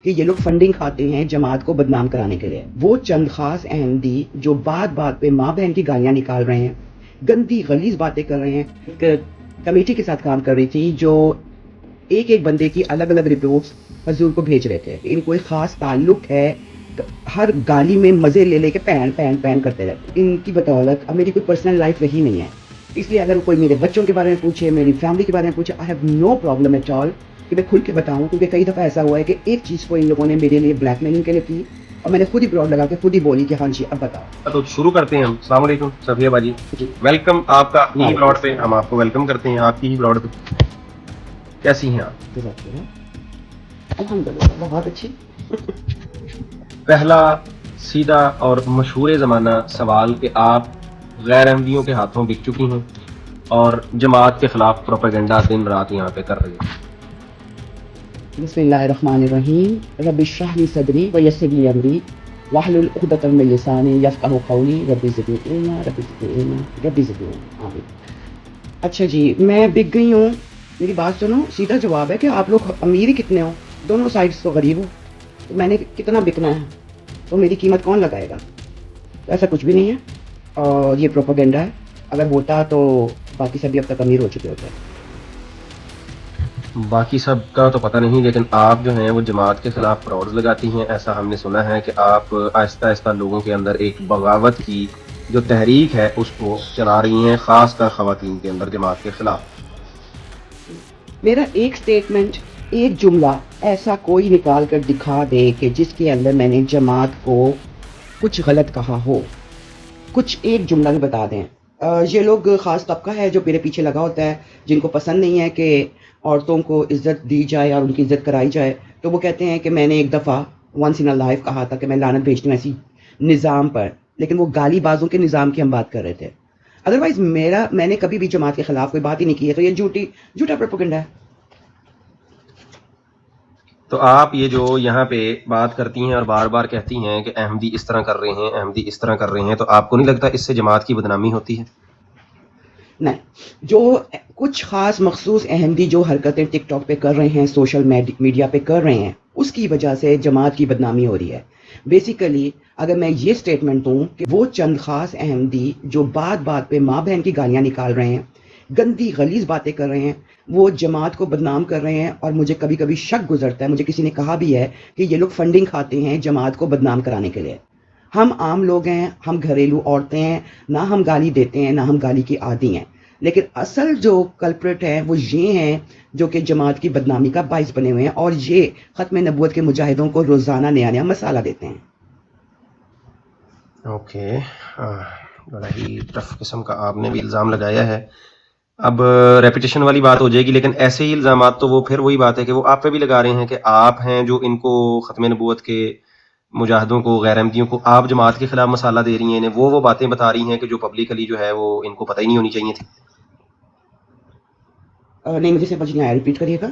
کہ یہ لوگ فنڈنگ کھاتے ہیں جماعت کو بدنام کرانے کے لیے. وہ چند خاص احمدی جو بات بات پہ ماں بہن کی گالیاں نکال رہے ہیں, گندی غلیظ باتیں کر رہے ہیں. ایک کمیٹی کے ساتھ کام کر رہی تھی جو ایک ایک بندے کی الگ الگ رپورٹس حضور کو بھیج رہے تھے. ان کوئی خاص تعلق ہے, ہر گالی میں مزے لے لے کے پین پین پین کرتے رہتے. ان کی بدولت اب میری کوئی پرسنل لائف رہی نہیں ہے, اس لیے اگر کوئی میرے بچوں کے بارے میں پوچھے, میری فیملی کے بارے میں پوچھے, I have no problem at all کہ میں کھل کے بتاؤں. کیونکہ کئی دفعہ ایسا ہوا ہے کہ ایک چیز کو ان لوگوں نے میرے لیے بلیک میلنگ کے لیے کی اور میں نے خود ہی براڈ لگا کے خود ہی بولی کہ ہاں جی اب بتاؤ. تو شروع کرتے ہیں ہم. السلام علیکم صفیہ باجی, ویلکم آپ کا اپنی بلاڈ پہ. ہم آپ کو ویلکم کرتے ہیں آپ کی ہی بلاڈ پہ. کیسی ہیں آپ؟ الحمدللہ بہت اچھی. پہلا سیدھا اور مشہور زمانہ سوال کہ آپ غیر احمدیوں کے ہاتھوں بک چکی ہیں اور جماعت کے خلاف پروپیگنڈا دن رات یہاں پہ کر رہی ہیں. بسم اللہ الرحمن الرحیم. رب اشرح لی صدری ویسر لی امری واحلل عقدۃ من لسانی یفقہوا قولی. رب زدنی علما رب زدنی علما رب زدنی علما. آمین. اچھا جی, میں بک گئی ہوں. میری بات سنو, سیدھا جواب ہے کہ آپ لوگ امیر ہی کتنے ہو, دونوں سائڈس تو غریب ہو, تو میں نے کتنا بکنا ہے, تو میری قیمت کون لگائے گا؟ ایسا کچھ بھی نہیں ہے اور یہ پروپیگنڈا ہے. اگر ہوتا تو باقی سبھی اب تک امیر ہو چکے ہوتے ہیں. باقی سب کا تو پتہ نہیں, لیکن آپ جو ہیں وہ جماعت کے خلاف پراؤڈز لگاتی ہیں. ایسا ہم نے سنا ہے کہ آپ آہستہ آہستہ لوگوں کے اندر ایک بغاوت کی جو تحریک ہے اس کو چلا رہی ہیں, خاص کر خواتین کے اندر جماعت کے خلاف. میرا ایک سٹیٹمنٹ, ایک جملہ ایسا کوئی نکال کر دکھا دے کہ جس کے اندر میں نے جماعت کو کچھ غلط کہا ہو, کچھ ایک جملہ بھی بتا دیں. یہ لوگ خاص طبقہ ہے جو میرے پیچھے لگا ہوتا ہے, جن کو پسند نہیں ہے کہ عورتوں کو عزت دی جائے اور ان کی عزت کرائی جائے. تو وہ کہتے ہیں کہ میں نے ایک دفعہ ونس ان لائف کہا تھا کہ میں لعنت بھیجتی ہوں ایسی نظام پر, لیکن وہ گالی بازوں کے نظام کی ہم بات کر رہے تھے. ادروائز میں نے کبھی بھی جماعت کے خلاف کوئی بات ہی نہیں کی ہے, تو یہ جھوٹا پروپیگنڈا ہے. تو آپ یہ جو یہاں پہ بات کرتی ہیں اور بار بار کہتی ہیں کہ احمدی اس طرح کر رہے ہیں, احمدی اس طرح کر رہے ہیں, تو آپ کو نہیں لگتا اس سے جماعت کی بدنامی ہوتی ہے؟ نہیں, جو کچھ خاص مخصوص احمدی جو حرکتیں ٹک ٹاک پہ کر رہے ہیں, سوشل میڈیا پہ کر رہے ہیں, اس کی وجہ سے جماعت کی بدنامی ہو رہی ہے. بیسیکلی اگر میں یہ سٹیٹمنٹ دوں کہ وہ چند خاص احمدی جو بات بات پہ ماں بہن کی گالیاں نکال رہے ہیں, گندی غلیظ باتیں کر رہے ہیں, وہ جماعت کو بدنام کر رہے ہیں, اور مجھے کبھی کبھی شک گزرتا ہے, مجھے کسی نے کہا بھی ہے کہ یہ لوگ فنڈنگ کھاتے ہیں جماعت کو بدنام کرانے کے لیے. ہم عام لوگ ہیں, ہم گھریلو عورتیں ہیں, نہ ہم گالی دیتے ہیں نہ ہم گالی کی عادی ہیں, لیکن اصل جو کلپریٹ ہیں وہ یہ ہیں جو کہ جماعت کی بدنامی کا باعث بنے ہوئے ہیں, اور یہ ختم نبوت کے مجاہدوں کو روزانہ نیا نیا مسالہ دیتے ہیں. اوکے, بڑا ہی ٹف قسم کا آپ نے بھی الزام لگایا ہے. اب ریپیٹیشن والی بات ہو جائے گی, لیکن ایسے ہی الزامات تو وہ پھر وہی بات ہے کہ وہ آپ پہ بھی لگا رہے ہیں کہ آپ ہیں جو ان کو ختم نبوت کے مجاہدوں کو, غیر احمدیوں کو آپ جماعت کے خلاف مسالہ دے رہی ہیں, وہ باتیں بتا رہی ہیں کہ جو پبلکلی جو ہے وہ ان کو پتہ ہی نہیں ہونی چاہیے تھی. نہیں, مجھے سمجھ نہیں آیا, ریپیٹ کریے گا.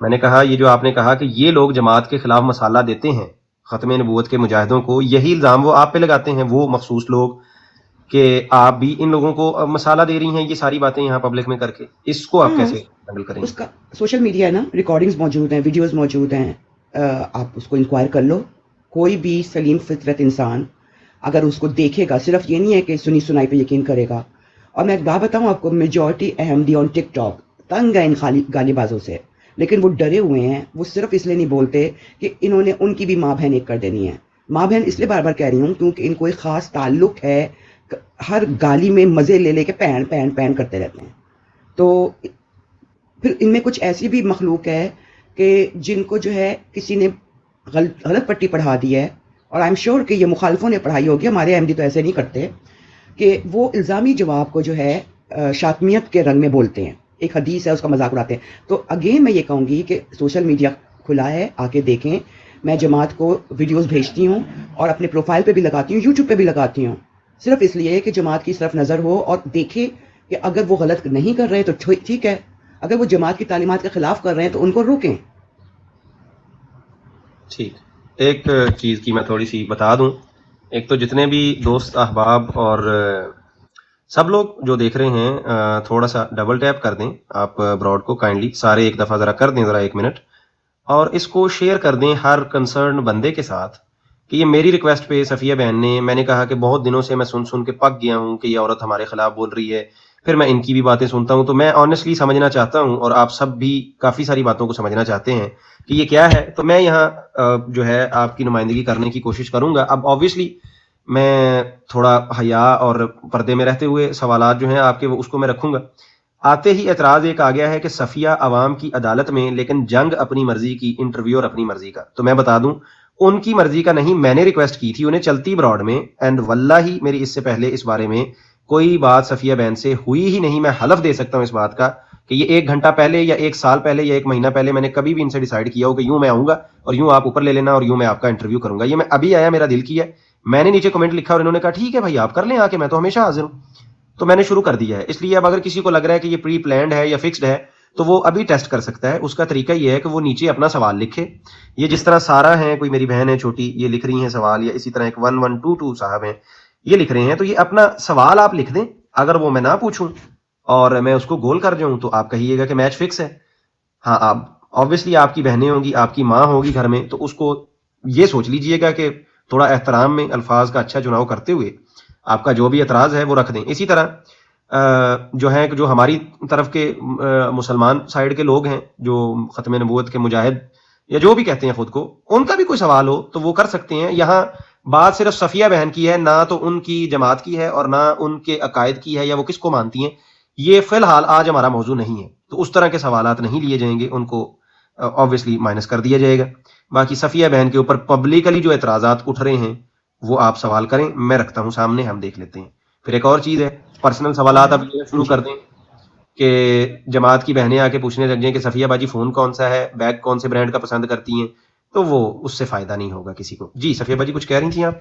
میں نے کہا یہ جو آپ نے کہا کہ یہ لوگ جماعت کے خلاف مسالہ دیتے ہیں ختم نبوت کے مجاہدوں کو, یہی الزام وہ آپ پہ لگاتے ہیں, وہ مخصوص لوگ, کہ آپ بھی ان لوگوں کو مسالہ دے رہی ہیں یہ ساری باتیں یہاں پبلک میں کر کے. اس کو آپ کیسے ہینڈل کریں گے؟ اس کا سوشل میڈیا ہے نا, ریکارڈنگز موجود ہیں, ویڈیوز موجود ہیں, آپ اس کو انکوائر کر لو. کوئی بھی سلیم فطرت انسان اگر اس کو دیکھے گا, صرف یہ نہیں ہے کہ سنی سنائی پہ یقین کرے گا. اور میں ایک بات بتاؤں آپ کو, میجورٹی احمدی آن ٹک ٹاک تنگ ہے ان گالی بازوں سے, لیکن وہ ڈرے ہوئے ہیں. وہ صرف اس لیے نہیں بولتے کہ انہوں نے ان کی بھی ماں بہن ایک کر دینی ہے. ماں بہن اس لیے بار بار کہہ رہی ہوں کیونکہ ان کو ایک خاص تعلق ہے, ہر گالی میں مزے لے لے کے پین پین پین کرتے رہتے ہیں. تو پھر ان میں کچھ ایسی بھی مخلوق ہے کہ جن کو جو ہے کسی نے غلط پٹی پڑھا دی ہے, اور آئی ایم شیور کہ یہ مخالفوں نے پڑھائی ہوگی, ہمارے احمدی تو ایسے نہیں کرتے, کہ وہ الزامی جواب کو جو ہے شاطمیت کے رنگ میں بولتے ہیں. ایک حدیث ہے اس کا مذاق اڑاتے ہیں. تو اگین میں یہ کہوں گی کہ سوشل میڈیا کھلا ہے, آ کے دیکھیں. میں جماعت کو ویڈیوز بھیجتی ہوں اور اپنے پروفائل پہ بھی لگاتی ہوں, یوٹیوب پہ بھی لگاتی ہوں, صرف اس لیے کہ جماعت کی طرف نظر ہو اور دیکھے کہ اگر وہ غلط نہیں کر رہے تو ٹھیک ہے, اگر وہ جماعت کی تعلیمات کے خلاف کر رہے ہیں تو ان کو روکیں. ٹھیک, ایک چیز کی میں تھوڑی سی بتا دوں. ایک تو جتنے بھی دوست احباب اور سب لوگ جو دیکھ رہے ہیں, تھوڑا سا ڈبل ٹیپ کر دیں آپ براڈ کو, کائنڈلی سارے ایک دفعہ ذرا کر دیں, ذرا 1 منٹ, اور اس کو شیئر کر دیں ہر کنسرن بندے کے ساتھ کہ یہ میری ریکویسٹ پہ صفیہ بہن نے، میں نے کہا کہ بہت دنوں سے میں سن کے پک گیا ہوں کہ یہ عورت ہمارے خلاف بول رہی ہے، پھر میں ان کی بھی باتیں سنتا ہوں، تو میں آنیسٹلی سمجھنا چاہتا ہوں اور آپ سب بھی کافی ساری باتوں کو سمجھنا چاہتے ہیں کہ یہ کیا ہے، تو میں یہاں جو ہے آپ کی نمائندگی کرنے کی کوشش کروں گا. اب آبویسلی میں تھوڑا حیا اور پردے میں رہتے ہوئے سوالات جو ہیں آپ کے اس کو میں رکھوں گا. آتے ہی اعتراض ایک آ گیا ہے کہ صفیہ عوام کی عدالت میں، لیکن جنگ اپنی مرضی کی، انٹرویور اپنی مرضی کا. تو میں بتا دوں ان کی مرضی کا نہیں، میں نے ریکویسٹ کی تھی انہیں چلتی براڈ میں، اینڈ واللہ ہی میری اس سے پہلے اس بارے میں کوئی بات صفیہ بہن سے ہوئی ہی نہیں. میں حلف دے سکتا ہوں اس بات کا کہ یہ 1 گھنٹہ پہلے یا 1 سال پہلے یا 1 مہینہ پہلے میں نے کبھی بھی ان سے ڈیسائیڈ کیا ہو کہ یوں میں آؤں گا اور یوں آپ اوپر لے لینا اور یوں میں آپ کا انٹرویو کروں گا. یہ میں ابھی آیا، میرا دل کیا، میں نے نیچے کمنٹ لکھا اور انہوں نے کہا ٹھیک ہے بھائی آپ کر لیں آ کے، میں تو ہمیشہ حاضر ہوں. تو میں نے شروع کر دیا ہے. اس لیے اب اگر کسی کو لگ رہا ہے کہ یہ پری پلانڈ ہے یا فکسڈ ہے تو وہ ابھی ٹیسٹ کر سکتا ہے. اس کا طریقہ یہ ہے کہ وہ نیچے اپنا سوال لکھے. یہ جس طرح سارا ہیں، کوئی میری بہن ہے چھوٹی، یہ لکھ رہی ہیں سوال، یا اسی طرح ایک 1122 صاحب ہیں یہ لکھ رہے ہیں، تو یہ اپنا سوال آپ لکھ دیں. اگر وہ میں نہ پوچھوں اور میں اس کو گول کر جاؤں تو آپ کہیے گا کہ میچ فکس ہے. ہاں آپ آبویسلی آپ کی بہنیں ہوں گی، آپ کی ماں ہوگی گھر میں، تو اس کو یہ سوچ لیجئے گا کہ تھوڑا احترام میں الفاظ کا اچھا چناؤ کرتے ہوئے آپ کا جو بھی اعتراض ہے وہ رکھ دیں. اسی طرح جو ہیں جو ہماری طرف کے مسلمان سائڈ کے لوگ ہیں جو ختم نبوت کے مجاہد یا جو بھی کہتے ہیں خود کو، ان کا بھی کوئی سوال ہو تو وہ کر سکتے ہیں. یہاں بات صرف صفیہ بہن کی ہے، نہ تو ان کی جماعت کی ہے اور نہ ان کے عقائد کی ہے یا وہ کس کو مانتی ہیں. یہ فی الحال آج ہمارا موضوع نہیں ہے، تو اس طرح کے سوالات نہیں لیے جائیں گے، ان کو آبویسلی مائنس کر دیا جائے گا. باقی صفیہ بہن کے اوپر پبلکلی جو اعتراضات اٹھ رہے ہیں وہ آپ سوال کریں، میں رکھتا ہوں سامنے، ہم دیکھ لیتے ہیں. پھر ایک اور چیز ہے، پرسنل سوالات اب یہ شروع جی کر دیں کہ جماعت کی بہنیں آ کے پوچھنے لگ جائیں کہ صفیہ باجی فون کون سا ہے، بیگ کون سے برانڈ کا پسند کرتی ہیں، تو وہ اس سے فائدہ نہیں ہوگا کسی کو. جی صفیہ باجی کچھ کہہ رہی تھیں آپ؟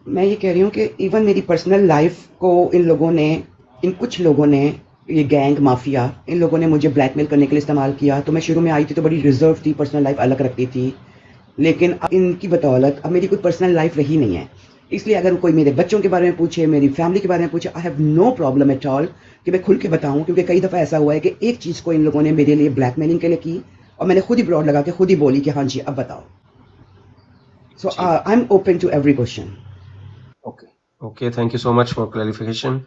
میں یہ کہہ رہی ہوں کہ ایون میری پرسنل لائف کو ان کچھ لوگوں نے، یہ گینگ مافیا، ان لوگوں نے مجھے بلیک میل کرنے کے لیے استعمال کیا. تو میں شروع میں آئی تھی تو بڑی ریزرو تھی، پرسنل لائف الگ رکھتی تھی، لیکن ان کی بدولت اب میری کوئی پرسنل لائف رہی نہیں ہے. اس لیے اگر کوئی میرے بچوں کے بارے میں پوچھے، میری فیملی کے بارے میں پوچھے، I have no problem at all کہ میں کھل کے بتاؤں. کیونکہ کئی دفعہ ایسا ہوا ہے کہ ایک چیز کو ان لوگوں نے میرے لیے بلیک میلنگ کے لیے کی اور میں نے خود ہی براڈ لگا کے خود ہی بولی کہ ہاں جی اب بتاؤ. So I am open to every question. Okay thank you so much for clarification.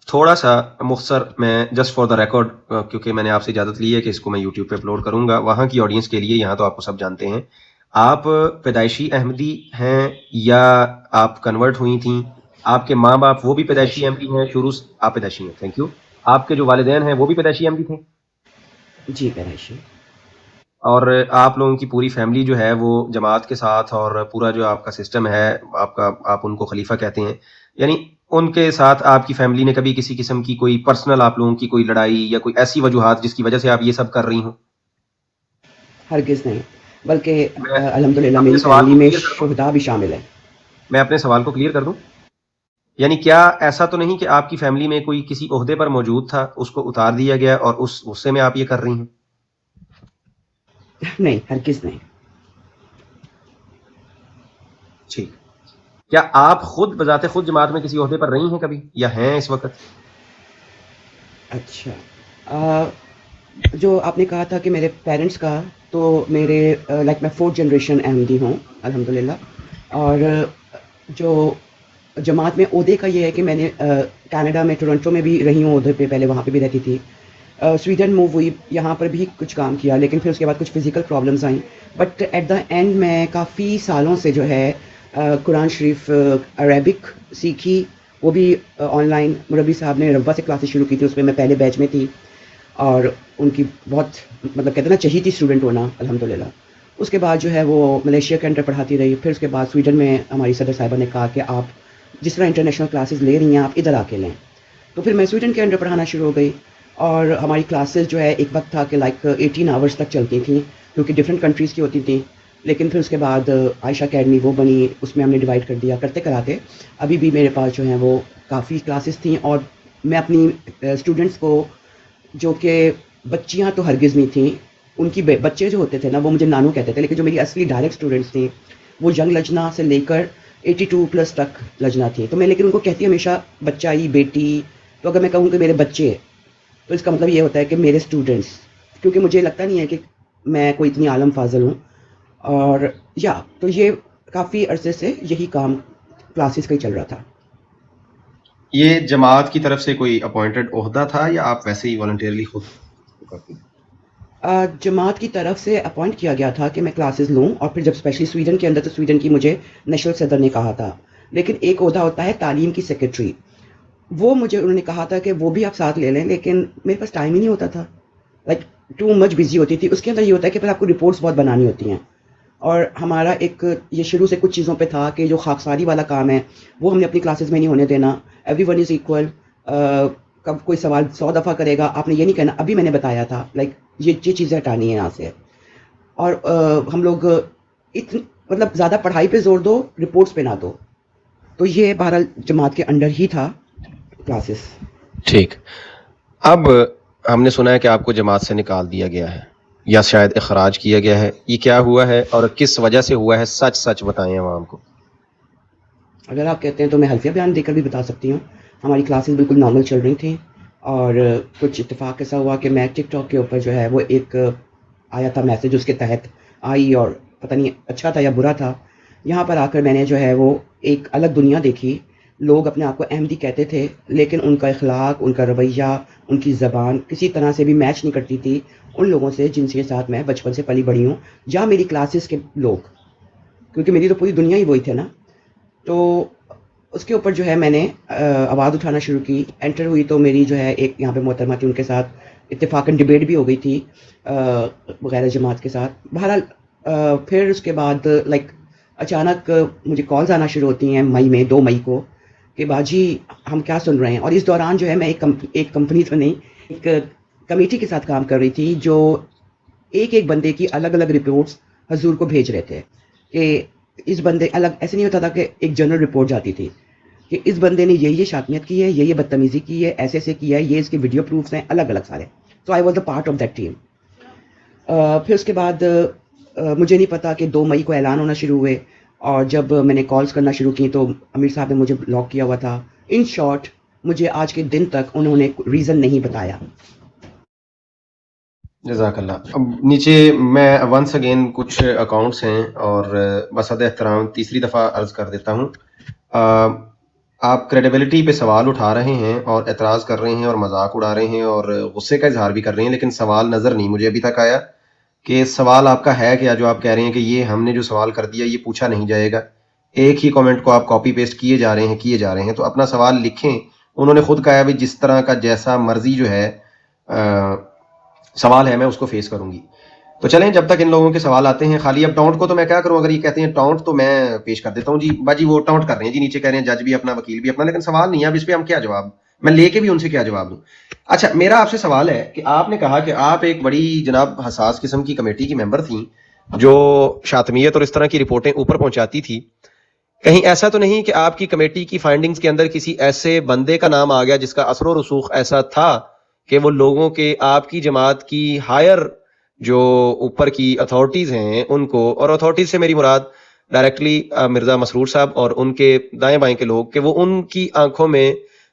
تھوڑا سا مختصر میں جسٹ فار دا ریکارڈ، کیونکہ میں نے آپ سے اجازت لی ہے کہ اس کو میں یوٹیوب پہ اپلوڈ کروں گا وہاں کی آڈینس کے لیے، یہاں تو آپ کو سب جانتے ہیں. آپ پیدائشی احمدی ہیں یا آپ کنورٹ ہوئی تھیں؟ آپ کے ماں باپ وہ بھی پیدائشی احمدی ہیں شروع سے؟ آپ پیدائشی ہیں، تھینک یو. آپ کے جو والدین ہیں وہ بھی پیدائشی احمدی تھے؟ جی پیدائشی. اور آپ لوگوں کی پوری فیملی جو ہے وہ جماعت کے ساتھ، اور پورا جو آپ کا سسٹم ہے آپ ان کو خلیفہ کہتے ہیں، یعنی ان کے ساتھ آپ کی فیملی نے کبھی کسی قسم کی کوئی پرسنل آپ لوگوں کی کوئی لڑائی یا کوئی ایسی وجوہات جس کی وجہ سے آپ یہ سب کر رہی ہوں؟ ہرگز نہیں، بلکہ میں الحمدللہ اپنے میری سوال فیملی کو میں کلیئر کر دوں، شہداء بھی شامل ہیں. میں اپنے سوال کو کلیئر کر دوں، یعنی کیا ایسا تو نہیں کہ آپ کی فیملی میں کوئی کسی عہدے پر موجود تھا، اس کو اتار دیا گیا اور اس غصے میں آپ یہ کر رہی ہیں؟ نہیں، ہرگز نہیں. ٹھیک. کیا آپ خود بذات خود جماعت میں کسی عہدے پر رہی ہیں کبھی یا ہیں اس وقت؟ اچھا، جو آپ نے کہا تھا کہ میرے پیرنٹس کا، تو میرے لائک میں 4th جنریشن احمدی ہوں الحمدللہ. اور جو جماعت میں عہدے کا یہ ہے کہ میں نے کینیڈا میں ٹورنٹو میں بھی رہی ہوں عہدے پہ، پہلے وہاں پہ بھی رہتی تھی. سویڈن موو ہوئی، یہاں پر بھی کچھ کام کیا، لیکن پھر اس کے بعد کچھ فزیکل پرابلمس آئیں. بٹ ایٹ دا اینڈ میں کافی سالوں سے جو ہے قرآن شریف عربک سیکھی، وہ بھی آن لائن. مربی صاحب نے ربا سے کلاسز شروع کی تھی، اس میں پہلے بیچ میں تھی اور ان کی بہت مطلب کہتے ہیں نا چہیتی اسٹوڈنٹ ہونا الحمدللہ. اس کے بعد جو ہے وہ ملیشیا کے انڈر پڑھاتی رہی. پھر اس کے بعد سویڈن میں ہماری صدر صاحبہ نے کہا کہ آپ جس طرح انٹرنیشنل کلاسز لے رہی ہیں آپ ادھر آ کے لیں. تو پھر میں سویڈن کے انڈر پڑھانا شروع ہو گئی اور ہماری کلاسز جو ہے ایک وقت تھا کہ لائک 18 آورس تک چلتی تھیں کیونکہ ڈفرینٹ کنٹریز کی ہوتی تھیں. لیکن پھر اس کے بعد عائشہ اکیڈمی وہ بنی، اس میں ہم نے ڈیوائڈ کر دیا. کرتے کراتے ابھی بھی میرے پاس جو ہیں وہ کافی کلاسز تھیں اور میں اپنی اسٹوڈنٹس کو، جو کہ بچیاں تو ہرگز نہیں تھیں، ان کی بچے جو ہوتے تھے نا وہ مجھے نانو کہتے تھے، لیکن جو میری اصلی ڈائریکٹ اسٹوڈنٹس تھیں وہ ینگ لجنا سے لے کر 82+ تک لجنا تھی. تو میں لیکن ان کو کہتی ہمیشہ بچائی بیٹی. تو اگر میں کہوں کہ میرے بچے، تو اس کا مطلب یہ ہوتا ہے کہ میرے اسٹوڈنٹس، کیونکہ مجھے لگتا نہیں ہے کہ میں کوئی اتنی عالم فاضل ہوں. اور تو یہ کافی عرصے سے یہی کام کلاسز کا ہی چل رہا تھا. یہ جماعت کی طرف سے کوئی اپوائنٹڈ عہدہ تھا یا آپ ویسے ہی والنٹیئرلی خود کرتے ہیں؟ جماعت کی طرف سے اپوائنٹ کیا گیا تھا کہ میں کلاسز لوں، اور پھر جب اسپیشلی سویڈن کے اندر، تو سویڈن کی مجھے نیشنل صدر نے کہا تھا. لیکن ایک عہدہ ہوتا ہے تعلیم کی سیکرٹری، وہ مجھے انہوں نے کہا تھا کہ وہ بھی آپ ساتھ لے لیں، لیکن میرے پاس ٹائم ہی نہیں ہوتا تھا. لائک ٹو مچ بزی ہوتی تھی. اس کے اندر یہ ہوتا ہے کہ پھر آپ کو رپورٹس بہت بنانی ہوتی ہیں، اور ہمارا ایک یہ شروع سے کچھ چیزوں پہ تھا کہ جو خاکساری والا کام ہے وہ ہم نے اپنی کلاسز میں نہیں ہونے دینا. Every one is equal. کب کوئی سوال 100 دفعہ کرے گا، آپ نے یہ نہیں کہنا ابھی میں نے بتایا تھا. لائک یہ چیزیں ہٹانی ہیں یہاں سے. اور ہم لوگ مطلب زیادہ پڑھائی پہ زور دو، رپورٹس پہ نہ دو. تو یہ بہرحال جماعت کے انڈر ہی تھا کلاسز. ٹھیک. اب ہم نے سنا ہے کہ آپ کو جماعت سے نکال دیا گیا ہے یا شاید اخراج کیا گیا ہے. یہ کیا ہوا ہے اور کس وجہ سے ہوا ہے؟ سچ سچ بتائیں عوام کو. اگر آپ کہتے ہیں تو میں حلفیہ بیان دے کر بھی بتا سکتی ہوں. ہماری کلاسز بالکل نارمل چل رہی تھیں، اور کچھ اتفاق ایسا ہوا کہ میں ٹک ٹاک کے اوپر جو ہے وہ ایک آیا تھا میسج، اس کے تحت آئی، اور پتہ نہیں اچھا تھا یا برا تھا. یہاں پر آ کر میں نے جو ہے وہ ایک الگ دنیا دیکھی. لوگ اپنے آپ کو احمدی کہتے تھے، لیکن ان کا اخلاق، ان کا رویہ، ان کی زبان کسی طرح سے بھی میچ نہیں کرتی تھی ان لوگوں سے جن کے ساتھ میں بچپن سے پلی بڑھی ہوں، یا میری کلاسز کے لوگ، کیونکہ میری تو پوری دنیا ہی وہی تھے نا. تو اس کے اوپر جو ہے میں نے آواز اٹھانا شروع کی. انٹر ہوئی تو میری جو ہے ایک یہاں پہ محترمہ تھی، ان کے ساتھ اتفاقاً ڈبیٹ بھی ہو گئی تھی غیر جماعت کے ساتھ. بہرحال پھر اس کے بعد لائک اچانک مجھے کالز آنا شروع ہوتی ہیں مئی میں، 2 مئی کو، کہ باجی ہم کیا سن رہے ہیں. اور اس دوران جو ہے میں ایک کمپنی تو نہیں، ایک کمیٹی کے ساتھ کام کر رہی تھی، جو ایک بندے کی الگ الگ رپورٹس حضور کو بھیج رہے تھے. کہ اس بندے الگ ایسے نہیں ہوتا تھا کہ ایک جنرل رپورٹ جاتی تھی کہ اس بندے نے یہ شاتمیت کی ہے، یہ بدتمیزی کی ہے، ایسے کیا ہے، یہ اس کے ویڈیو پروفس ہیں الگ الگ سارے. So I was a part of that team. پھر اس کے بعد مجھے نہیں پتا کہ 2 مئی کو اعلان ہونا شروع ہوئے، اور جب میں نے کالز کرنا شروع کی تو امیر صاحب نے مجھے بلاک کیا ہوا تھا. ان شارٹ مجھے آج کے دن تک انہوں نے ریزن نہیں بتایا. جزاک اللہ. اب نیچے میں ونس اگین کچھ اکاؤنٹس ہیں اور بصد احترام تیسری دفعہ عرض کر دیتا ہوں، آپ کریڈیبلٹی پہ سوال اٹھا رہے ہیں اور اعتراض کر رہے ہیں اور مذاق اڑا رہے ہیں اور غصے کا اظہار بھی کر رہے ہیں، لیکن سوال نظر نہیں مجھے ابھی تک آیا کہ سوال آپ کا ہے کیا، جو آپ کہہ رہے ہیں کہ یہ ہم نے جو سوال کر دیا یہ پوچھا نہیں جائے گا. ایک ہی کامنٹ کو آپ کاپی پیسٹ کیے جا رہے ہیں. تو اپنا سوال لکھیں. انہوں نے خود کہا بھی جس طرح کا جیسا مرضی جو ہے سوال ہے میں اس کو فیس کروں گی. تو چلیں جب تک ان لوگوں کے سوال آتے ہیں. خالی اب ٹاؤنٹ کو تو میں کیا کروں، اگر یہ کہتے ہیں ٹاؤنٹ تو میں پیش کر دیتا ہوں. جی باجی وہ ٹاؤنٹ کر رہے ہیں، جی نیچے کہہ رہے ہیں جج بھی اپنا، وکیل بھی اپنا، لیکن سوال نہیں ہے. اب اس پہ ہم کیا جواب، میں لے کے بھی ان سے کیا جواب دوں. اچھا میرا آپ سے سوال ہے کہ آپ نے کہا کہ آپ ایک بڑی جناب حساس قسم کی کمیٹی کی ممبر تھیں جو شاتمیت اور اس طرح کی رپورٹیں اوپر پہنچاتی تھی. کہیں ایسا تو نہیں کہ آپ کی کمیٹی کی فائنڈنگز کے اندر کسی ایسے بندے کا نام آ گیا جس کا اثر و رسوخ ایسا تھا کہ وہ لوگوں کے، آپ کی جماعت کی ہائر جو اوپر کی اتھارٹیز ہیں ان کو، اور اتھارٹیز سے میری مراد ڈائریکٹلی مرزا مسرور صاحب اور ان کے دائیں بائیں کے لوگ، کہ وہ ان کی آنکھوں میں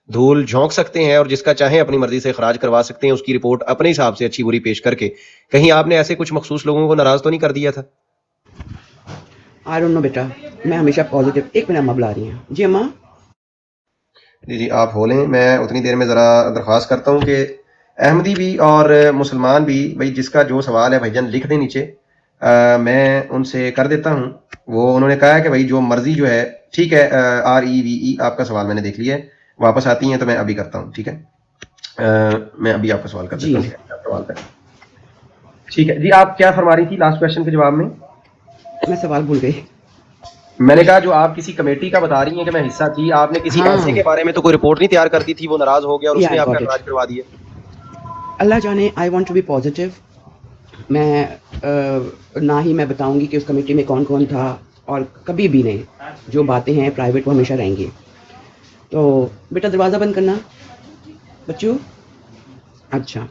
دھول جھونک سکتے ہیں اور جس کا چاہیں اپنی مرضی سے اخراج کروا سکتے ہیں، اس کی رپورٹ اپنے حساب سے اچھی بری پیش کر کے. کہیں آپ نے ایسے کچھ مخصوص لوگوں کو ناراض تو نہیں کر دیا تھا؟ آئی ڈونٹ نو بیٹا، میں ہمیشہ پازیٹیو. ایک منٹ اماں بلا رہی ہیں. جی اماں. جی آپ ہو لیں. میں اتنی دیر میں ذرا درخواست کرتا ہوں کہ احمدی بھی اور مسلمان بھی، بھائی جس کا جو سوال ہے بھائی جان لکھ دیں نیچے، میں ان سے کر دیتا ہوں. وہ انہوں نے کہا ہے کہ بھائی جو مرضی جو ہے ٹھیک ہے. REVE آپ کا سوال میں نے دیکھ لیا ہے، واپس آتی ہیں تو میں ابھی کرتا ہوں. ٹھیک ہے میں ابھی آپ کا سوال کر دیتا ہوں. ٹھیک ہے جی آپ کیا فرما رہی تھی لاسٹ کویشچن کے جواب میں؟ میں سوال بھول گئی. میں نے کہا جو آپ کسی کمیٹی کا بتا رہی ہیں کہ میں حصہ تھی، آپ نے کسی ایسے کے بارے میں تو کوئی رپورٹ نہیں تیار کرتی تھی، وہ ناراض ہو گیا اور اس نے آپ کا اخراج کروا دیا. اللہ جانے. I want to be positive. میں نہ ہی میں بتاؤں گی کہ اس کمیٹی میں کون کون تھا، اور کبھی بھی نہیں. جو باتیں ہیں پرائیویٹ وہ ہمیشہ رہیں گی. تو بیٹا دروازہ بند کرنا بچوں. اچھا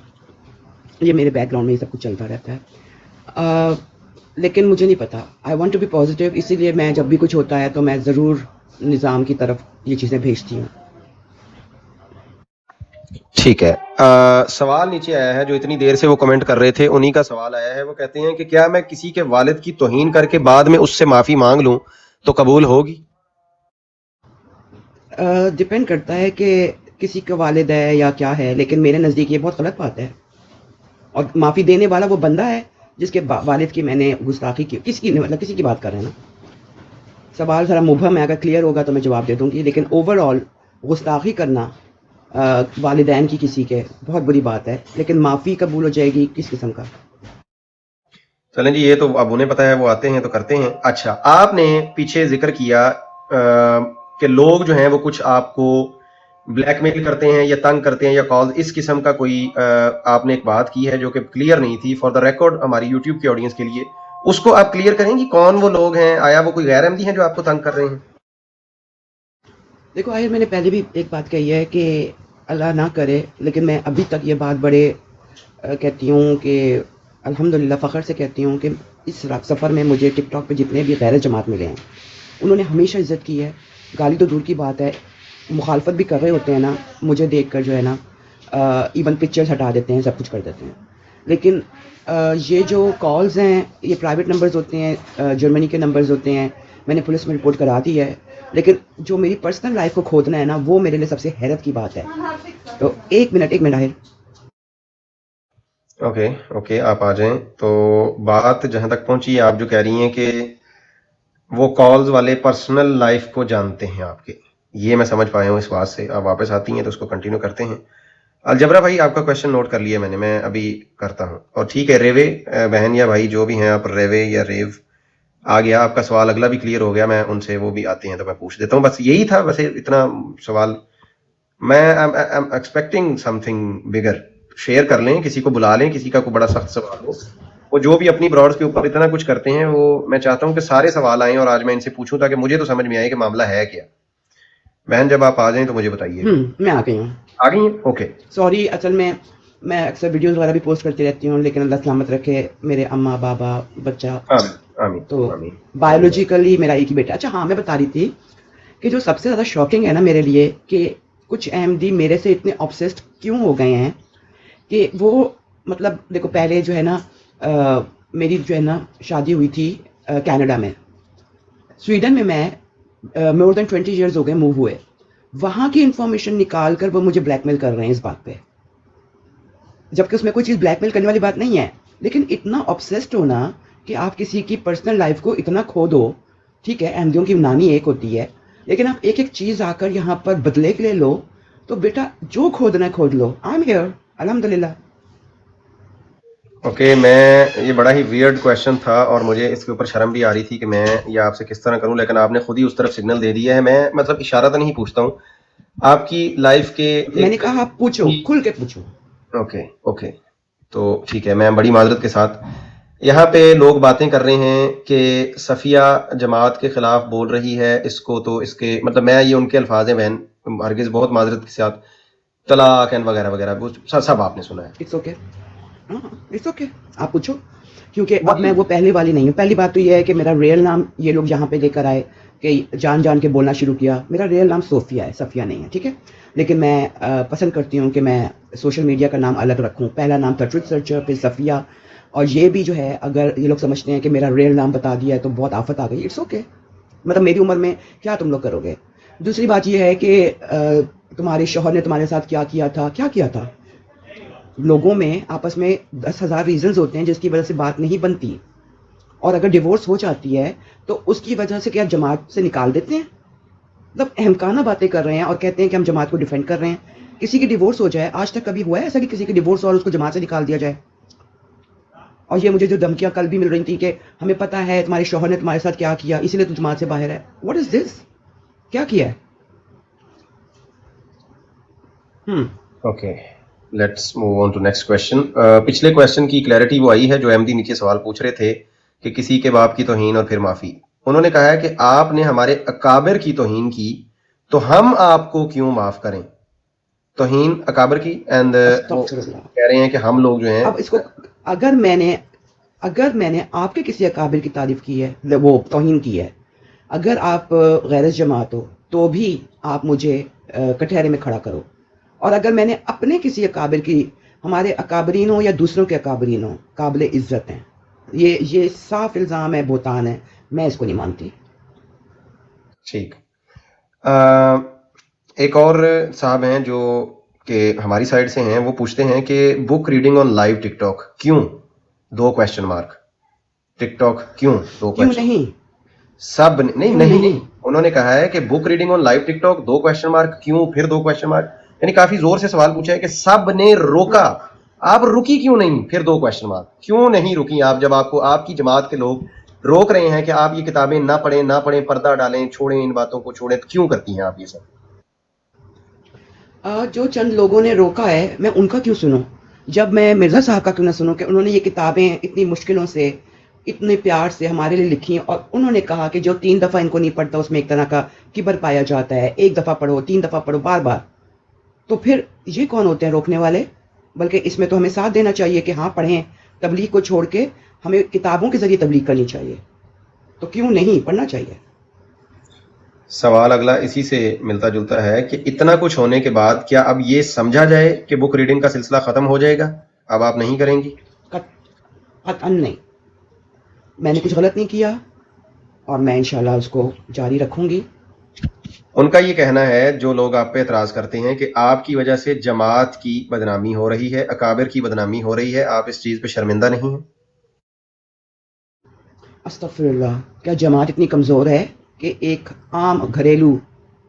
یہ میرے بیک گراؤنڈ میں یہ سب کچھ چلتا رہتا ہے، لیکن مجھے نہیں پتا. I want to be positive. اسی لیے میں جب بھی کچھ ہوتا ہے تو میں ضرور نظام کی طرف یہ چیزیں بھیجتی ہوں. ٹھیک ہے. سوال نیچے آیا ہے جو اتنی دیر سے وہ کمنٹ کر رہے تھے, انہی کا سوال آیا ہے. وہ کہتے ہیں کہ کیا میں کسی کے والد کی توہین کر کے بعد میں اس سے معافی مانگ لوں تو قبول ہوگی؟ ڈپینڈ کرتا ہے کہ کسی کا والد ہے یا کیا ہے، لیکن میرے نزدیک یہ بہت غلط بات ہے. اور معافی دینے والا وہ بندہ ہے جس کے والد کی میں نے گستاخی کی. کس کی مطلب کسی کی بات کر رہے ہیں نا. سوال ذرا مبہم ہے، اگر کلیئر ہوگا تو میں جواب دے دوں گی. لیکن اوور آل گستاخی کرنا والدین کی کسی کے بہت بری بات ہے، لیکن معافی قبول ہو جائے گی کس قسم کا. چلیں جی، یہ تو اب انہیں پتا ہے، وہ آتے ہیں تو کرتے ہیں. اچھا، آپ نے پیچھے ذکر کیا کہ لوگ جو ہیں وہ کچھ آپ کو بلیک میل کرتے ہیں یا تنگ کرتے ہیں یا کال، اس قسم کا کوئی آپ نے ایک بات کی ہے جو کہ کلیئر نہیں تھی. فار دا ریکارڈ ہماری یوٹیوب کی آڈینس کے لیے اس کو آپ کلیئر کریں گی، کون وہ لوگ ہیں؟ آیا وہ کوئی غیر احمدی ہیں جو آپ کو تنگ کر رہے ہیں؟ دیکھو آخر میں نے پہلے بھی ایک بات کہی ہے کہ اللہ نہ کرے، لیکن میں ابھی تک یہ بات بڑے کہتی ہوں کہ الحمدللہ فخر سے کہتی ہوں کہ اس سفر میں مجھے ٹک ٹاک پہ جتنے بھی غیر جماعت ملے ہیں انہوں نے ہمیشہ عزت کی ہے. گالی تو دور کی بات ہے، مخالفت بھی کر رہے ہوتے ہیں نا، مجھے دیکھ کر جو ہے نا ایون پکچرز ہٹا دیتے ہیں، سب کچھ کر دیتے ہیں. لیکن یہ جو کالز ہیں یہ پرائیویٹ نمبرز ہوتے ہیں، جرمنی کے نمبرز ہوتے ہیں. میں نے پولیس میں رپورٹ کرا دی ہے، لیکن جو میری پرسنل لائف کو کھودنا ہے نا وہ میرے لیے سب سے حیرت کی بات ہے. تو ایک منٹ آہر. اوکے آپ آ جائیں. تو بات جہاں تک پہنچی، آپ جو کہہ رہی ہیں کہ وہ کالز والے پرسنل لائف کو جانتے ہیں آپ کے، یہ میں سمجھ پایا ہوں اس بات سے. آپ واپس آتی ہیں تو اس کو کنٹینیو کرتے ہیں. الجبرا بھائی، آپ کا کویشچن نوٹ کر لیا میں ابھی کرتا ہوں. اور ٹھیک ہے ریوے بہن یا بھائی جو بھی ہیں آپ، ریوے یا ریو آ گیا آپ کا سوال، اگلا بھی کلیئر ہو گیا. میں ان سے وہ بھی آتے ہیں تو میں پوچھ دیتا ہوں. بس یہی تھا ویسے اتنا سوال. میں ایکسپیکٹنگ سم تھنگ بگر. شیئر کر لیں، کسی کو بلا لیں، کسی کا کوئی بڑا سخت سوال ہو. وہ جو بھی اپنی براڈز کے اوپر اتنا کچھ کرتے ہیں، وہ میں چاہتا ہوں کہ سارے سوال آئیں اور آج میں ان سے پوچھوں تاکہ مجھے تو سمجھ میں آئے کہ معاملہ ہے کیا. بہن جب آپ آ جائیں تو مجھے بتائیے. میں آ گئی ہوں. آ گئی ہیں؟ اوکے. سوری، اصل میں اکثر ویڈیوز وغیرہ بھی پوسٹ کرتی رہتی ہوں، لیکن اللہ سلامت رکھے میرے اماں بابا بچہ. آمین تو آمین. بایولوجیکلی میرا ایک ہی بیٹا. اچھا ہاں، میں بتا رہی تھی کہ جو سب سے زیادہ شاکنگ ہے نا میرے لیے کہ کچھ احمدی میرے سے اتنے آبسیسڈ کیوں ہو گئے ہیں کہ وہ مطلب دیکھو پہلے جو ہے نا میری جو ہے نا شادی ہوئی تھی کینیڈا میں. سویڈن میں مور دین 20 ایئرز ہو گئے موو ہوئے. وہاں کی انفارمیشن نکال کر وہ مجھے بلیک میل کر رہے ہیں اس بات پہ، جبکہ اس میں کوئی چیز بلیک میل کرنے والی بات نہیں ہے. لیکن اتنا آبسیسڈ ہونا کہ آپ کسی کی پرسنل لائف کو اتنا کھو دو. ٹھیک ہے احمدیوں کی نانی ایک ہوتی ہے، لیکن آپ ایک ایک چیز آ کر یہاں پر بدلے کے لیے لو تو بیٹا جو کھودنا ہے کھود لو. آئی ایم ہیئر الحمدللہ. اوکے، میں یہ بڑا ہی ویئرڈ کویشچن تھا اور مجھے اس کے اوپر شرم بھی آ رہی تھی کہ میں یہ آپ سے کس طرح کروں، لیکن آپ نے خود ہی اس طرف سگنل دے دیا ہے. میں مطلب اشارہ تو نہیں پوچھتا ہوں آپ کی لائف کے. میں نے کہا آپ پوچھو، کھل کے پوچھو. اوکے تو ٹھیک ہے. میں بڑی معذرت کے ساتھ یہاں پہ لوگ باتیں کر رہے ہیں کہ صفیہ جماعت کے خلاف بول رہی ہے اس کو، تو اس کے مطلب میں یہ ان کے الفاظ ہیں بہن، ہرگز بہت معذرت کے ساتھ، طلاق وغیرہ وغیرہ سب آپ نے سنا ہے. اٹس اوکے، اٹس اوکے، آپ پوچھو. کیونکہ اب میں وہ پہلی والی نہیں ہوں. پہلی بات تو یہ ہے کہ میرا ریئل نام یہ لوگ یہاں پہ لے کر آئے کہ جان کے بولنا شروع کیا. میرا ریئل نام صوفیہ ہے، صفیہ نہیں ہے. ٹھیک ہے، لیکن میں پسند کرتی ہوں کہ میں سوشل میڈیا کا نام الگ رکھوں. پہلا نام تھا ٹرتھ سرچر، پھر صفیہ. اور یہ بھی جو ہے اگر یہ لوگ سمجھتے ہیں کہ میرا ریئل نام بتا دیا ہے تو بہت آفت آ گئی. اٹس اوکے، مطلب میری عمر میں کیا تم لوگ کرو گے. دوسری بات یہ ہے کہ تمہارے شوہر نے تمہارے ساتھ کیا کیا تھا. لوگوں میں آپس میں 10,000 ریزنز ہوتے ہیں جس کی وجہ سے بات نہیں بنتی، اور اگر ڈیورس ہو جاتی ہے تو اس کی وجہ سے کیا جماعت سے نکال دیتے ہیں. مطلب احمقانہ باتیں کر رہے ہیں اور کہتے ہیں کہ ہم جماعت کو ڈیفینڈ کر رہے ہیں. کسی کی ڈیورس ہو جائے، آج تک کبھی ہوا ہے ایسا کہ کسی کی ڈیورس اور اس کو جماعت سے نکال دیا جائے؟ اور یہ مجھے جو دھمکیاں کل بھی مل رہی تھی کہ ہمیں پتہ ہے تمہارے شوہر نے تمہارے ساتھ کیا کیا اسی لیے تو جماعت سے باہر ہے. What is this? کیا ہے؟ Okay, let's move on to next question. پچھلے کویشچن کی کلیئرٹی وہ آئی ہے جو احمدی نیچے سوال پوچھ رہے تھے کہ کسی کے باپ کی توہین اور پھر معافی. انہوں نے کہا ہے کہ آپ نے ہمارے اکابر کی توہین کی تو ہم آپ کو کیوں معاف کریں. توہین اکابر کی، اینڈ کہہ رہے ہیں کہ ہم لوگ جو ہیں. اب اس کو اگر میں نے آپ کے کسی اکابر کی تعریف کی ہے، وہ توہین کی ہے، اگر آپ غیر جماعت ہو تو بھی آپ مجھے کٹہرے میں کھڑا کرو. اور اگر میں نے اپنے کسی اکابر کی، ہمارے اکابرین ہوں یا دوسروں کے اکابرین ہوں، قابل عزت ہیں، یہ صاف الزام ہے، بہتان ہے، میں اس کو نہیں مانتی. ٹھیک. ایک اور صاحب ہیں جو کہ ہماری سائڈ سے ہیں، وہ پوچھتے ہیں کہ book reading on live TikTok کیوں؟ 2 کویشچن مارک. ٹک ٹاک کیوں؟ 2 کیوں کویشچن. نہیں؟ سب نہیں انہوں نے کہا ہے کہ book reading on live TikTok 2 question mark کیوں، پھر 2 کویشچن مارک. یعنی کافی زور سے سوال پوچھا ہے کہ سب نے روکا، آپ رکی کیوں نہیں، پھر 2 کویشچن مارک. کیوں نہیں رکی آپ جب آپ کو آپ کی جماعت کے لوگ روک رہے ہیں کہ آپ یہ کتابیں نہ پڑھیں، پردہ ڈالیں، چھوڑیں، ان باتوں کو چھوڑیں، کیوں کرتی ہیں آپ یہ سب؟ جو چند لوگوں نے روکا ہے میں ان کا کیوں سنوں؟ جب میں مرزا صاحب کا کیوں نہ سنوں کہ انہوں نے یہ کتابیں اتنی مشکلوں سے، اتنے پیار سے ہمارے لیے لکھی ہیں، اور انہوں نے کہا کہ جو 3 دفعہ ان کو نہیں پڑھتا اس میں ایک طرح کا کبر پایا جاتا ہے، 1 دفعہ پڑھو، 3 دفعہ پڑھو، بار بار. تو پھر یہ کون ہوتے ہیں روکنے والے؟ بلکہ اس میں تو ہمیں ساتھ دینا چاہیے کہ ہاں پڑھیں، تبلیغ کو چھوڑ کے ہمیں کتابوں کے ذریعے تبلیغ کرنی چاہیے. تو کیوں نہیں پڑھنا چاہیے؟ سوال اگلا اسی سے ملتا جلتا ہے کہ اتنا کچھ ہونے کے بعد کیا اب یہ سمجھا جائے کہ بک ریڈنگ کا سلسلہ ختم ہو جائے گا، اب آپ نہیں کریں گی؟ قطعاً نہیں. میں نے کچھ غلط نہیں کیا اور میں انشاءاللہ اس کو جاری رکھوں گی. ان کا یہ کہنا ہے، جو لوگ آپ پہ اعتراض کرتے ہیں، کہ آپ کی وجہ سے جماعت کی بدنامی ہو رہی ہے، اکابر کی بدنامی ہو رہی ہے، آپ اس چیز پہ شرمندہ نہیں ہیں؟ استغفر اللہ، کیا جماعت اتنی کمزور ہے کہ ایک عام گھریلو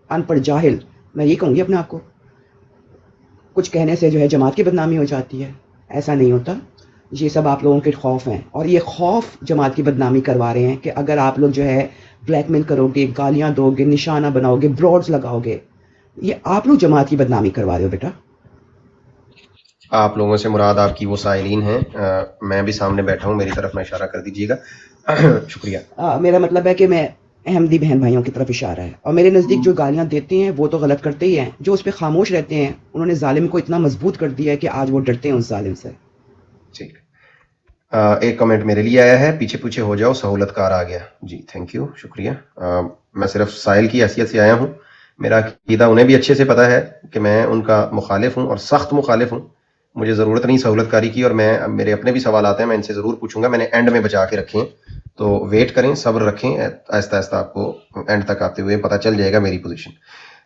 ان پڑھ جاہل، میں یہ کہوں گی اپنے آپ کو، کچھ کہنے سے جو ہے جماعت کی بدنامی ہو جاتی ہے؟ ایسا نہیں ہوتا. یہ سب آپ لوگوں کے خوف ہیں، اور یہ خوف جماعت کی بدنامی کروا رہے ہیں کہ اگر آپ لوگ جو ہے بلیک میل کرو گے، گالیاں دو گے، نشانہ بناؤ گے، براڈز لگاؤ گے، یہ آپ لوگ جماعت کی بدنامی کروا رہے ہو بیٹا. آپ لوگوں سے مراد آپ کی وہ سائلین ہیں، میں بھی سامنے بیٹھا ہوں، میری طرف میں اشارہ کر دیجیے گا. شکریہ. میرا مطلب ہے کہ میں احمدی بہن بھائیوں کی طرف اشارہ ہے، اور میرے نزدیک جو گالیاں دیتے ہیں وہ تو غلط کرتے ہی ہیں، جو اس پہ خاموش رہتے ہیں انہوں نے ظالم کو اتنا مضبوط کر دیا ہے کہ آج وہ ڈرتے ہیں اس ظالم سے. ٹھیک. ایک کمنٹ میرے لیے آیا ہے، پیچھے پیچھے ہو جاؤ، سہولت کار آ گیا. جی تھینک یو، شکریہ. میں صرف سائل کی حیثیت سے آیا ہوں، میرا عقیدہ انہیں بھی اچھے سے پتا ہے کہ میں ان کا مخالف ہوں اور سخت مخالف ہوں. مجھے ضرورت نہیں سہولت کاری کی، اور میرے اپنے بھی سوالات ہیں، میں ان سے ضرور پوچھوں گا. میں نے اینڈ میں بچا کے رکھے ہیں، تو ویٹ کریں، صبر رکھیں، آہستہ آہستہ آپ کو اینڈ تک آتے ہوئے پتہ چل جائے گا میری پوزیشن.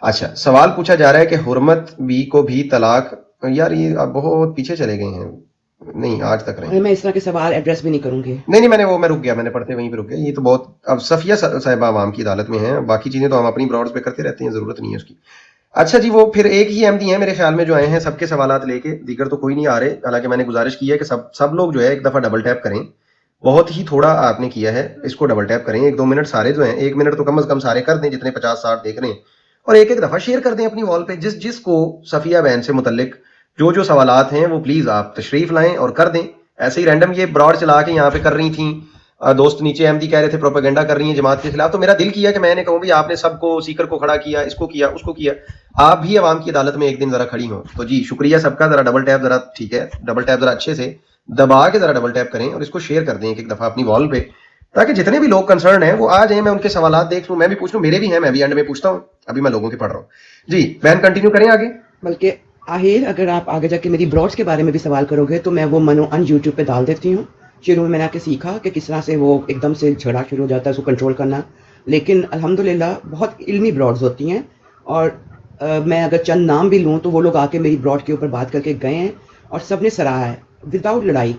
اچھا، سوال پوچھا جا رہا ہے کہ حرمت بی کو بھی طلاق. یار یہ آپ بہت پیچھے چلے گئے ہیں، نہیں آج تک رہیں. میں اس طرح کے سوال ایڈریس بھی نہیں کروں گی. نہیں میں رک گیا، میں نے پڑھتے وہیں پہ رک گیا. یہ تو بہت، اب صفیہ صاحبہ عوام کی عدالت میں ہیں، باقی چیزیں تو ہم اپنی براڈز پہ کرتے رہتے ہیں، ضرورت نہیں ہے اس کی. اچھا جی، وہ پھر ایک ہی احمدی ہیں میرے خیال میں جو آئے ہیں، سب کے سوالات لے کے، دیگر تو کوئی نہیں آ رہے. حالانکہ میں نے گزارش کی ہے کہ سب لوگ جو ہے ایک دفعہ ڈبل ٹیپ کریں، بہت ہی تھوڑا آپ نے کیا ہے، اس کو ڈبل ٹیپ کریں. 1-2 منٹ سارے جو ہیں، 1 منٹ تو کم از کم سارے کر دیں جتنے 50-60 دیکھ رہے ہیں، اور ایک دفعہ شیئر کر دیں اپنی وال پہ. جس کو صفیہ بہن سے متعلق جو سوالات ہیں وہ پلیز آپ تشریف لائیں اور کر دیں. ایسے ہی رینڈم یہ براڈ چلا کے یہاں پہ کر رہی تھیں، دوست نیچے احمدی کہہ رہے تھے پروپیگنڈا کر رہی ہیں جماعت کے خلاف، تو میرا دل کیا کہ میں نے کہوں بھی آپ نے سب کو، سیکر کو کھڑا کیا، اس کو کیا، اس کو کیا. آپ بھی عوام کی عدالت میں ایک دن ذرا کھڑی ہوں. تو جی شکریہ سب کا. ذرا ڈبل ٹیپ، ذرا ٹھیک ہے، ڈبل ٹیپ ذرا اچھے سے دبا کے ذرا ڈبل ٹیپ کریں اور اس کو شیئر کر دیں ایک دفعہ اپنی وال پہ، تاکہ جتنے بھی لوگ کنسرن ہیں وہ آ جائیں، میں ان کے سوالات دیکھ لوں، میں بھی پوچھ لوں. میرے بھی ہیں، میں بھی اینڈ میں پوچھتا ہوں. ابھی میں لوگوں کے پڑھ رہا ہوں. جی بہن کنٹینیو کریں آگے. بلکہ آہر اگر آپ آگے جا کے میری براڈس کے بارے میں بھی سوال کرو گے تو میں وہ منو ان یوٹیوب پہ ڈال دیتی ہوں. شروع میں نے آ کے سیکھا کہ کس طرح سے وہ ایک دم سے جھگڑا شروع ہو جاتا ہے، اس کو کنٹرول کرنا، لیکن الحمدللہ بہت علمی براڈز ہوتی ہیں. اور میں اگر چند نام بھی لوں تو وہ لوگ آ کے میری براڈ کے اوپر بات کر کے گئے ہیں اور سب نے سراہا ہے وداؤٹ لڑائی.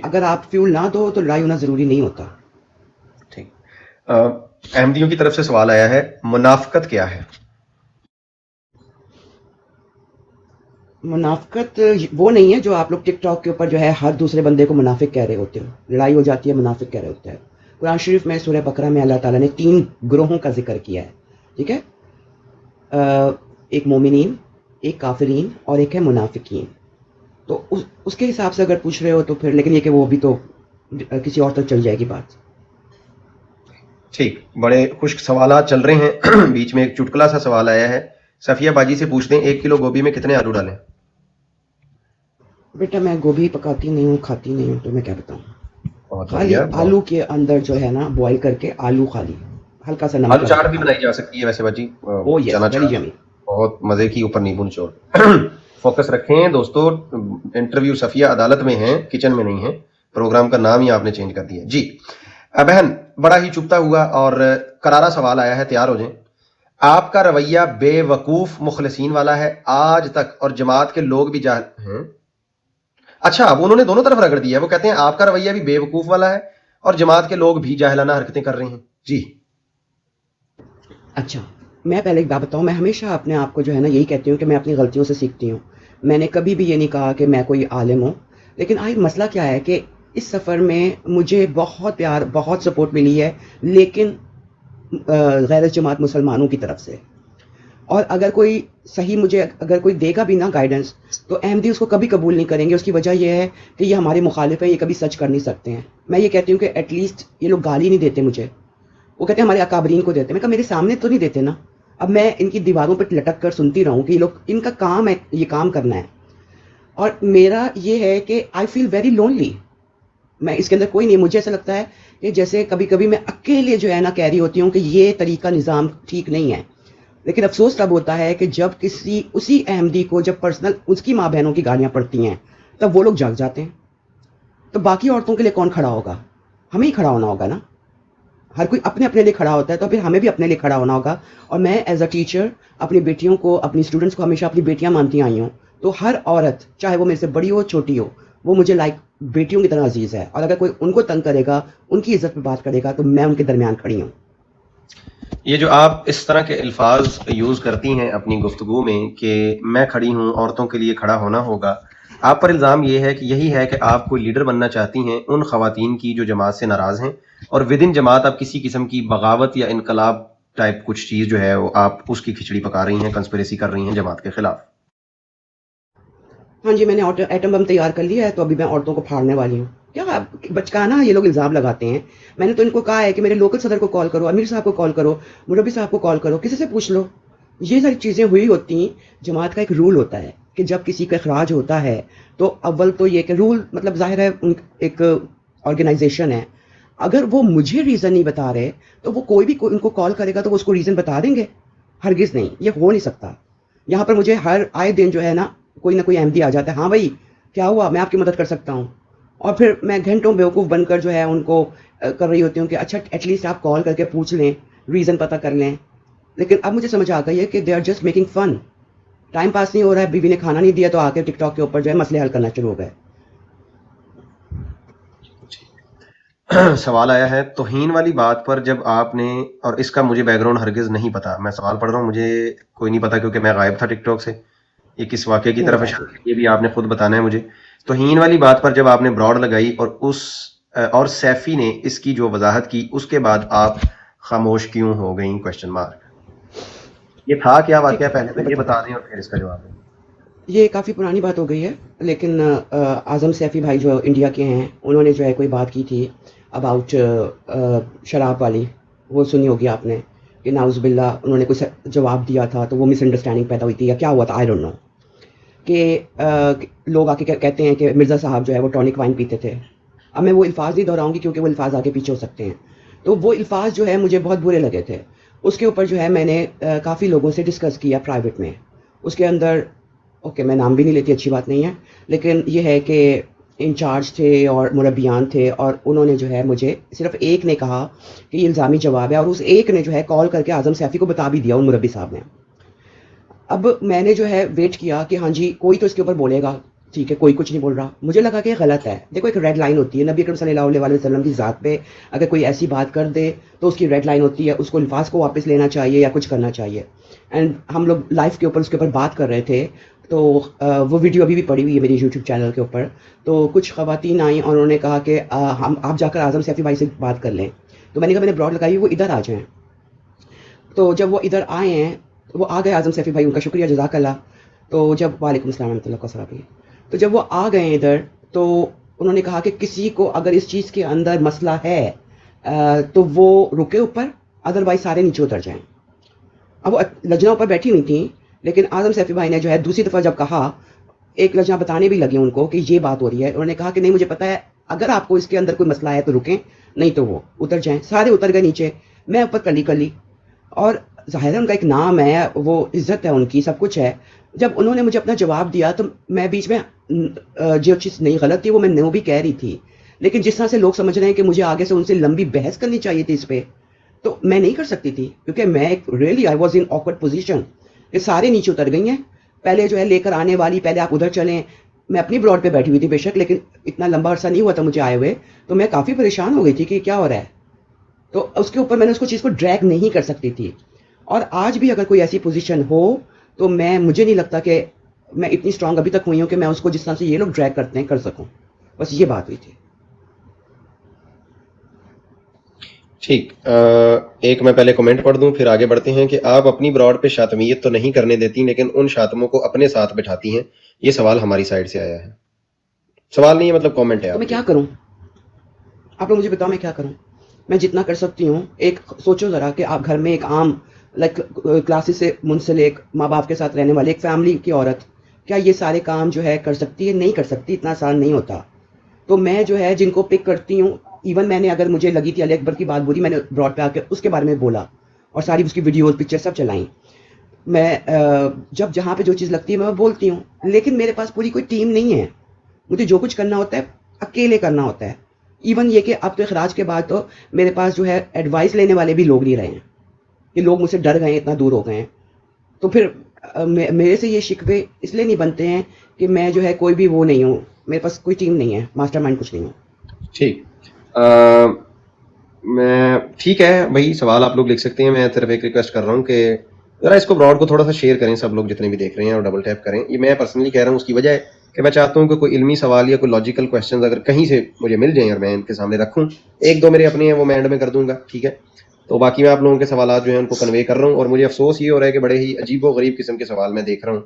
اگر آپ فیول نہ دو تو لڑائی ہونا ضروری نہیں ہوتا. ٹھیک. احمدیوں کی طرف سے سوال آیا ہے، منافقت کیا ہے؟ منافقت وہ نہیں ہے جو آپ لوگ ٹک ٹاک کے اوپر جو ہے ہر دوسرے بندے کو منافق کہہ رہے ہوتے ہو، لڑائی ہو جاتی ہے منافق کہہ رہے ہوتے ہیں. قرآن شریف میں سورہ بقرہ میں اللہ تعالیٰ نے 3 گروہوں کا ذکر کیا ہے، ٹھیک ہے؟ ایک مومنین، ایک کافرین اور ایک ہے منافقین. تو اس کے حساب سے اگر پوچھ رہے ہو تو پھر، لیکن یہ کہ وہ بھی تو کسی اور تک چل جائے گی بات. ٹھیک. بڑے خشک سوالات چل رہے ہیں. بیچ میں ایک چٹکلا سا سوال آیا ہے، صفیہ باجی سے پوچھتے ہیں 1 کلو گوبھی میں کتنے آلو ڈالیں؟ بیٹا میں گوبھی پکاتی نہیں ہوں، کھاتی نہیں ہوں، تو میں کیا بتاؤں. بہت خالی بڑھیا. آلو کے اندر جو ہے نا بوائل کر کے آلو خالی ہلکا سا نمک. آلو چاٹ بھی بنائی جا سکتی ہے ویسے باجی، او یس، چنا ویری چاٹ یمی. بہت مزے کی اوپر نیبو نچوڑ. فوکس رکھیں دوستو, انٹرویو صفیہ عدالت میں ہیں, کچن میں نہیں ہیں. پروگرام کا نام ہی آپ نے چینج کر دیا. جی بہن, بڑا ہی چپتا ہوا اور کرارا سوال آیا ہے, تیار ہو جائیں. آپ کا رویہ بے وقوف مخلصین والا ہے آج تک, اور جماعت کے لوگ بھی جاہل ہیں. اچھا, اب انہوں نے دونوں طرف رگڑ دیا ہے. وہ کہتے ہیں آپ کا رویہ بھی بے وقوف والا ہے اور جماعت کے لوگ بھی جاہلانہ حرکتیں کر رہے ہیں. جی اچھا, میں پہلے ایک بات بتاؤں, میں ہمیشہ اپنے آپ کو جو ہے نا یہی کہتی ہوں کہ میں اپنی غلطیوں سے سیکھتی ہوں. میں نے کبھی بھی یہ نہیں کہا کہ میں کوئی عالم ہوں. لیکن آج مسئلہ کیا ہے کہ اس سفر میں مجھے بہت پیار, بہت سپورٹ ملی ہے, لیکن غیر جماعت مسلمانوں کی طرف سے. اور اگر کوئی صحیح مجھے اگر کوئی دے گا بھی نا گائیڈنس, تو احمدی اس کو کبھی قبول نہیں کریں گے. اس کی وجہ یہ ہے کہ یہ ہمارے مخالف ہیں, یہ کبھی سچ کر نہیں سکتے ہیں. میں یہ کہتی ہوں کہ ایٹ لیسٹ یہ لوگ گالی نہیں دیتے مجھے, وہ کہتے ہیں ہمارے اکابرین کو دیتے ہیں. میں کہا میرے سامنے تو نہیں دیتے نا. اب میں ان کی دیواروں پہ لٹک کر سنتی رہوں کہ یہ لوگ, ان کا کام ہے یہ کام کرنا ہے. اور میرا یہ ہے کہ آئی فیل ویری لونلی. میں اس کے اندر کوئی نہیں, مجھے ایسا لگتا ہے کہ جیسے کبھی کبھی میں اکیلے جو ہے نا کہہ رہی ہوتی ہوں کہ یہ طریقہ نظام ٹھیک نہیں ہے. لیکن افسوس تب ہوتا ہے کہ جب کسی اسی احمدی کو جب پرسنل اس کی ماں بہنوں کی گالیاں پڑتی ہیں تب وہ لوگ جاگ جاتے ہیں. تو باقی عورتوں کے لیے کون کھڑا ہوگا؟ ہمیں ہی کھڑا ہونا ہوگا نا. ہر کوئی اپنے اپنے لیے کھڑا ہوتا ہے, تو پھر ہمیں بھی اپنے لیے کھڑا ہونا ہوگا. اور میں ایز اے ٹیچر اپنی بیٹیوں کو, اپنی اسٹوڈنٹس کو ہمیشہ اپنی بیٹیاں مانتی آئی ہوں. تو ہر عورت چاہے وہ میرے سے بڑی ہو چھوٹی ہو, وہ مجھے لائک بیٹیوں کی طرح عزیز ہے. اور اگر کوئی ان کو تنگ کرے گا, ان کی عزت پہ بات کرے گا, تو میں ان کے درمیان کھڑی ہوں. یہ جو آپ اس طرح کے الفاظ یوز کرتی ہیں اپنی گفتگو میں کہ میں کھڑی ہوں, عورتوں کے لیے کھڑا ہونا ہوگا, آپ پر الزام یہ ہے کہ یہی ہے کہ آپ کوئی لیڈر بننا چاہتی ہیں ان خواتین کی جو جماعت سے ناراض ہیں, اور ود ان جماعت آپ کسی قسم کی بغاوت یا انقلاب ٹائپ کچھ چیز جو ہے وہ آپ اس کی کھچڑی پکا رہی ہیں, کنسپریسی کر رہی ہیں جماعت کے خلاف. ہاں جی, میں نے ایٹم بم تیار کر لیا ہے, تو ابھی میں عورتوں کو پھاڑنے والی ہوں. کیا بچکانا یہ لوگ الزام لگاتے ہیں. میں نے تو ان کو کہا ہے کہ میرے لوکل صدر کو کال کرو, امیر صاحب کو کال کرو, مربی صاحب کو کال کرو, کسی سے پوچھ لو. یہ ساری چیزیں ہوئی ہوتی ہیں. جماعت کا ایک رول ہوتا ہے کہ جب کسی کا اخراج ہوتا ہے تو اول تو یہ کہ رول مطلب ظاہر ہے ایک آرگنائزیشن ہے, اگر وہ مجھے ریزن نہیں بتا رہے تو وہ کوئی بھی ان کو کال کرے گا تو وہ اس کو ریزن بتا دیں گے؟ ہرگز نہیں, یہ ہو نہیں سکتا. یہاں پر مجھے ہر آئے دن جو ہے نا کوئی نہ کوئی احمدی آ جاتا ہے, ہاں بھائی کیا ہوا, میں آپ کی مدد کر سکتا ہوں. اور پھر میں گھنٹوں بیوقوف بن کر جو ہے ان کو کر رہی ہوتی ہوں کہ اچھا ایٹ لیسٹ آپ کال کر کے پوچھ لیں, ریزن پتہ کر لیں. لیکن اب مجھے سمجھ آ گئی ہے کہ they are just making fun. Time pass نہیں ہو رہا ہے, بیوی نے کھانا نہیں دیا تو آ کے ٹک ٹاک کے اوپر جو ہے مسئلے حل کرنا شروع ہو گئے. سوال آیا ہے توہین والی بات پر, جب آپ نے, اور اس کا مجھے بیک گراؤنڈ ہرگز نہیں پتا, میں سوال پڑھ رہا ہوں, مجھے کوئی نہیں پتا کیونکہ میں غائب تھا ٹک ٹاک سے. یہ کس واقعے کی طرف اشارہ ہے یہ بھی آپ نے خود بتانا ہے مجھے. توہین والی بات پر جب آپ نے براڈ لگائی اور سیفی نے اس کی جو وضاحت کی, اس کے بعد آپ خاموش کیوں ہو گئیں؟ Question mark. یہ تھا کیا واقعہ پہلے تو یہ بتا دیں اور پھر اس کا جواب دیں. یہ کافی پرانی بات ہو گئی ہے, لیکن اعظم سیفی بھائی جو انڈیا کے ہیں, انہوں نے جو ہے کوئی بات کی تھی اباؤٹ شراب والی, وہ سنی ہوگی آپ نے, کہ ناؤز باللہ انہوں نے کچھ جواب دیا تھا تو وہ مس انڈرسٹینڈنگ پیدا ہوئی تھی یا کیا ہوا تھا, آئی ڈونٹ نو. کہ لوگ آ کے کہتے ہیں کہ مرزا صاحب جو ہے وہ ٹونک وائن پیتے تھے. اب میں وہ الفاظ نہیں دہراؤں گی کیونکہ وہ الفاظ آگے پیچھے ہو سکتے ہیں. تو وہ الفاظ جو ہے مجھے بہت برے لگے تھے. اس کے اوپر جو ہے میں نے کافی لوگوں سے ڈسکس کیا پرائیویٹ میں. اس کے اندر اوکے میں نام بھی نہیں لیتی, اچھی بات نہیں ہے, لیکن یہ ہے کہ انچارج تھے اور مربیان تھے, اور انہوں نے جو ہے مجھے صرف ایک نے کہا کہ یہ الزامی جواب ہے, اور اس ایک نے جو ہے کال کر کے اعظم سیفی کو بتا بھی دیا ان مربی صاحب نے. اب میں نے جو ہے ویٹ کیا کہ ہاں جی کوئی تو اس کے اوپر بولے گا, ٹھیک ہے کوئی کچھ نہیں بول رہا. مجھے لگا کہ یہ غلط ہے. دیکھو ایک ریڈ لائن ہوتی ہے, نبی اکرم صلی اللہ علیہ وسلم کی ذات پہ اگر کوئی ایسی بات کر دے تو اس کی ریڈ لائن ہوتی ہے, اس کو الفاظ کو واپس لینا چاہیے یا کچھ کرنا چاہیے. اینڈ ہم لوگ لائف کے اوپر اس کے اوپر بات کر رہے تھے, تو وہ ویڈیو ابھی بھی پڑی ہوئی ہے میری یوٹیوب چینل کے اوپر. تو کچھ خواتین آئیں اور انہوں نے کہا کہ آپ جا کر اعظم سیفی بھائی سے بات کر لیں. تو میں نے کہا میں نے براڈ لگائی, وہ ادھر آ جائیں. تو جب وہ ادھر آئے ہیں وہ آ گئے اعظم سیفی بھائی, ان کا شکریہ جزاک اللہ. تو جب وعلیکم السلام ورحمۃ اللہ وبرکاتہ. تو جب وہ آ گئے ادھر تو انہوں نے کہا کہ کسی کو اگر اس چیز کے اندر مسئلہ ہے تو وہ رکے اوپر, ادروائز سارے نیچے اتر جائیں. اب وہ لجنا اوپر بیٹھی ہوئی تھیں, لیکن اعظم سیفی بھائی نے جو ہے دوسری دفعہ جب کہا, ایک لجنا بتانے بھی لگے ان کو کہ یہ بات ہو رہی ہے, انہوں نے کہا کہ نہیں مجھے پتا ہے, اگر آپ کو اس کے اندر کوئی مسئلہ ہے تو رکیں, نہیں تو وہ اتر جائیں. سارے اتر گئے نیچے, میں اوپر کلی. اور ظاہر ہے ان کا ایک نام ہے, وہ عزت ہے ان کی, سب کچھ ہے. جب انہوں نے مجھے اپنا جواب دیا تو میں بیچ میں جو چیز نہیں غلط تھی وہ میں نو بھی کہہ رہی تھی, لیکن جس طرح سے لوگ سمجھ رہے ہیں کہ مجھے آگے سے ان سے لمبی بحث کرنی چاہیے تھی اس پہ, تو میں نہیں کر سکتی تھی, کیونکہ میں really I was in awkward position کہ سارے نیچے اتر گئی ہیں. پہلے جو ہے لے کر آنے والی, پہلے آپ ادھر چلیں. میں اپنی بلاٹ پہ بیٹھی ہوئی تھی بے شک, لیکن اتنا لمبا عرصہ نہیں ہوا تھا مجھے آئے ہوئے, تو میں کافی پریشان ہو گئی تھی کہ کیا ہو رہا ہے. تو اس کے اوپر میں نے اس کو چیز کو ڈریگ نہیں کر سکتی تھی. اور آج بھی اگر کوئی ایسی پوزیشن ہو تو مجھے نہیں لگتا کہ میں اتنی اسٹرانگ ابھی تک ہوئی ہوں کہ میں اس کو جس طرح سے یہ لوگ ڈریگ کرتے ہیں کر سکوں. بس یہ بات ہوئی تھی. ٹھیک, ایک میں پہلے کمنٹ پڑھ دوں پھر آگے بڑھتے ہیں کہ آپ اپنی براڈ پہ شاطمیت تو نہیں کرنے دیتی لیکن ان شاطموں کو اپنے ساتھ بٹھاتی ہیں. یہ سوال ہماری سائڈ سے آیا ہے, سوال نہیں ہے مطلب کامنٹ ہے. تو میں کیا کروں, آپ لوگ مجھے بتاؤ میں کیا کروں. میں جتنا کر سکتی ہوں, ایک سوچو ذرا کہ آپ گھر میں ایک عام لائک کلاسز سے منسلک ماں باپ کے ساتھ رہنے والے ایک فیملی کی عورت کیا یہ سارے کام جو ہے کر سکتی ہے؟ نہیں کر سکتی, اتنا آسان نہیں ہوتا. تو میں جو ہے جن کو پک کرتی ہوں, ایون میں نے اگر مجھے لگی تھی علی اکبر کی بات بری, میں نے براڈ پہ آ کے اس کے بارے میں بولا اور ساری اس کی ویڈیوز پکچر سب چلائیں. میں جب جہاں پہ جو چیز لگتی ہے میں بولتی ہوں, لیکن میرے پاس پوری کوئی ٹیم نہیں ہے. مجھے جو کچھ کرنا ہوتا ہے اکیلے کرنا ہوتا ہے. ایون یہ کہ اب تو اخراج کے بعد تو میرے پاس جو ہے ایڈوائس لینے والے بھی لوگ نہیں رہے ہیں, کہ لوگ مجھ سے ڈر گئے ہیں, اتنا دور ہو گئے ہیں. تو پھر میرے سے یہ شکوے اس لیے نہیں بنتے ہیں کہ میں جو ہے کوئی بھی وہ نہیں ہوں, میرے پاس کوئی ٹیم نہیں ہے, ماسٹر مائنڈ کچھ نہیں ہوں. ٹھیک, میں ٹھیک ہے بھائی, سوال آپ لوگ لکھ سکتے ہیں. میں صرف ایک ریکویسٹ کر رہا ہوں کہ ذرا اس کو براڈ کو تھوڑا سا شیئر کریں, سب لوگ جتنے بھی دیکھ رہے ہیں, اور ڈبل ٹیپ کریں. یہ میں پرسنلی کہہ رہا ہوں, اس کی وجہ ہے کہ میں چاہتا ہوں کہ کوئی علمی سوال یا کوئی لاجیکل کویشچنز اگر کہیں سے مجھے مل جائیں اور میں ان کے سامنے رکھوں. ایک دو میرے اپنے ہیں وہ میں اینڈ میں کر دوں گا, ٹھیک ہے. تو باقی میں آپ لوگوں کے سوالات جو ہیں ان کو کنوے کر رہا ہوں, اور مجھے افسوس یہ ہو رہا ہے کہ بڑے ہی عجیب و غریب قسم کے سوال میں دیکھ رہا ہوں.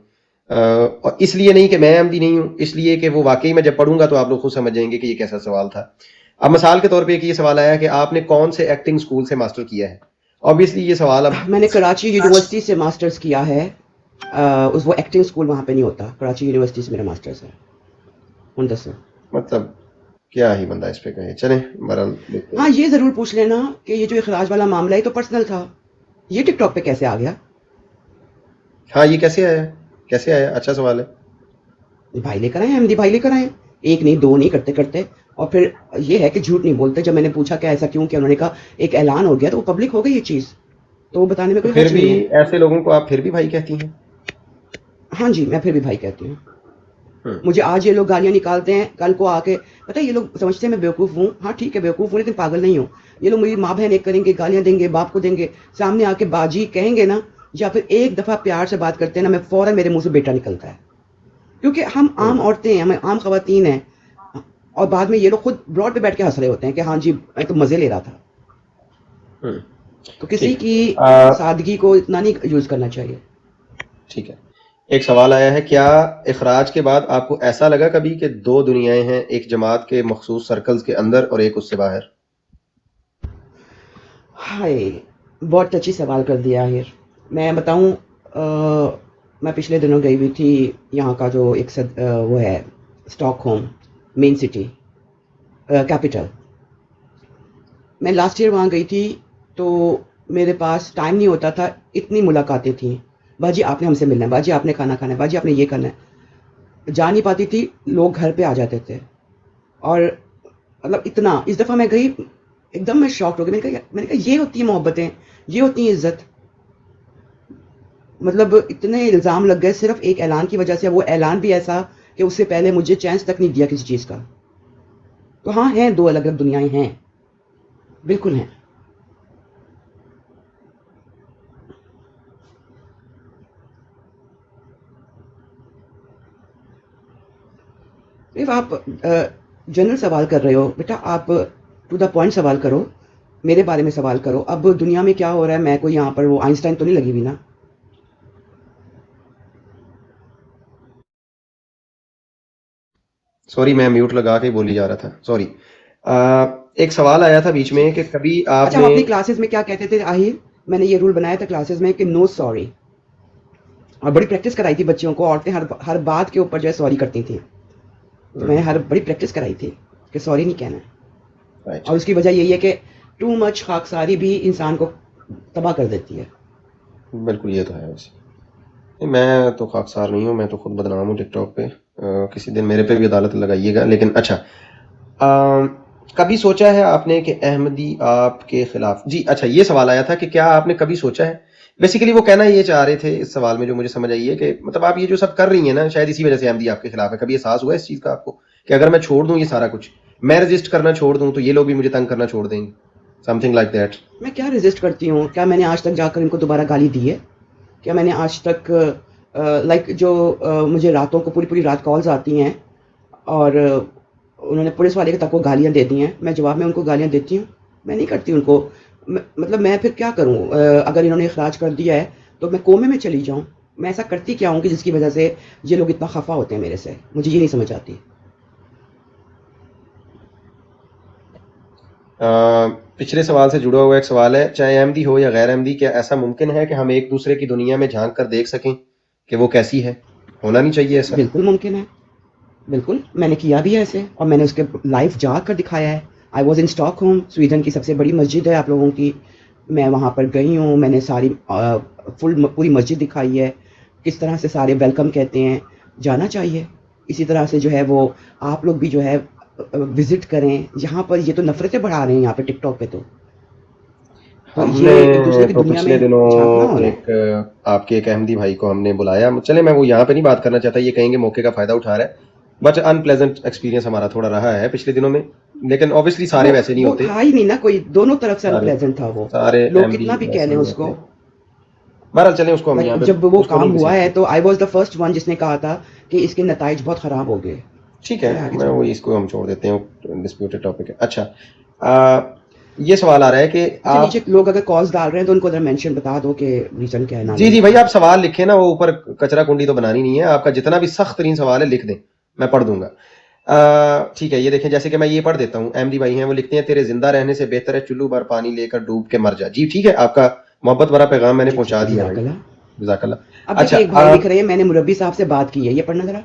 اور اس لیے نہیں کہ میں احمدی نہیں ہوں, اس لیے کہ وہ واقعی میں جب پڑھوں گا تو آپ لوگ خود سمجھ جائیں گے کہ یہ کیسا سوال تھا. اب مثال کے طور پہ ایک یہ سوال آیا کہ آپ نے کون سے ایکٹنگ اسکول سے ماسٹر کیا ہے. obviously یہ سوال اب میں نے کراچی یونیورسٹی سے ماسٹرز کیا ہے. وہ ایکٹنگ اسکول وہاں پہ نہیں ہوتا, کراچی یونیورسٹی سے میرا ماسٹرز ہے. مطلب کیا ہی بندہ اس پہ کہے. چلیں برحال ہاں یہ ضرور پوچھ لینا کہ یہ جو اخراج والا معاملہ ہے تو پرسنل تھا, یہ ٹک ٹاک پہ کیسے آ گیا؟ ہاں یہ کیسے آیا, اچھا سوال ہے. بھائی لے کر آئے, احمدی بھائی لے کر آئے, ایک نہیں دو نہیں کرتے کرتے. اور پھر یہ ہے کہ جھوٹ نہیں بولتے. جب میں نے پوچھا کہ ایسا کیوں, کہ انہوں نے کہا ایک اعلان ہو گیا تو وہ پبلک ہو گئی یہ چیز, تو وہ بتانے میں کوئی پھر حرج بھی نہیں ہے. ایسے لوگوں کو آپ پھر بھی بھائی کہتی ہیں؟ ہاں جی, میں پھر بھی بھائی کہتی ہوں. مجھے آج یہ لوگ گالیاں نکالتے ہیں, کل کو آ کے پتہ ہے یہ لوگ سمجھتے ہیں میں بیوقوف ہوں. ہاں ٹھیک ہے بیوقوف ہوں لیکن پاگل نہیں ہوں. یہ لوگ میری ماں بہن ایک کریں گے, گالیاں دیں گے, باپ کو دیں گے, سامنے آ کے باجی کہیں گے نا, یا پھر ایک دفعہ پیار سے بات کرتے ہیں نا, میں فوراً میرے منہ سے بیٹا نکلتا ہے, کیونکہ ہم عام عورتیں ہیں, ہم عام خواتین ہیں. اور بعد میں یہ لوگ خود براڈ پہ بیٹھ کے ہنس رہے ہوتے ہیں کہ ہاں جی میں تو مزے لے رہا تھا. تو کسی کی سادگی کو اتنا نہیں یوز کرنا چاہیے. ٹھیک ہے, ایک سوال آیا ہے, کیا اخراج کے بعد آپ کو ایسا لگا کبھی کہ دو دنیایں ہیں, ایک جماعت کے مخصوص سرکلز کے اندر اور ایک اس سے باہر؟ ہائے, بہت ٹچی سوال کر دیا ہے. میں بتاؤں, میں پچھلے دنوں گئی ہوئی تھی یہاں کا جو ایک وہ ہے اسٹاک ہوم مین سٹی کیپٹل. میں لاسٹ ایئر وہاں گئی تھی تو میرے پاس ٹائم نہیں ہوتا تھا, اتنی ملاقاتیں تھیں. باجی آپ نے ہم سے ملنا ہے, باجی آپ نے کھانا کھانا ہے, باجی آپ نے یہ کرنا ہے. جا نہیں پاتی تھی, لوگ گھر پہ آ جاتے تھے. اور مطلب اتنا, اس دفعہ میں گئی ایک دم میں شاکڈ ہو گئی. میں نے کہا یہ ہوتی ہیں محبتیں, یہ ہوتی ہیں عزت. مطلب اتنے الزام لگ گئے صرف ایک اعلان کی وجہ سے. وہ اعلان بھی ایسا کہ اس سے پہلے مجھے چانس تک نہیں دیا کسی چیز کا. تو ہاں ہیں, دو الگ الگ دنیایں ہیں, بالکل ہیں. آپ جنرل سوال کر رہے ہو بیٹا, آپ ٹو دا پوائنٹ سوال کرو, میرے بارے میں سوال کرو. اب دنیا میں کیا ہو رہا ہے, میں کوئی یہاں پر وہ آئنسٹائن تو نہیں لگی ہوئی نا. سوری میں میوٹ لگا کے بولی جا رہا تھا, سوری. ایک سوال آیا تھا بیچ میں کہ کبھی آپ اچھا, ہم اپنی کلاسز میں کیا کہتے تھے آہر, میں نے یہ رول بنایا تھا کلاسز میں کہ نو سوری, اور بڑی پریکٹس کرائی تھی بچوں کو. عورتیں ہر بات کے اوپر جو ہے سوری کرتی تھیں, تو میں نے بڑی پریکٹس کرائی تھی کہ سوری نہیں کہنا ہے. اور اس کی وجہ یہی ہے کہ ٹو مچ خاکساری بھی انسان کو تباہ کر دیتی ہے. بالکل یہ تو ہے ویسے میں تو خاکسار نہیں ہوں میں تو خود بدنام ہوں ٹک ٹاک پہ کسی دن میرے پہ بھی عدالت لگائیے گا لیکن اچھا کبھی سوچا ہے آپ نے کہ احمدی آپ کے خلاف جی اچھا یہ سوال آیا تھا کہ کیا آپ نے کبھی سوچا ہے بیسیکلی وہ کہنا یہ چاہ رہے تھے اس سوال میں جو مجھے سمجھ آئی ہے کہ مطلب آپ یہ جو سب کر رہی ہیں نا شاید اسی وجہ سے احمدی آپ کے خلاف ہے کبھی احساس ہوا اس چیز کا آپ کو کہ اگر میں چھوڑ دوں یہ سارا کچھ میں رجسٹ کرنا چھوڑ دوں تو یہ لوگ بھی مجھے تنگ کرنا چھوڑ دیں گے سم تھنگ لائک دیٹ میں کیا ریزسٹ کرتی ہوں کیا میں نے آج تک جا کر ان کو دوبارہ گالی دی ہے کیا میں نے آج تک لائک جو مجھے راتوں کو پوری رات کالز آتی ہیں اور انہوں نے پولیس والے کے تک کو گالیاں دے دی ہیں میں جواب میں ان کو گالیاں دیتی ہوں میں نہیں کرتی ان کو مطلب میں پھر کیا کروں اگر انہوں نے اخراج کر دیا ہے تو میں کومے میں چلی جاؤں میں ایسا کرتی کیا ہوں کہ جس کی وجہ سے یہ لوگ اتنا خفا ہوتے ہیں میرے سے مجھے یہ نہیں سمجھ آتی پچھلے سوال سے جڑا ہوا ایک سوال ہے چاہے احمدی ہو یا غیر احمدی کیا ایسا ممکن ہے کہ ہم ایک دوسرے کی دنیا میں جھانک کر دیکھ سکیں کہ وہ کیسی ہے ہونا نہیں چاہیے ایسا بالکل ممکن ہے بالکل میں نے کیا بھی ہے ایسے اور میں نے اس کے لائف جا کر دکھایا ہے I was in stock home Sweden کی سب سے بڑی مسجد ہے آپ لوگوں کی میں وہاں پر گئی ہوں میں نے ساری پوری مسجد دکھائی ہے کس طرح سے سارے ویلکم کہتے ہیں جانا چاہیے اسی طرح سے جو ہے وہ آپ لوگ بھی جو ہے وزٹ کریں یہاں پر یہ تو نفرتیں بڑھا رہے ہیں یہاں پہ ٹک ٹاک پہ تو ہم یہ نے ایک دوسرے کی تو دنیا پچھلے میں جھانکنا دنوں ہونا ہے ایک آپ کے ایک احمدی بھائی کو ہم نے بلایا چلے میں وہ یہاں پہ نہیں بات کرنا چاہتا یہ کہیں گے موقع کا فائدہ اٹھا رہا ہے بٹ ان پلیزنٹ ایکسپیرینس ہمارا تھوڑا رہا ہے پچھلے دنوں میں لیکن اوبیسلی سارے ویسے نہیں وہ ہوتے تھا ہی نہیں نا کوئی دونوں طرف سے انپلیزنٹ تھا وہ سارے لوگ احمدی کتنا بھی کہہ ویسے لیں نہیں اس کو ہوتے بہرحال چلیں اس کو ہم یہاں پہ جب وہ اس کو کام نہیں ہوا ہے گھسیٹتے تو I was the first one جس نے کہا تھا کہ اس کے نتائج بہت خراب ہو گئے ٹھیک ہے میں وہی اس کو ہم چھوڑ دیتے ہیں ڈسپیوٹڈ ٹاپک ہے اچھا یہ سوال آ رہا ہے کہ اچھا آپ نیچے لوگ اگر کالز ڈال رہے ہیں تو ان کو ادھر مینشن بتا دو کہ ریزن کیا ہے نہ جی بھائی آپ سوال لکھیں نا وہ اوپر کچرا کنڈی تو بنانی نہیں ہے آپ کا جتنا بھی سخت ترین سوال ہے لکھ دیں میں پڑھ دوں گا ٹھیک ہے یہ دیکھیں جیسے کہ میں یہ پڑھ دیتا ہوں احمدی بھائی ہیں وہ لکھتے ہیں تیرے زندہ رہنے سے بہتر ہے چلو بھر پانی لے کر ڈوب کے مر جا جی ٹھیک ہے آپ کا محبت بھرا پیغام میں نے پہنچا دیا ہے جزاک اللہ اب دیکھیں ایک بھائی لکھ رہے ہیں میں نے مربی صاحب سے بات کی ہے یہ پڑھنا ذرا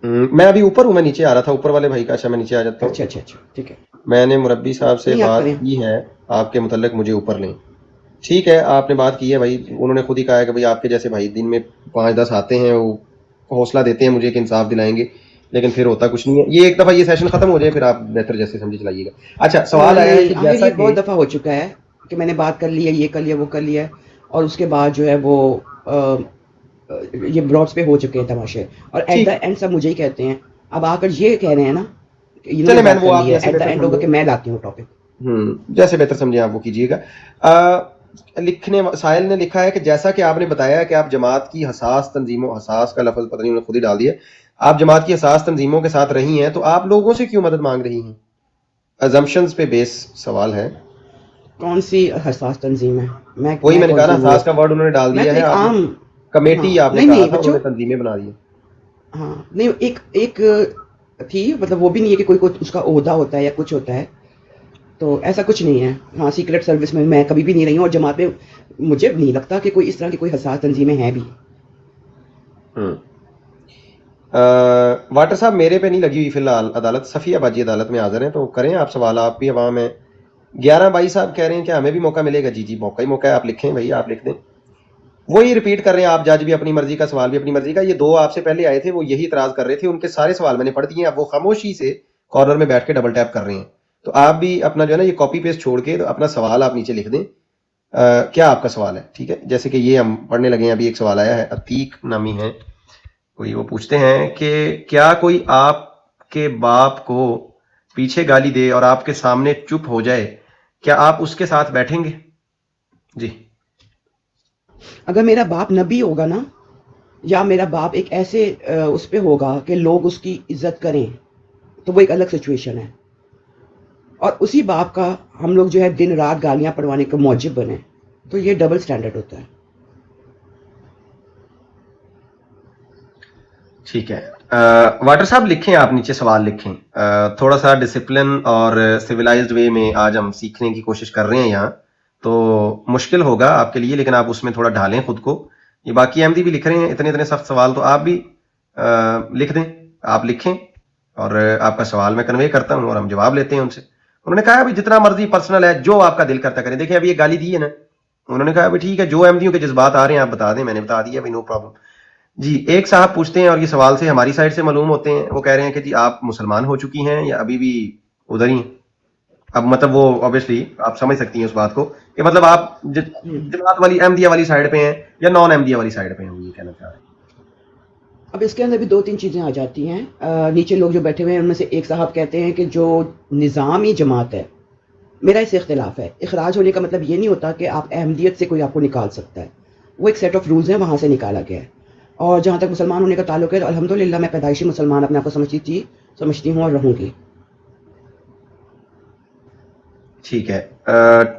میں ابھی اوپر ہوں میں نیچے آ رہا تھا اوپر والے بھائی کا اچھا میں نیچے آ جاتا ہوں اچھا ٹھیک ہے میں نے مربی صاحب سے نہیں آپ بات کریں کی ہے آپ کے متعلق مجھے اوپر لیں ٹھیک ہے آپ نے بات کی ہے بھائی انہوں نے خود ہی کہا ہے کہ بھائی آپ کے جیسے بھائی دن میں 5-10 آتے ہیں وہ حوصلہ دیتے ہیں مجھے کہ انصاف دلائیں گے لیکن پھر ہوتا کچھ نہیں ہے یہ ایک دفعہ یہ سیشن ختم ہو جائے پھر آپ بہتر جیسے سمجھے چلائیے گا اچھا سوال آیا ہے کہ جیسا یہ بہت دفعہ ہو چکا ہے کہ میں نے بات کر لی ہے یہ کر لیا وہ کر لیا اور اس کے بعد جو ہے وہ یہ براڈس پہ ہو چکے ہیں تماشے اور ایٹ دا اینڈ سب مجھے ہی کہتے ہیں اب آ کر یہ کہہ رہے ہیں نا چلے میں وہ آپ ایٹ دا اینڈ ہوگا کہ میں لاتی ہوں ٹاپک جیسے بہتر سمجھیں آپ وہ کیجیے گا لکھنے سائل نے لکھا ہے کہ جیسا کہ آپ نے بتایا کہ آپ جماعت کی حساس تنظیموں حساس کا لفظ پتہ نہیں انہوں نے خود ہی ڈال دیا آپ جماعت کی حساس تنظیموں کے ساتھ رہی ہیں تو آپ لوگوں سے کیوں مدد مانگ رہی ہیں ازمپشنز پہ بیس سوال ہے کون سی حساس تنظیم ہے وہی میں نے کہا نا حساس کا ورڈ انہوں نے ڈال دیا ہے عام کمیٹی آپ نے کہا تھا انہوں نے تنظیمیں بنا دی ہاں نہیں ایک تھی مطلب وہ بھی نہیں ہے کہ کوئی اس کا عہدہ ہوتا ہے یا کچھ ہوتا ہے تو ایسا کچھ نہیں ہے ہاں سیکرٹ سروس میں کبھی بھی نہیں رہی ہوں اور جماعت میں مجھے نہیں لگتا کہ کوئی اس طرح کی کوئی حساس تنظیمیں ہیں بھی واٹر صاحب میرے پہ نہیں لگی ہوئی فی الحال عدالت صفیہ باجی عدالت میں حاضر ہیں تو کریں آپ سوال آپ بھی عوام ہیں 11 بائی صاحب کہہ رہے ہیں کہ ہمیں بھی موقع ملے گا جی موقع ہی موقع ہے آپ لکھیں بھائی آپ لکھ دیں وہی ریپیٹ کر رہے ہیں آپ جج بھی اپنی مرضی کا سوال بھی اپنی مرضی کا یہ 2 آپ سے پہلے آئے تھے وہ یہی اعتراض کر رہے تھے ان کے سارے سوال میں نے پڑھ دیے ہیں اب وہ خاموشی سے کارنر میں بیٹھ کے ڈبل ٹیپ کر رہے ہیں تو آپ بھی اپنا جو ہے نا یہ کاپی پیسٹ چھوڑ کے تو اپنا سوال آپ نیچے لکھ دیں کیا آپ کا سوال ہے ٹھیک ہے جیسے کہ یہ ہم پڑھنے لگے ہیں ابھی ایک سوال آیا ہے عتیق نامی ہے کوئی وہ پوچھتے ہیں کہ کیا کوئی آپ کے باپ کو پیچھے گالی دے اور آپ کے سامنے چپ ہو جائے کیا آپ اس کے ساتھ بیٹھیں گے جی اگر میرا باپ نبی ہوگا نا یا میرا باپ ایک ایسے اس پہ ہوگا کہ لوگ اس کی عزت کریں تو وہ ایک الگ سچویشن ہے اور اسی باپ کا ہم لوگ جو ہے دن رات گالیاں پڑھوانے کا موجب بنے تو یہ ڈبل سٹینڈرڈ ہوتا ہے ٹھیک ہے واٹر صاحب لکھیں آپ نیچے سوال لکھیں تھوڑا سا ڈسپلن اور سویلائزڈ وے میں آج ہم سیکھنے کی کوشش کر رہے ہیں یہاں تو مشکل ہوگا آپ کے لیے لیکن آپ اس میں تھوڑا ڈھالیں خود کو یہ باقی احمدی بھی لکھ رہے ہیں اتنے سخت سوال تو آپ بھی لکھ دیں آپ لکھیں اور آپ کا سوال میں کنوے کرتا ہوں اور ہم جواب لیتے ہیں ان سے انہوں نے کہا ابھی جتنا مرضی پرسنل ہے جو آپ کا دل کرتا کریں دیکھیں ابھی یہ گالی دی ہے نا انہوں نے کہا ابھی ٹھیک ہے جو احمدیوں کے جذبات آ رہے ہیں آپ بتا دیں, میں نے بتا دیا بھائی, نو پرابلم. جی ایک صاحب پوچھتے ہیں اور یہ سوال سے ہماری سائڈ سے معلوم ہوتے ہیں, وہ کہہ رہے ہیں کہ جی آپ مسلمان ہو چکی ہیں یا ابھی بھی ادھر ہی ہیں. اب مطلب وہ obviously آپ سمجھ سکتی ہیں اس بات کو کہ مطلب آپ جماعت والی احمدیہ والی سائڈ پہ ہیں یا نان احمدیہ والی سائڈ پہ ہیں, وہ یہ کہنا چاہ رہے ہیں. اب اس کے اندر بھی 2-3 چیزیں آ جاتی ہیں. نیچے لوگ جو بیٹھے ہوئے ہیں ان میں سے ایک صاحب کہتے ہیں کہ جو نظامی جماعت ہے, میرا اس سے اختلاف ہے. اخراج ہونے کا مطلب یہ نہیں ہوتا کہ آپ احمدیت سے کوئی آپ کو نکال سکتا ہے. وہ ایک سیٹ آف رولز ہیں, وہاں سے نکالا گیا ہے. اور جہاں تک مسلمان ہونے کا تعلق ہے تو الحمدللہ میں پیدائشی مسلمان اپنے آپ کو سمجھتی ہوں اور رہوں گی. ٹھیک ہے.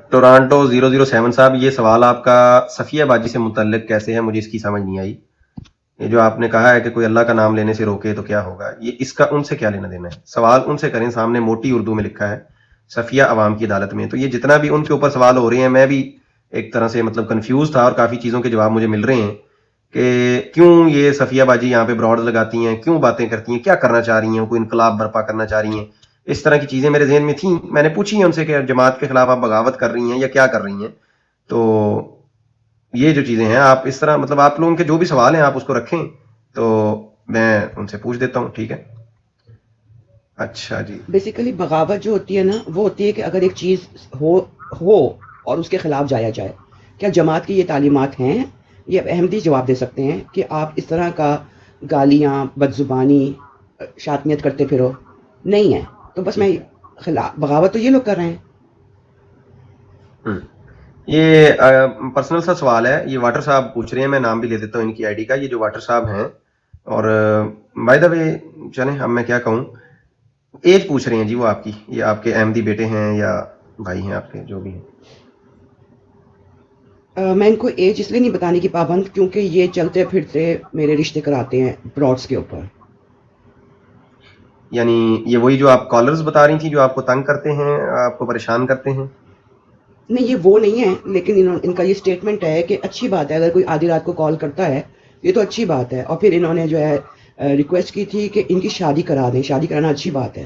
ٹورانٹو 007 صاحب, یہ سوال آپ کا صفیہ باجی سے متعلق کیسے ہے, مجھے اس کی سمجھ نہیں آئی. یہ جو آپ نے کہا ہے کہ کوئی اللہ کا نام لینے سے روکے تو کیا ہوگا, یہ اس کا ان سے کیا لینا دینا ہے؟ سوال ان سے کریں, سامنے موٹی اردو میں لکھا ہے صفیہ عوام کی عدالت میں. تو یہ جتنا بھی ان کے اوپر سوال ہو رہے ہیں, میں بھی ایک طرح سے مطلب کنفیوز تھا اور کافی چیزوں کے جواب مجھے مل رہے ہیں کہ کیوں یہ صفیہ باجی یہاں پہ براڈ لگاتی ہیں, کیوں باتیں کرتی ہیں, کیا کرنا چاہ رہی ہیں, کوئی انقلاب برپا کرنا چاہ رہی ہیں. اس طرح کی چیزیں میرے ذہن میں تھیں. میں نے پوچھی ہیں ان سے کہ جماعت کے خلاف آپ بغاوت کر رہی ہیں یا کیا کر رہی ہیں. تو یہ جو چیزیں ہیں آپ اس طرح مطلب آپ لوگوں کے جو بھی سوال ہیں آپ اس کو رکھیں تو میں ان سے پوچھ دیتا ہوں. ٹھیک ہے. اچھا جی, بیسیکلی بغاوت جو ہوتی ہے نا, وہ ہوتی ہے کہ اگر ایک چیز ہو اور اس کے خلاف جایا جائے. کیا جماعت کی یہ تعلیمات ہیں؟ یہ احمدی جواب دے سکتے ہیں کہ آپ اس طرح کا گالیاں, بدزبانی, شاتمیت کرتے پھرو نہیں ہے. تو بس میں بغاوت تو یہ لوگ کر رہے ہیں. یہ پرسنل سا سوال ہے, یہ واٹر صاحب پوچھ رہے ہیں, میں نام بھی لے دیتا ہوں ان کی آئی ڈی کا. یہ جو واٹر صاحب ہیں, اور بائی دا وے چلیں اب میں کیا کہوں, ایج پوچھ رہے ہیں جی وہ آپ کی, یہ آپ کے احمدی بیٹے ہیں یا بھائی ہیں آپ کے, جو بھی ہیں. میں ان کو ایج اس لیے نہیں بتانے کی پابند کیونکہ یہ چلتے پھرتے میرے رشتے کراتے ہیں براڈس کے اوپر. یعنی یہ وہی جو آپ کالرز بتا رہی تھیں جو آپ کو تنگ کرتے ہیں, آپ کو پریشان کرتے ہیں؟ نہیں, یہ وہ نہیں ہے, لیکن ان کا یہ اسٹیٹمنٹ ہے کہ اچھی بات ہے اگر کوئی آدھی رات کو کال کرتا ہے, یہ تو اچھی بات ہے. اور پھر انہوں نے جو ہے ریکویسٹ کی تھی کہ ان کی شادی کرا دیں. شادی کرانا اچھی بات ہے.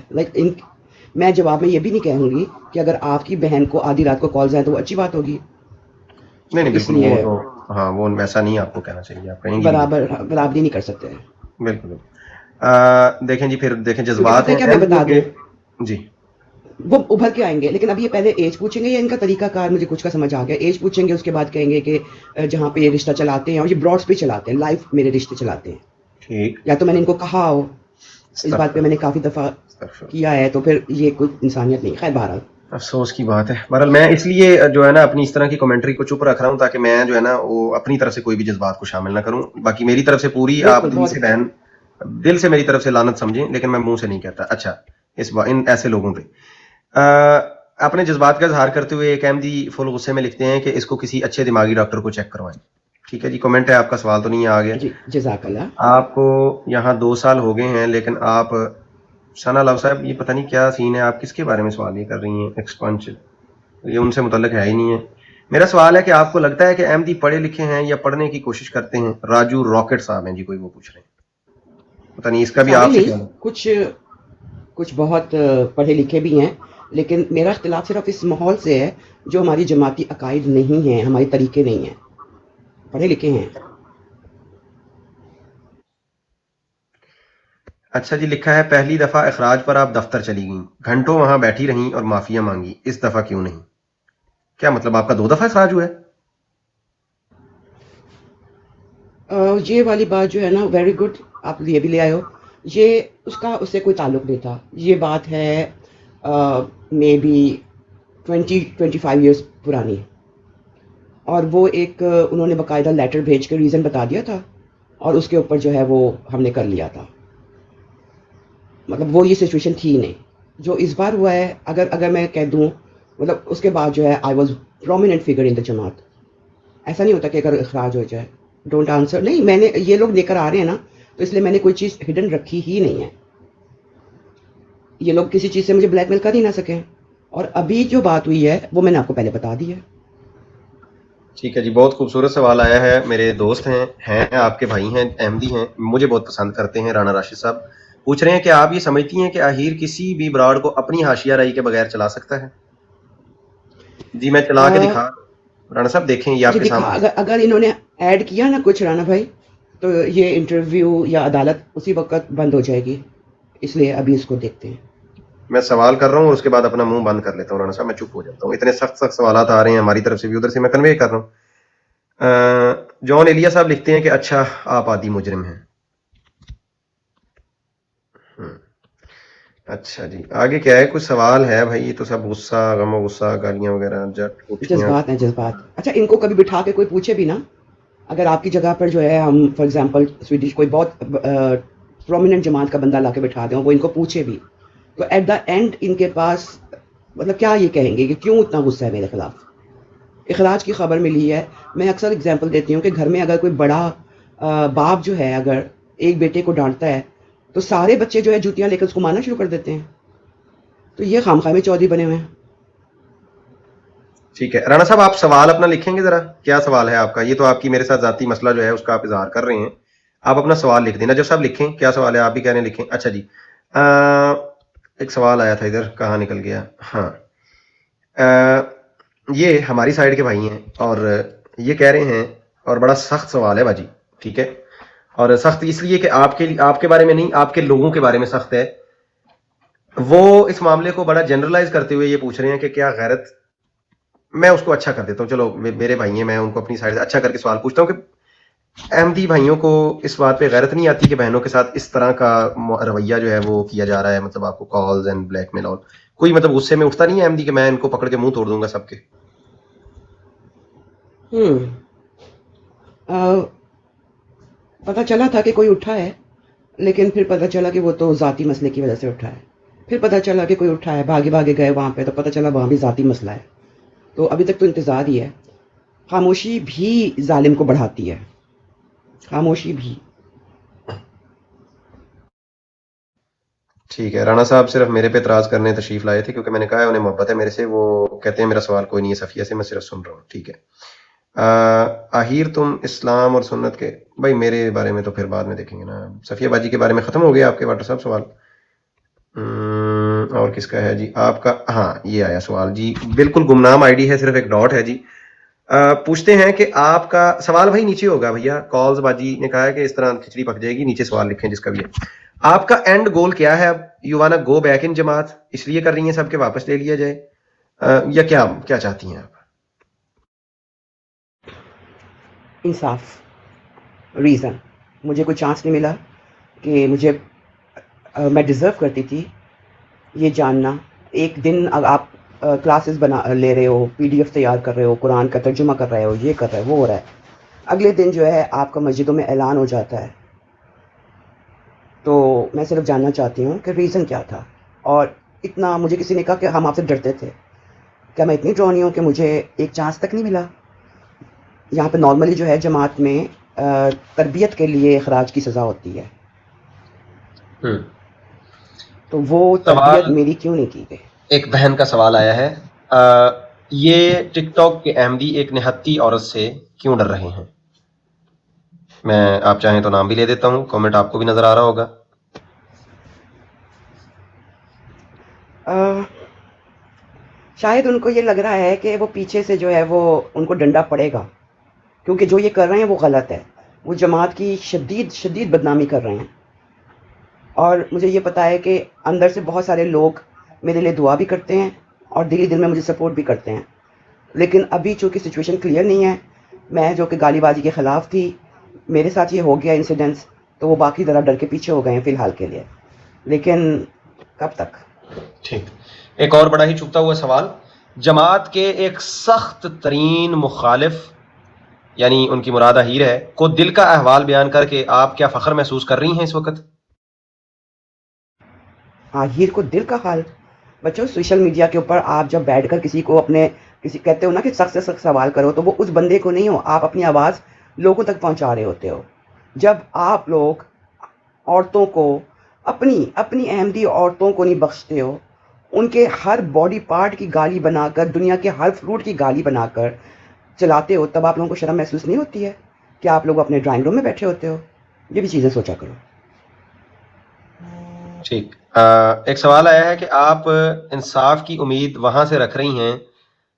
میں جواب میں یہ بھی نہیں کہوں گی کہ اگر آپ کی بہن کو آدھی رات کو کالز آئیں تو وہ اچھی بات ہوگی. نہیں بالکل, وہ تو ہاں وہ ویسا نہیں آپ کو کہنا چاہیے, آپ کہیں گے برابری نہیں کر سکتے. بالکل. دیکھیں جی, پھر دیکھیں جذبات ہیں, کیا میں بتا دوں جی وہ ابھر کے آئیں گے, لیکن اب یہ پہلے ایج پوچھیں گے. یا ان کا طریقہ کار مجھے کچھ کا سمجھ آ گیا. ایج پوچھیں گے, اس کے بعد کہیں گے کہ جہاں پہ یہ رشتہ چلاتے ہیں, اور یہ براڈس پہ چلاتے ہیں, لائف میرے رشتے چلاتے ہیں. ٹھیک, یا تو میں نے ان کو کہا ہو, اس بات پہ میں نے کافی دفعہ کیا ہے, تو پھر یہ کوئی انسانیت نہیں. خیر بہرحال افسوس کی بات ہے. بہرحال میں اس لیے جو ہے نا اپنی اس طرح کی کمنٹری کو چپ رکھ رہا ہوں تاکہ میں جو ہے نا وہ اپنی طرف سے کوئی بھی جذبات کو شامل نہ کروں. باقی میری طرف سے پوری آپ دل سے بہن, دل سے میری طرف سے لعنت سمجھیں, لیکن میں منہ سے نہیں کہتا. اچھا, ان ایسے لوگوں پہ اپنے جذبات کا اظہار کرتے ہوئے ایک احمدی فل غصے میں لکھتے ہیں کہ اس کو کسی اچھے دماغی ڈاکٹر کو چیک کروائیں. ٹھیک ہے جی, کمنٹ ہے آپ کا, سوال تو نہیں ہے, آ گیا. جزاک اللہ. آپ کو یہاں 2 سال ہو گئے ہیں, لیکن آپ ثنا لو صاحب یہ پتہ نہیں کیا سین ہے, آپ کس کے بارے میں سوال یہ کر رہی ہیں؟ ایکسپنچ, یہ ان سے متعلق ہے ہی نہیں ہے. میرا سوال ہے کہ آپ کو لگتا ہے کہ احمدی پڑھے لکھے ہیں یا پڑھنے کی کوشش کرتے ہیں؟ راجو راکٹ صاحب ہیں جی, کوئی وہ پوچھ رہے ہیں, پتہ نہیں اس کا بھی آپ سے کچھ بہت پڑھے لکھے بھی ہیں, لیکن میرا اختلاف صرف اس ماحول سے ہے جو ہماری جماعتی عقائد نہیں ہیں, ہمارے طریقے نہیں ہیں. پڑھے لکھے ہیں. اچھا جی, لکھا ہے پہلی دفعہ اخراج پر آپ دفتر چلی گئیں, گھنٹوں وہاں بیٹھی رہیں اور معافیاں مانگی, اس دفعہ کیوں نہیں؟ کیا مطلب آپ کا 2 دفعہ اخراج ہوا ہے؟ یہ والی بات جو ہے نا, ویری گڈ, آپ یہ بھی لے آئے ہو. یہ اس سے کوئی تعلق نہیں تھا. یہ بات ہے مے بی 20-25 ایئرس پرانی, اور وہ ایک انہوں نے باقاعدہ لیٹر بھیج کے ریزن بتا دیا تھا, اور اس کے اوپر جو ہے وہ ہم نے کر لیا تھا. مطلب وہ یہ سچویشن تھی نہیں جو اس بار ہوا ہے. اگر میں کہہ دوں, مطلب اس کے بعد جو ہے I was prominent figure in the Jamaat. ایسا نہیں ہوتا کہ اگر اخراج ہو جائے ڈونٹ آنسر. نہیں, میں نے یہ لوگ لے کر آ رہے ہیں نا, تو اس لیے میں نے کوئی چیز ہڈن رکھی ہی نہیں ہے. یہ لوگ کسی چیز سے مجھے بلیک میل کر ہی نہ سکیں. اور ابھی جو بات ہوئی ہے وہ میں نے آپ کو پہلے بتا دی ہے. ٹھیک ہے جی, بہت خوبصورت سوال آیا ہے. میرے دوست ہیں آپ کے بھائی ہیں, احمدی ہیں, مجھے بہت پسند کرتے ہیں. رانا راشد صاحب پوچھ رہے ہیں کہ آپ یہ سمجھتی ہیں کہ اہیر کسی بھی براڈ کو اپنی حاشیہ رائی کے بغیر چلا سکتا ہے؟ جی میں چلا کے دکھا. رانا صاحب دیکھیں یہ آپ مجھے کے دکھا سامنے اگر انہوں نے ایڈ کیا نا کچھ رانا بھائی تو یہ انٹرویو یا عدالت اسی وقت بند ہو جائے گی، اس لیے ابھی اس کو دیکھتے ہیں. میں سوال کر رہا ہوں اور اس کے بعد اپنا منہ بند کر لیتا ہوں رانا صاحب، میں چپ ہو جاتا ہوں، اتنے سخت سخت سوالات آ رہے ہیں ہماری طرف سے بھی، ادھر سے میں کنوے کر رہا ہوں. جان ایلیا صاحب لکھتے ہیں کہ اچھا آپ عادی مجرم ہیں. اچھا جی آگے کیا ہے، کچھ سوال ہے بھائی؟ یہ تو سب غصہ، غم و غصہ، گالیاں وغیرہ، جٹ کوٹھیاں. جذبات ہیں جذبات. اچھا ان کو کبھی بٹھا کے کوئی پوچھے بھی نا، اگر آپ کی جگہ پر جو ہے ہم فار ایگزامپل سویڈش کوئی بہت پرومیننٹ جماعت کا بندہ لا کے بٹھا دیں وہ ان کو پوچھے بھی تو ایٹ دا اینڈ ان کے پاس مطلب کیا یہ کہیں گے کہ کیوں اتنا غصہ ہے میرے خلاف. اخراج کی خبر ملی ہے. میں اکثر اگزامپل دیتی ہوں کہ گھر میں اگر کوئی بڑا باپ جو ہے اگر ایک بیٹے کو ڈانٹتا ہے تو سارے بچے جو ہے جوتیاں لے کر اس کو مارنا شروع کر دیتے ہیں. تو یہ خامخواہ میں چودھری بنے ہوئے ہیں. ٹھیک ہے رانا صاحب آپ سوال اپنا لکھیں گے ذرا، کیا سوال ہے آپ کا؟ یہ تو آپ کی میرے ساتھ ذاتی مسئلہ جو ہے اس کا آپ اظہار کر رہے ہیں، آپ اپنا سوال لکھ دینا. جو صاحب لکھیں کیا سوال ہے، آپ بھی کہہ رہے ہیں لکھیں. اچھا جی ایک سوال آیا تھا ادھر، کہاں نکل گیا؟ ہاں یہ ہماری سائڈ کے بھائی ہیں اور یہ کہہ رہے ہیں، اور بڑا سخت سوال ہے باجی، ٹھیک ہے، اور سخت اس لیے کہ آپ کے بارے میں نہیں، آپ کے لوگوں کے بارے میں سخت ہے. وہ اس معاملے کو بڑا جنرلائز کرتے ہوئے یہ پوچھ رہے ہیں کہ کیا غیرت، میں اس کو اچھا کر دیتا ہوں، چلو میرے بھائی ہیں، میں ان کو اپنی سائڈ سے اچھا کر کے سوال پوچھتا ہوں کہ احمدی بھائیوں کو اس بات پہ غیرت نہیں آتی کہ بہنوں کے ساتھ اس طرح کا رویہ جو ہے وہ کیا جا رہا ہے، مطلب آپ کو کالز اینڈ بلیک میل، اور کوئی مطلب غصے میں اٹھتا نہیں ہے احمدی کہ میں ان کو پکڑ کے منہ توڑ دوں گا سب کے؟ پتہ چلا تھا کہ کوئی اٹھا ہے، لیکن پھر پتہ چلا کہ وہ تو ذاتی مسئلے کی وجہ سے اٹھا ہے. پھر پتہ چلا کہ کوئی اٹھا ہے، بھاگے بھاگے گئے وہاں پہ تو پتہ چلا وہاں بھی ذاتی مسئلہ ہے. تو ابھی تک تو انتظار ہی ہے. خاموشی بھی ظالم کو بڑھاتی ہے، خاموشی بھی. ٹھیک ہے رانا صاحب صرف میرے پہ اعتراض کرنے تشریف لائے تھے کیونکہ میں نے کہا ہے انہیں محبت ہے میرے سے، وہ کہتے ہیں میرا سوال کوئی نہیں ہے صفیہ سے، میں صرف سن رہا ہوں. ٹھیک ہے آہیر تم اسلام اور سنت کے، بھائی میرے بارے میں تو پھر بعد میں دیکھیں گے نا. صفیہ باجی کے بارے میں ختم ہو گیا آپ کے واٹر صاحب سوال؟ اور کس کا ہے جی آپ کا؟ ہاں یہ آیا سوال جی، بالکل گمنام آئی ڈی ہے، صرف ایک ڈاٹ ہے جی. پوچھتے ہیں کہ آپ کا سوال بھائی نیچے ہوگا بھیا، کالز باجی نے کہا ہے کہ اس طرح کھچڑی پک جائے گی، نیچے سوال لکھیں جس کا بھی ہے. آپ کا اینڈ گول کیا ہے؟ اب یو وانا گو بیک ان جماعت اس لیے کر رہی ہیں سب کے واپس لے لیا جائے، یا کیا چاہتی ہیں آپ؟ انصاف، ریزن. مجھے کوئی چانس نہیں ملا کہ مجھے میں ڈیزرو کرتی تھی یہ جاننا. ایک دن آپ کلاسز بنا لے رہے ہو، پی ڈی ایف تیار کر رہے ہو، قرآن کا ترجمہ کر رہے ہو، یہ کر رہے ہو، وہ ہو رہا ہے، اگلے دن جو ہے آپ کا مسجدوں میں اعلان ہو جاتا ہے. تو میں صرف جاننا چاہتی ہوں کہ ریزن کیا تھا. اور اتنا مجھے کسی نے کہا کہ ہم آپ سے ڈرتے تھے، کیا میں اتنی ڈرونی ہوں کہ مجھے ایک چانس تک نہیں ملا؟ یہاں پہ نارملی جو ہے جماعت میں تربیت کے لیے اخراج کی سزا ہوتی ہے، تو وہ تربیت سوال میری کیوں نہیں کی گئی؟ ایک بہن کا سوال آیا ہے، یہ ٹک ٹاک کے احمدی ایک نہتی عورت سے کیوں ڈر رہے ہیں؟ میں آپ چاہیں تو نام بھی لے دیتا ہوں، کامنٹ آپ کو بھی نظر آ رہا ہوگا. شاید ان کو یہ لگ رہا ہے کہ وہ پیچھے سے جو ہے وہ ان کو ڈنڈا پڑے گا، کیونکہ جو یہ کر رہے ہیں وہ غلط ہے. وہ جماعت کی شدید بدنامی کر رہے ہیں. اور مجھے یہ پتا ہے کہ اندر سے بہت سارے لوگ میرے لیے دعا بھی کرتے ہیں اور دلی دل میں مجھے سپورٹ بھی کرتے ہیں. لیکن ابھی چونکہ سچویشن کلیئر نہیں ہے، میں جو کہ گالی بازی کے خلاف تھی، میرے ساتھ یہ ہو گیا انسیڈنٹس، تو وہ باقی ذرا ڈر کے پیچھے ہو گئے ہیں فی الحال کے لیے. لیکن کب تک؟ ٹھیک، ایک اور بڑا ہی چھپتا ہوا سوال، جماعت کے ایک سخت ترین مخالف یعنی ان کی مراد اہیر ہے کو دل کا احوال بیان کر کے آپ کیا فخر محسوس کر رہی ہیں اس وقت؟ آہیر کو دل کا حال؟ بچوں سوشل میڈیا کے اوپر آپ جب بیٹھ کر کسی کو کسی کہتے ہو نا کہ سخت سے سخت سوال کرو، تو وہ اس بندے کو نہیں ہو، آپ اپنی آواز لوگوں تک پہنچا رہے ہوتے ہو. جب آپ لوگ عورتوں کو اپنی احمدی عورتوں کو نہیں بخشتے ہو، ان کے ہر باڈی پارٹ کی گالی بنا کر، دنیا کے ہر فروٹ کی گالی بنا کر چلاتے ہو، تب آپ لوگوں کو شرم محسوس نہیں ہوتی ہے کہ آپ لوگ اپنے ڈرائنگ روم میں بیٹھے ہوتے ہو؟ یہ بھی چیزیں سوچا کرو. ٹھیک، ایک سوال آیا ہے کہ آپ انصاف کی امید وہاں سے رکھ رہی ہیں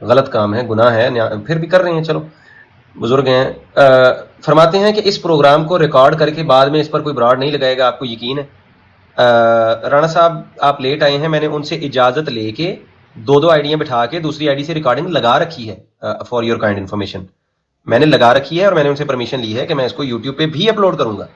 غلط کام ہے, گناہ ہے, پھر بھی کر رہے ہیں, چلو بزرگ ہیں. فرماتے ہیں کہ اس پروگرام کو ریکارڈ کر کے بعد میں اس پر کوئی براڈ نہیں لگائے گا, آپ کو یقین ہے؟ رانا صاحب آپ لیٹ آئے ہیں, میں نے ان سے اجازت لے کے 2 آئیڈیاں بٹھا کے دوسری آئی ڈی سے ریکارڈنگ لگا رکھی ہے, فار یور کائنڈ انفارمیشن میں نے لگا رکھی ہے, اور میں نے ان سے پرمیشن لی ہے کہ میں اس کو یوٹیوب پہ بھی اپلوڈ کروں گا.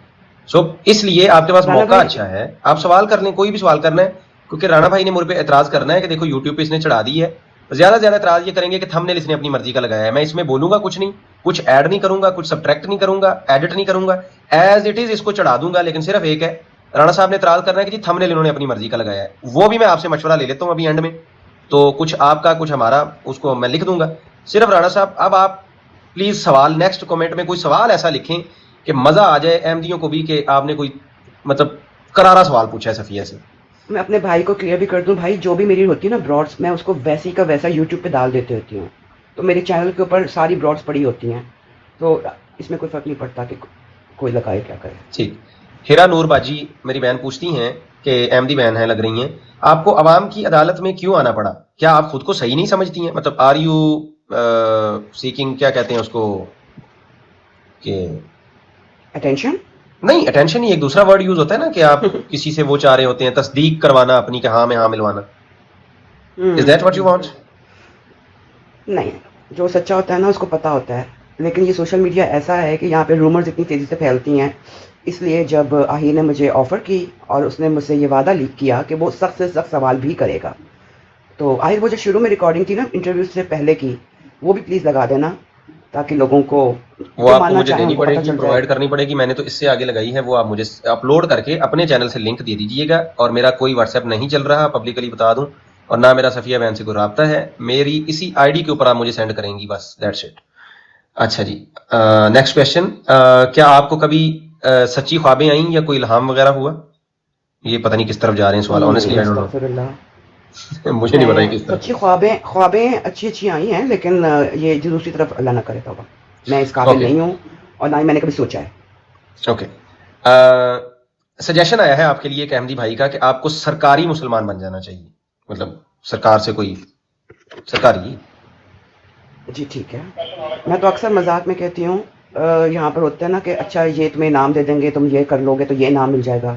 سو اس لیے آپ کے پاس رانا موقع بھائی اچھا ہے, آپ سوال کر لیں, کوئی بھی سوال کرنا ہے, کیونکہ رانا بھائی نے مجھ پہ اعتراض کرنا ہے کہ دیکھو یوٹیوب پہ اس نے چڑھا دی ہے. زیادہ سے زیادہ اعتراض یہ کریں گے کہ تھمبنیل اس نے اپنی مرضی کا لگایا ہے, میں اس میں بولوں گا کچھ نہیں, کچھ ایڈ نہیں کروں گا, کچھ سبٹریکٹ نہیں کروں گا, ایڈٹ نہیں کروں گا, ایز اٹ از اس کو چڑھا دوں گا. لیکن صرف ایک ہے, رانا صاحب نے اعتراض کرنا ہے کہ جی تھمبنیل انہوں نے اپنی مرضی کا لگایا ہے. وہ بھی میں آپ سے مشورہ لے لیتا ہوں ابھی اینڈ میں, تو کچھ آپ کا کچھ ہمارا, اس کو میں لکھ دوں گا. صرف رانا صاحب اب آپ پلیز سوال نیکسٹ کمنٹ میں کوئی سوال ایسا لکھیں کہ مزہ آ جائے احمدیوں کو بھی کہ آپ نے کوئی مطلب کرارا سوال پوچھا ہے صفیہ سے. میں اپنے بھائی کو کلیئر بھی کر دوں, بھائی جو بھی میری ہوتی ہے نا براڈس, میں اس کو ویسی کا ویسا یوٹیوب پہ ڈال دیتی ہوتی ہوں. تو میرے چینل کے اوپر ساری براڈس پڑی ہوتی ہیں, تو اس میں کوئی فرق نہیں پڑتا کہ کوئی لگائے کیا کرے. ٹھیک. ہیرا نور باجی میری بہن پوچھتی ہیں کہ احمدی بہن ہیں لگ رہی ہیں, آپ کو عوام کی عدالت میں کیوں آنا پڑا؟ کیا آپ خود کو صحیح نہیں سمجھتی ہیں؟ مطلب آر یو سیکنگ, کیا کہتے ہیں اس کو, کہ اٹینشن نہیں اٹینشن ہی ایک دوسرا ورڈ یوز ہوتا ہے نا, کہ آپ کسی سے وہ چاہ رہے ہوتے ہیں تصدیق کروانا اپنی کہ ہاں میں ہاں ملوانا. Is that what you want? نہیں, جو سچا ہوتا ہے نا اس کو پتا ہوتا ہے, لیکن یہ سوشل میڈیا ایسا ہے کہ یہاں پہ رومرز اتنی تیزی سے پھیلتی ہیں. اس لیے جب آہیر نے مجھے آفر کی اور اس نے مجھ سے یہ وعدہ لیک کیا کہ وہ سخت سے سخت سوال بھی کرے گا, تو آہر وہ جو شروع میں ریکارڈنگ تھی نا انٹرویو سے پہلے کی, وہ بھی پلیز لگا دینا تاکہ لوگوں کو وہ جو آپ کو ماننا مجھے چاہیں دینی ان کو پڑے پتہ گی, چل جائے. پرووائڈ کرنی پڑے گی. میں نے تو اس سے آگے لگائی ہے, وہ آپ مجھے اپلوڈ کر کے اپنے چینل سے لنک دے دیجیے گا. اور میرا کوئی واٹس ایپ نہیں چل رہا, پبلکلی بتا دوں, اور نہ میرا صفیہ بہن سے کوئی رابطہ ہے. میری اسی آئی ڈی کے اوپر آپ مجھے سینڈ کریں گی, بس دیٹس اٹ. اچھا جی, نیکسٹ کوشچن. کیا آپ کو کبھی سچی خوابیں آئیں یا کوئی الہام وغیرہ ہوا؟ یہ پتہ نہیں کس طرف جا رہے ہیں سوال, آنیسٹلی آئی ڈونٹ استغفر اللہ. نو, مجھے نہیں پتا میں کس طرف. سچی خوابیں اچھی آئی ہیں, لیکن یہ جو دوسری طرف اللہ نہ کرے توبہ, میں اس قابل نہیں ہوں اور نہ ہی میں نے کبھی سوچا ہے. اوکے. سجیشن آیا ہے آپ کے لیے ایک احمدی بھائی کا کہ آپ کو سرکاری مسلمان بن جانا چاہیے, مطلب سرکار سے کوئی سرکاری. جی ٹھیک ہے, میں تو اکثر مذاق میں کہتی ہوں, یہاں پر ہوتا ہے نا کہ اچھا یہ تمہیں انعام دے دیں گے, تم یہ کر لو گے تو یہ انعام مل جائے گا,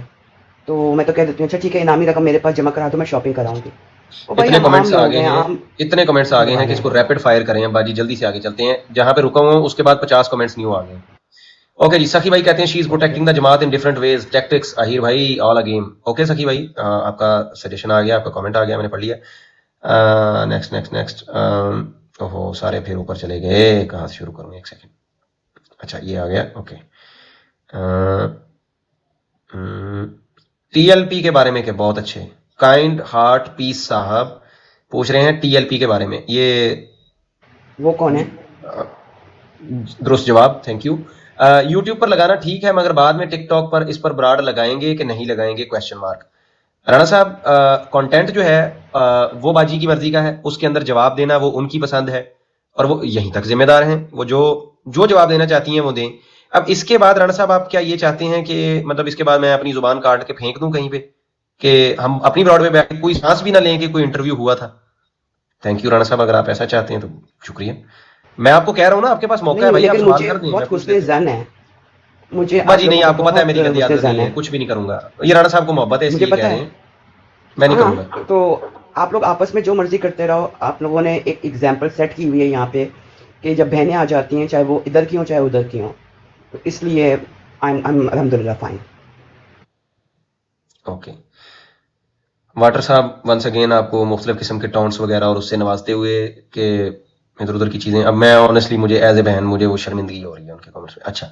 تو میں تو کہہ دیتی ہوں اچھا ٹھیک ہے انعامی رقم میرے پاس جمع کرا دو, میں شاپنگ کراؤں گی. اتنے کمنٹس آگے ہیں کہ اس کو ریپڈ فائر کریں باجی, جلدی سے آگے چلتے ہیں. جہاں پہ رکا ہوں اس کے بعد 50 کمنٹس نیو آ گئے. اوکے جی, سخی بھائی کہتے ہیں شی از پروٹیکٹنگ دا جماعت ان ڈفرنٹ ویز, ٹیکٹکس. اہیر بھائی آل ا گیم. اوکے سخی بھائی, آپ کا سجیشن آ گیا, آپ کا کمنٹ آ گیا, میں نے پڑھ لیا. نیکسٹ. اوہو سارے پھر اوپر چلے گئے, کہاں سے شروع کروں, ایک سیکنڈ. اچھا یہ آ گیا. اوکے, ٹی ایل پی کے بارے میں کہ بہت اچھے. کائنڈ ہارٹ پیس صاحب پوچھ رہے ہیں ٹی ایل پی کے بارے میں, یہ وہ کون ہے؟ درست جواب, تھینک یو. یوٹیوب پر لگانا ٹھیک ہے, مگر بعد میں ٹک ٹاک پر اس پر براڈ لگائیں گے کہ نہیں لگائیں گے, کویشچن مارک. رانا صاحب کانٹینٹ جو ہے وہ باجی کی مرضی کا ہے, اس کے اندر جواب دینا وہ ان کی پسند ہے, اور وہ یہیں تک ذمہ دار ہیں, وہ جو جواب دینا چاہتی ہیں وہ دیں. اب اس کے بعد رانا صاحب آپ کیا یہ چاہتے ہیں کہ مطلب اس کے بعد میں اپنی زبان کاٹ کے پھینک دوں کہیں پہ کہ ہم اپنی براڈ پہ بیٹھ کوئی سانس بھی نہ لیں کہ کوئی انٹرویو ہوا تھا؟ تھینک یو رانا صاحب, اگر آپ ایسا چاہتے ہیں تو شکریہ. میں آپ کو کہہ رہا ہوں نا, آپ کے پاس موقع ہے بھائی, آپ سوال کر دیں. بہت حسن زن ہے مجھے, باجی نہیں, آپ کو پتا ہے میری گندی عادت نہیں ہے, کچھ بھی نہیں کروں گا. یہ رانا صاحب کو محبت ہے اس لیے کہہ رہے ہیں, میں نہیں کروں گا. تو آپ لوگ آپس میں جو مرضی کرتے رہو. آپ لوگوں نے ایک ایگزامپل سیٹ کی ہوئی ہے یہاں پہ کہ جب بہنیں آ جاتی ہیں, چاہے وہ ادھر کی ہوں چاہے ادھر کی ہوں, تو اس لیے الحمد للہ فائن. اوکے واٹر صاحب, ونس اگین آپ کو مختلف قسم کے ٹاؤنٹس وغیرہ اور اس سے نوازتے ہوئے کہ ادھر ادھر کی چیزیں, اب میں آنیسٹلی مجھے ایز اے بہن مجھے وہ شرمندگی ہو رہی ہے ان کے کامنٹس میں. اچھا,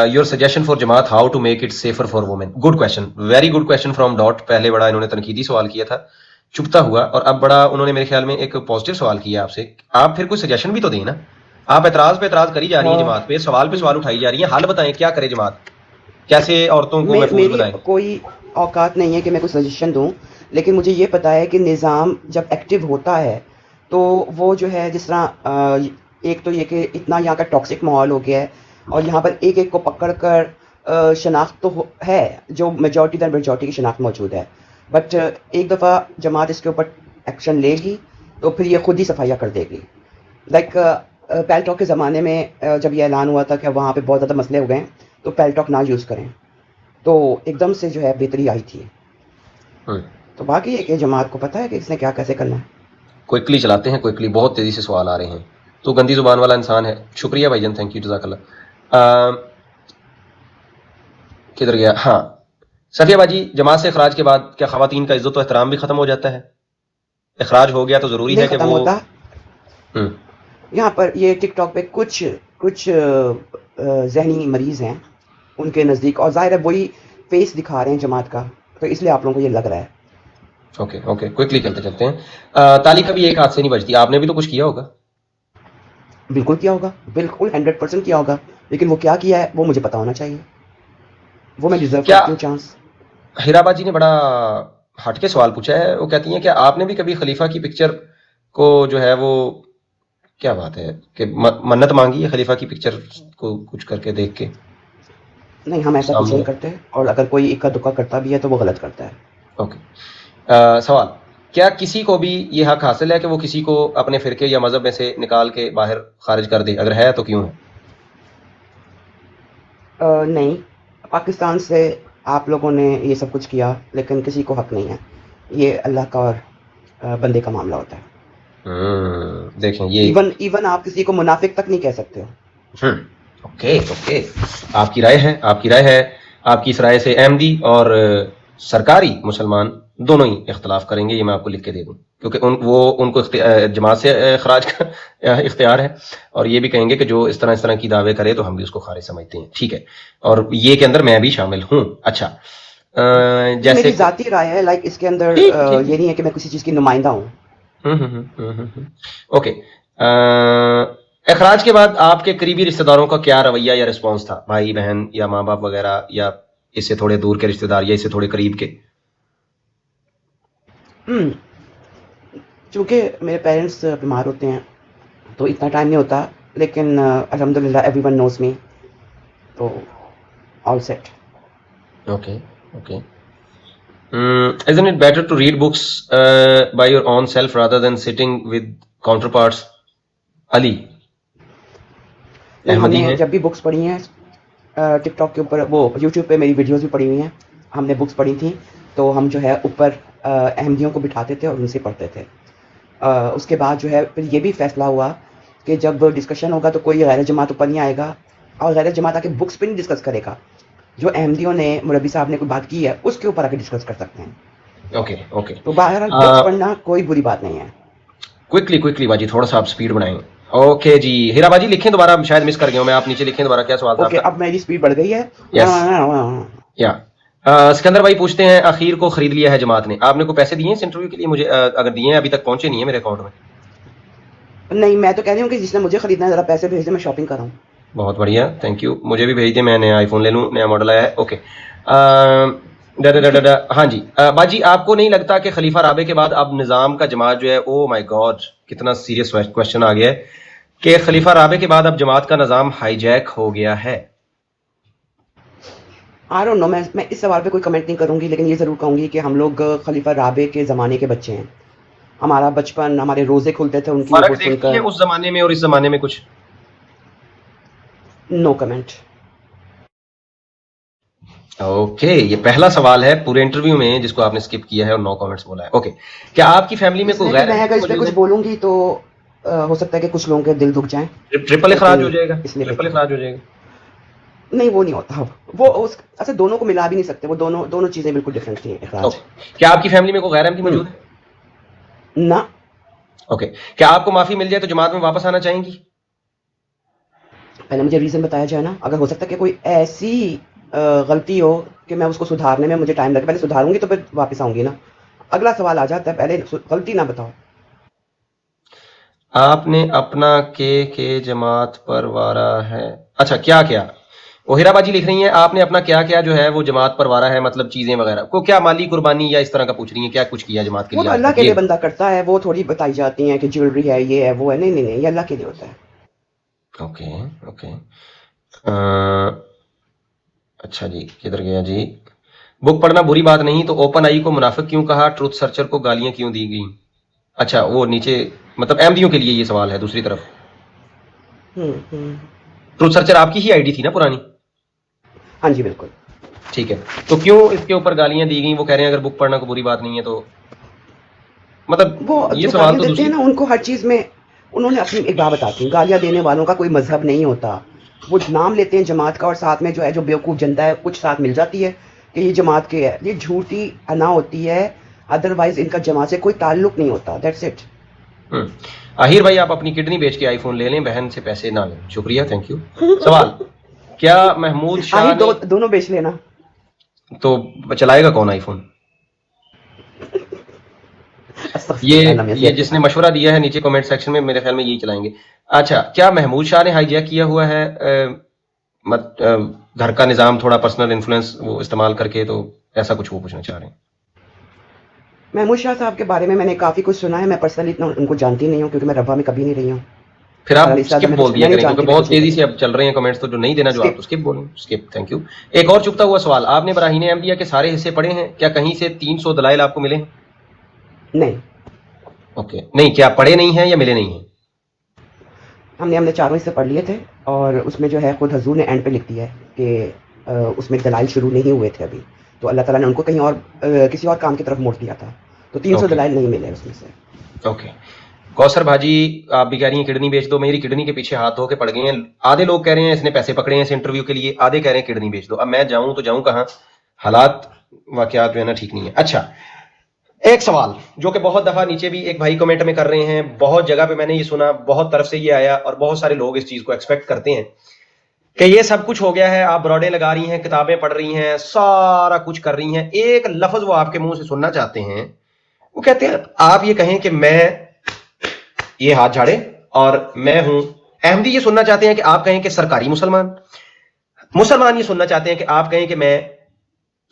یور سجیشن فار جماعت, how to make it safer for women. Good question, very good question from ڈاٹ. پہلے بڑا انہوں نے تنقیدی سوال کیا تھا, چپتا ہوا, اور اب بڑا انہوں نے میرے خیال میں ایک پازیٹیو سوال کیا آپ سے. آپ پھر کوئی سجیشن بھی تو دیں نا, آپ اعتراض پہ اعتراض کری جا رہی ہیں جماعت پہ, سوال پہ سوال اٹھائی جا رہی ہیں, حل بتائیں کیا کرے جماعت, کیسے عورتوں کو محفوظ بنائیں. میری کوئی اوقات نہیں ہے کہ میں کوئی سجیشن دوں, لیکن مجھے یہ پتا ہے کہ نظام جب ایکٹیو ہوتا ہے تو وہ جو ہے, جس طرح ایک تو یہ کہ اتنا یہاں کا ٹاکسک ماحول ہو گیا ہے, اور یہاں پر ایک ایک کو پکڑ کر شناخت تو ہے, جو میجورٹی در میجورٹی کی شناخت موجود ہے, بٹ ایک دفعہ جماعت اس کے اوپر ایکشن لے گی تو پھر یہ خود ہی صفائیاں کر دے گی. لائک پیل ٹاک کے زمانے میں جب یہ اعلان ہوا تھا کہ وہاں پہ بہت زیادہ مسئلے ہو گئے ہیں تو پیل ٹاک نہ یوز کریں, تو ایک دم سے جو ہے بہتری آئی تھی. تو باقی ہے کہ جماعت کو پتہ ہے کہ اس نے کیا کیسے کرنا ہے. کوئکلی چلاتے ہیں, کوئکلی, بہت تیزی سے سوال آ رہے ہیں. تو گندی زبان والا انسان ہے. شکریہ بھائی جان, تھینک یو, جزاک اللہ. کدھر گیا؟ ہاں, صفیہ باجی, جماعت سے اخراج کے بعد کیا خواتین کا عزت و احترام بھی ختم ہو جاتا ہے؟ اخراج ہو گیا تو ضروری نہیں ہے کہ ختم وہ ہوتا. یہاں پر یہ ٹک ٹاک پہ کچھ ذہنی مریض ہیں ان کے نزدیک, اور ظاہر ہے وہی فیس دکھا رہے ہیں جماعت کا, تو اس لیے آپ لوگوں کو یہ لگ رہا ہے. اوکے اوکے, کوئکلی چلتے ہیں. تالی کبھی ایک ہاتھ سے نہیں بجتی. آپ نے بھی تو کچھ کیا ہوگا. بالکل کیا ہوگا, بالکل 100% کیا ہوگا, لیکن وہ کیا ہے وہ مجھے پتا ہونا چاہیے, وہ میں ڈیزرو کیا کرتی ہوں چانس. ہیرا باجی نے بڑا ہٹ کے سوال پوچھا ہے. وہ کہتی ہیں کہ آپ نے بھی کبھی خلیفہ کی پکچر کو جو ہے وہ, کیا بات ہے کہ منت مانگی ہے خلیفہ کی پکچر کو کچھ کر کے دیکھ کے؟ نہیں, ہم ایسا کچھ سامنے نہیں کرتے, اور اگر کوئی اکا دکا کرتا بھی ہے تو وہ غلط کرتا ہے. اوکے. سوال, کیا کسی کو بھی یہ حق حاصل ہے کہ وہ کسی کو اپنے فرقے یا مذہب میں سے نکال کے باہر خارج کر دے؟ اگر ہے تو کیوں ہے؟ نہیں, پاکستان سے آپ لوگوں نے یہ سب کچھ کیا, لیکن کسی کو حق نہیں ہے. یہ اللہ کا اور بندے کا معاملہ ہوتا ہے. دیکھیں یہ ایون آپ کسی کو منافق تک نہیں کہہ سکتے ہو. اوکے اوکے, آپ کی رائے ہے, آپ کی رائے ہے. آپ کی اس رائے سے احمدی اور سرکاری مسلمان دونوں ہی اختلاف کریں گے, یہ میں آپ کو لکھ کے دے دوں, کیونکہ ان کو جماعت سے اخراج کا اختیار ہے, اور یہ بھی کہیں گے کہ جو اس طرح کی دعوے کرے تو ہم بھی اس کو خارج سمجھتے ہیں. ٹھیک ہے, اور یہ کے اندر میں بھی شامل ہوں. اچھا, جیسے میری ذاتی رائے ہے, لائک اس کے اندر یہ نہیں ہے کہ میں کسی چیز کی نمائندہ ہوں. اوکے. اخراج کے بعد آپ کے قریبی رشتہ داروں کا کیا رویہ یا رسپانس تھا؟ بھائی بہن یا ماں باپ وغیرہ, یا اس سے تھوڑے دور کے رشتہ دار, یا اس سے تھوڑے قریب کے؟ چونکہ میرے پیرنٹس بیمار ہوتے ہیں تو اتنا ٹائم نہیں ہوتا, لیکن الحمدللہ ایوری ون نوز می, تو all set. Okay okay. Isn't it better to read books by your own self rather than sitting with counterparts? علی ہم احمدی نے ہیں. جب بھی بکس پڑھی ہیں ٹک ٹاک کے اوپر, وہ یوٹیوب پہ میری ویڈیوز بھی پڑھی ہوئی ہیں, ہم نے بکس پڑھی تھیں, تو ہم جو ہے اوپر احمدیوں کو بٹھاتے تھے اور ان سے پڑھتے تھے. اس کے بعد جو ہے پھر یہ بھی فیصلہ ہوا کہ جب ڈسکشن ہوگا تو کوئی غیر جماعت اوپر نہیں آئے گا, اور غیر جماعت آ کے بکس پہ نہیں ڈسکس کرے گا. جو احمدیوں نے, مربی صاحب نے کوئی بات کی ہے اس کے اوپر آ کے ڈسکس کر سکتے ہیں. Okay okay. تو بہرحال بکس پڑھنا کوئی بری بات نہیں ہے. کوئکلی باجی, تھوڑا سا آپ سپیڈ بنائیں. اوکے جی, ہیرا باجی لکھیں دوبارہ, شاید مس کر گیا ہوں میں, آپ نیچے لکھیں دوبارہ, کیا سوال تھا آپ اوکے, کا؟ اب میری سپیڈ بڑھ گئی ہے. یا سکندر بھائی پوچھتے ہیں, اخیر کو خرید لیا ہے جماعت نے, آپ نے کوئی پیسے دیے ہیں اس انٹرویو کے لیے؟ مجھے اگر دیے ہیں, ابھی تک پہنچے نہیں ہیں میرے اکاؤنٹ میں. نہیں, میں تو کہہ رہی ہوں کہ جس نے مجھے خریدنا ہے ذرا پیسے بھیج دیں, میں شاپنگ کر رہا ہوں. بہت بڑھیا, تھینک یو. مجھے بھی بھیج دیں, میں نیا آئی فون لے لوں, نیا ماڈل آیا ہے. اوکے. ہاں جی باجی, آپ کو نہیں لگتا کہ خلیفہ رابع کے بعد اب نظام کا جماعت جو ہے, او مائی گاڈ کتنا سیریس کوشچن آ گیا ہے, کہ خلیفہ رابع کے بعد اب جماعت کا نظام ہائی جیک ہو گیا ہے؟ I don't know, میں اس سوال پہ کوئی کمنٹ نہیں کروں گی, لیکن یہ ضرور کہوں گی کہ ہم لوگ خلیفہ رابع کے زمانے کے بچے ہیں. ہمارا بچپن, ہمارے روزے کھلتے تھے ان کی وہ فرق سن دیکھتی ہے کر. اس زمانے میں اور اس زمانے میں کچھ؟ نو کمنٹ. اوکے, یہ پہلا سوال ہے پورے انٹرویو میں جس کو آپ نے اسکپ کیا ہے اور نو کمنٹس بولا ہے. اوکے, کیا آپ کی فیملی میں کوئی غیر میں اگر اس پہ کچھ بولوں گی تو ہو سکتا ہے کہ کچھ لوگوں کے دل دکھ جائیں. ٹرپل اخراج ہو جائے گا؟ اس لیے ٹرپل اخراج ہو جائے گا؟ نہیں, وہ نہیں ہوتا. وہ ایسے دونوں کو ملا بھی نہیں سکتے, وہ دونوں چیزیں بالکل ڈفرینٹ تھیں. اخراج. کیا آپ کی فیملی میں کوئی غیر احمدی موجود ہے؟ نہ. اوکے, کیا آپ کو معافی مل جائے تو جماعت میں واپس آنا چاہیں گی؟ پہلے مجھے ریزن بتایا جائے نا, اگر ہو سکتا ہے کہ کوئی ایسی غلطی ہو کہ میں اس کو سدھارنے میں مجھے ٹائم لگے, پہلے سدھاروں گی تو پھر واپس آؤں گی نا. اگلا سوال آ جاتا ہے, پہلے غلطی نہ بتاؤ. آپ نے اپنا کے جماعت پر وارا ہے. اچھا, کیا ہیرا باجی لکھ رہی ہیں, آپ نے اپنا کیا جو ہے وہ جماعت پر وارا ہے, مطلب چیزیں وغیرہ کو, کیا مالی قربانی یا اس طرح کا پوچھ رہی ہیں, کیا کچھ کیا جماعت کے لیے؟ وہ تو اللہ کے لیے بندہ کرتا ہے, وہ تھوڑی بتائی جاتی ہیں کہ جیولری ہے, یہ ہے, وہ ہے. نہیں, یہ اللہ کے لیے ہوتا ہے. اوکے. اچھا جی, کدھر گیا جی؟ بک پڑھنا بری بات نہیں, تو اوپن آئی کو منافق کیوں کہا, ٹروتھ سرچر کو گالیاں کیوں دی گئیں؟ اچھا وہ نیچے مطلب احمدیوں کے لیے یہ سوال ہے دوسری طرف. ٹروتھ سرچر آپ کی ہی آئی ڈی تھی نا پرانی؟ ہاں جی بالکل. ٹھیک ہے تو کیوں اس کے اوپر گالیاں دی گئیں؟ وہ کہہ رہے ہیں اگر بک پڑھنا کوئی بری بات نہیں ہے تو مطلب وہ یہ جو سوال گالیاں تو دیتے ہیں دوسری. نا ان کو ہر چیز میں انہوں نے اپنی ایک بات بتاتی ہوں، گالیاں دینے والوں کا کوئی مذہب نہیں ہوتا. وہ نام لیتے ہیں جماعت کا اور ساتھ میں جو ہے جو بیوقوف جنتا ہے کچھ ساتھ مل جاتی ہے کہ یہ جماعت کے ہے. یہ جھوٹی انا ہوتی ہے، ادروائز ان کا جماعت سے کوئی تعلق نہیں ہوتا. That's it. آہیر بھائی آپ اپنی کڈنی بیچ کے آئی فون لے لیں، بہن سے پیسے نہ لیں. شکریہ، تھینک یو. سوال، کیا محمود شاہ آہر نے دونوں بیچ لینا. تو چلائے گا کون آئی فون؟ یہ جس نے مشورہ دیا ہے نیچے کمنٹ سیکشن میں میرے خیال میں یہی چلائیں گے. اچھا، کیا محمود شاہ نے ہائی جیک کیا ہوا ہے گھر کا نظام، تھوڑا پرسنل انفلوئنس وہ استعمال کر کے؟ تو ایسا کچھ وہ پوچھنا چاہ رہے ہیں. محمود شاہ صاحب کے بارے میں نے کافی کچھ سنا ہے. میں پرسنلی اتنا ان کو جانتی نہیں ہوں کیونکہ میں ربا میں کبھی نہیں رہی ہوں. پھر آپ اسکپ بول دیا کریں کیونکہ بہت تیزی سے اب اب چل رہے ہیں کمنٹس، تو جو نہیں دینا جو آپ اسکپ بولیں. Skip, thank you. ایک اور چکتا ہوا سوال، آپ نے براہین احمدیہ کے سارے حصے پڑھے ہیں؟ کیا کہیں سے 300 دلائل آپ کو ملے ہیں؟ نہیں. اوکے، نہیں کیا پڑھے نہیں ہیں یا ملے نہیں ہیں؟ ہم نے چاروں حصے پڑھ لیے تھے اور اس میں جو ہے خود حضور نے اینڈ پہ لکھ دیا ہے کہ اس میں دلائل شروع نہیں ہوئے تھے ابھی، تو اللہ تعالیٰ نے ان کو کہیں اور کسی اور کام کی طرف موڑ دیا تھا، تو 300 دلائل نہیں ملے اس میں سے. اوکے. کوثر بھاجی آپ بھی کہہ رہی ہیں کڈنی بیچ دو. میری کڈنی کے پیچھے ہاتھ دھو کے پڑ گئے ہیں. آدھے لوگ کہہ رہے ہیں اس نے پیسے پکڑے ہیں اس انٹرویو کے لیے، آدھے کہہ رہے ہیں کڈنی بیچ دو. اب میں جاؤں تو جاؤں کہاں؟ حالات واقعات جو ہے نا ٹھیک نہیں ہے. اچھا، ایک سوال جو کہ بہت دفعہ نیچے بھی ایک بھائی کمنٹ میں کر رہے ہیں، بہت جگہ پہ میں نے یہ سنا، بہت طرف سے یہ آیا اور بہت سارے لوگ اس چیز کو ایکسپیکٹ کرتے ہیں کہ یہ سب کچھ ہو گیا ہے، آپ براڈیں لگا رہی ہیں، کتابیں پڑھ رہی ہیں، سارا کچھ کر رہی ہیں، ایک لفظ وہ آپ کے منہ سے سننا چاہتے ہیں. وہ کہتے ہیں آپ یہ کہیں کہ میں یہ ہاتھ جھاڑے اور میں ہوں احمدی. یہ سننا چاہتے ہیں کہ آپ کہیں کہ سرکاری مسلمان. مسلمان یہ سننا چاہتے ہیں کہ آپ کہیں کہ میں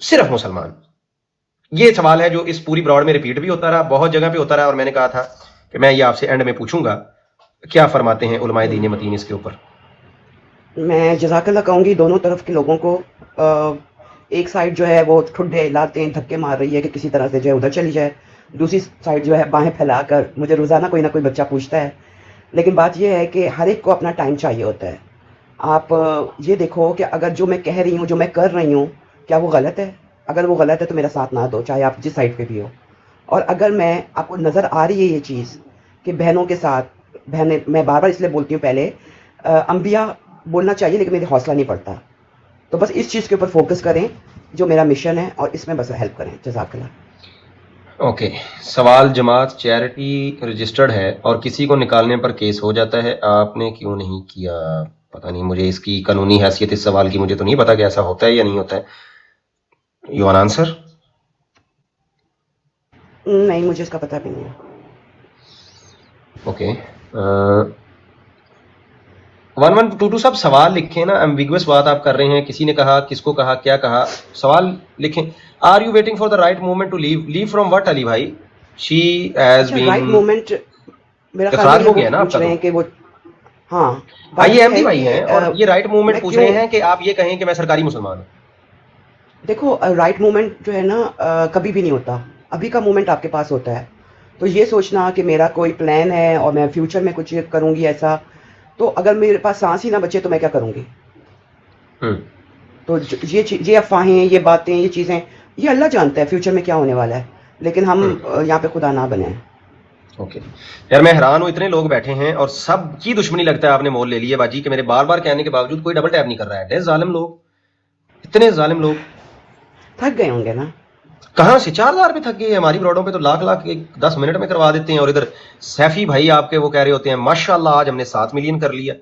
صرف مسلمان. یہ سوال ہے جو اس پوری براڈ میں ریپیٹ بھی ہوتا رہا، بہت جگہ پہ ہوتا رہا، اور میں نے کہا تھا کہ میں یہ آپ سے اینڈ میں پوچھوں گا کیا فرماتے ہیں علماء دین متین اس کے اوپر. میں جزاک اللہ کہوں گی دونوں طرف کے لوگوں کو. ایک سائڈ جو ہے وہ ٹھڈے لاتے ہیں، دھکے مار رہی ہے کہ کسی طرح سے جو ہے ادھر چلی جائے، دوسری سائڈ جو ہے باہیں پھیلا کر مجھے روزانہ کوئی نہ کوئی بچہ پوچھتا ہے. لیکن بات یہ ہے کہ ہر ایک کو اپنا ٹائم چاہیے ہوتا ہے. آپ یہ دیکھو کہ اگر جو میں کہہ رہی ہوں، جو میں کر رہی ہوں، کیا وہ غلط ہے؟ اگر وہ غلط ہے تو میرا ساتھ نہ دو، چاہے آپ جس سائڈ پہ بھی ہو. اور اگر میں آپ کو نظر آ رہی ہے یہ چیز کہ بہنوں کے ساتھ بہنیں، میں بار بار اس لیے بولتی ہوں پہلے انبیاء بولنا چاہیے لیکن میرے حوصلہ نہیں پڑتا، تو بس اس چیز کے اوپر فوکس کریں جو میرا مشن ہے اور اس میں بس ہیلپ کریں. جزاک اللہ. اوکے. سوال، جماعت چیریٹی رجسٹرڈ ہے اور کسی کو نکالنے پر کیس ہو جاتا ہے، آپ نے کیوں نہیں کیا؟ پتہ نہیں مجھے اس کی قانونی حیثیت اس سوال کی مجھے تو نہیں پتا کہ ایسا ہوتا ہے یا نہیں ہوتا ہے. You want answer? نہیں مجھے اس کا پتہ بھی نہیں ہے. اوکے. 1122 صاحب سوال لکھیں نا، ایمبیگوس بات آپ کر رہے ہیں، کسی نے کہا، کس کو کہا، کیا کہا، سوال لکھیں. Are you waiting for the right movement to leave from what? Ali بھائی she has been right moment میرا خیال افراد ہے ہو گیا نا آپ پوچھ کا. رہے ہیں کہ وہ ہاں یہ احمدی بھائی ہیں اور یہ رائٹ موومنٹ میں پوچھ رہے ہیں کہ آپ یہ کہیں کہ میں سرکاری مسلمان ہوں. دیکھو رائٹ مومنٹ جو ہے نا کبھی بھی نہیں ہوتا، ابھی کا مومنٹ آپ کے پاس ہوتا ہے. تو یہ سوچنا کہ میرا کوئی پلان ہے اور میں فیوچر میں کچھ کروں گی ایسا، تو اگر میرے پاس سانس ہی نہ بچے تو میں کیا کروں گی؟ تو یہ افواہیں، یہ باتیں، یہ چیزیں، یہ اللہ جانتا ہے فیوچر میں کیا ہونے والا ہے، لیکن ہم یہاں پہ خدا نہ بنیں. اوکے یار میں حیران ہوں، اتنے لوگ بیٹھے ہیں اور سب کی دشمنی لگتا ہے آپ نے مول لے لی ہے باجی، کہ میرے بار بار کہنے کے باوجود کوئی ڈبل ٹیپ نہیں کر رہا ہے. ظالم لوگ، اتنے ظالم لوگ. تھک گئے ہوں گے نا. کہاں سے 4000 پہ تھک گئے ہیں؟ ہماری براڈوں پہ تو لاکھ 10 منٹ میں کروا دیتے ہیں. اور ادھر سیفی بھائی آپ کے وہ کہہ رہے ہوتے ہیں ماشاء اللہ آج ہم نے 7 ملین کر لیا.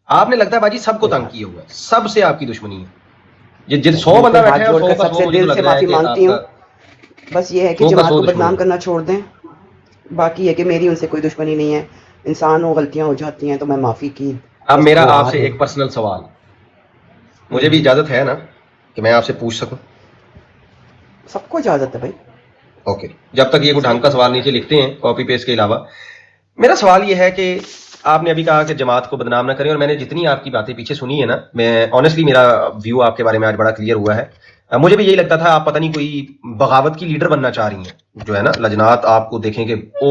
آپ نے لگتا ہے باجی سب کو تنگ کیا ہوا ہے، سب سے آپ کی دشمنی ہے. جن 100 بندہ بیٹھا ہے اور 100 سب سے دل سے معافی مانگتی ہوں. بس یہ ہے کہ جماعت کو بدنام کرنا چھوڑ دیں. باقی ہے کہ میری ان سے کوئی دشمنی نہیں ہے، انسان ہو، غلطیاں ہو جاتی ہیں تو میں معافی کی. اب میرا آپ سے ایک پرسنل سوال، مجھے بھی اجازت ہے نا کہ میں آپ سے پوچھ سکوں؟ سب کو اجازت ہے بھائی. اوکے، جب تک یہ کوئی ڈھنگ کا سوال نیچے لکھتے ہیں کاپی پیسٹ کے علاوہ. میرا سوال یہ ہے کہ آپ نے ابھی کہا کہ جماعت کو بدنام نہ کریں، اور میں نے جتنی آپ کی باتیں پیچھے سنی ہے نا، میں آنیسٹلی میرا ویو آپ کے بارے میں آج بڑا کلیئر ہوا ہے. مجھے بھی یہی لگتا تھا آپ پتہ نہیں کوئی بغاوت کی لیڈر بننا چاہ رہی ہیں، جو ہے نا لجنات آپ کو دیکھیں کہ او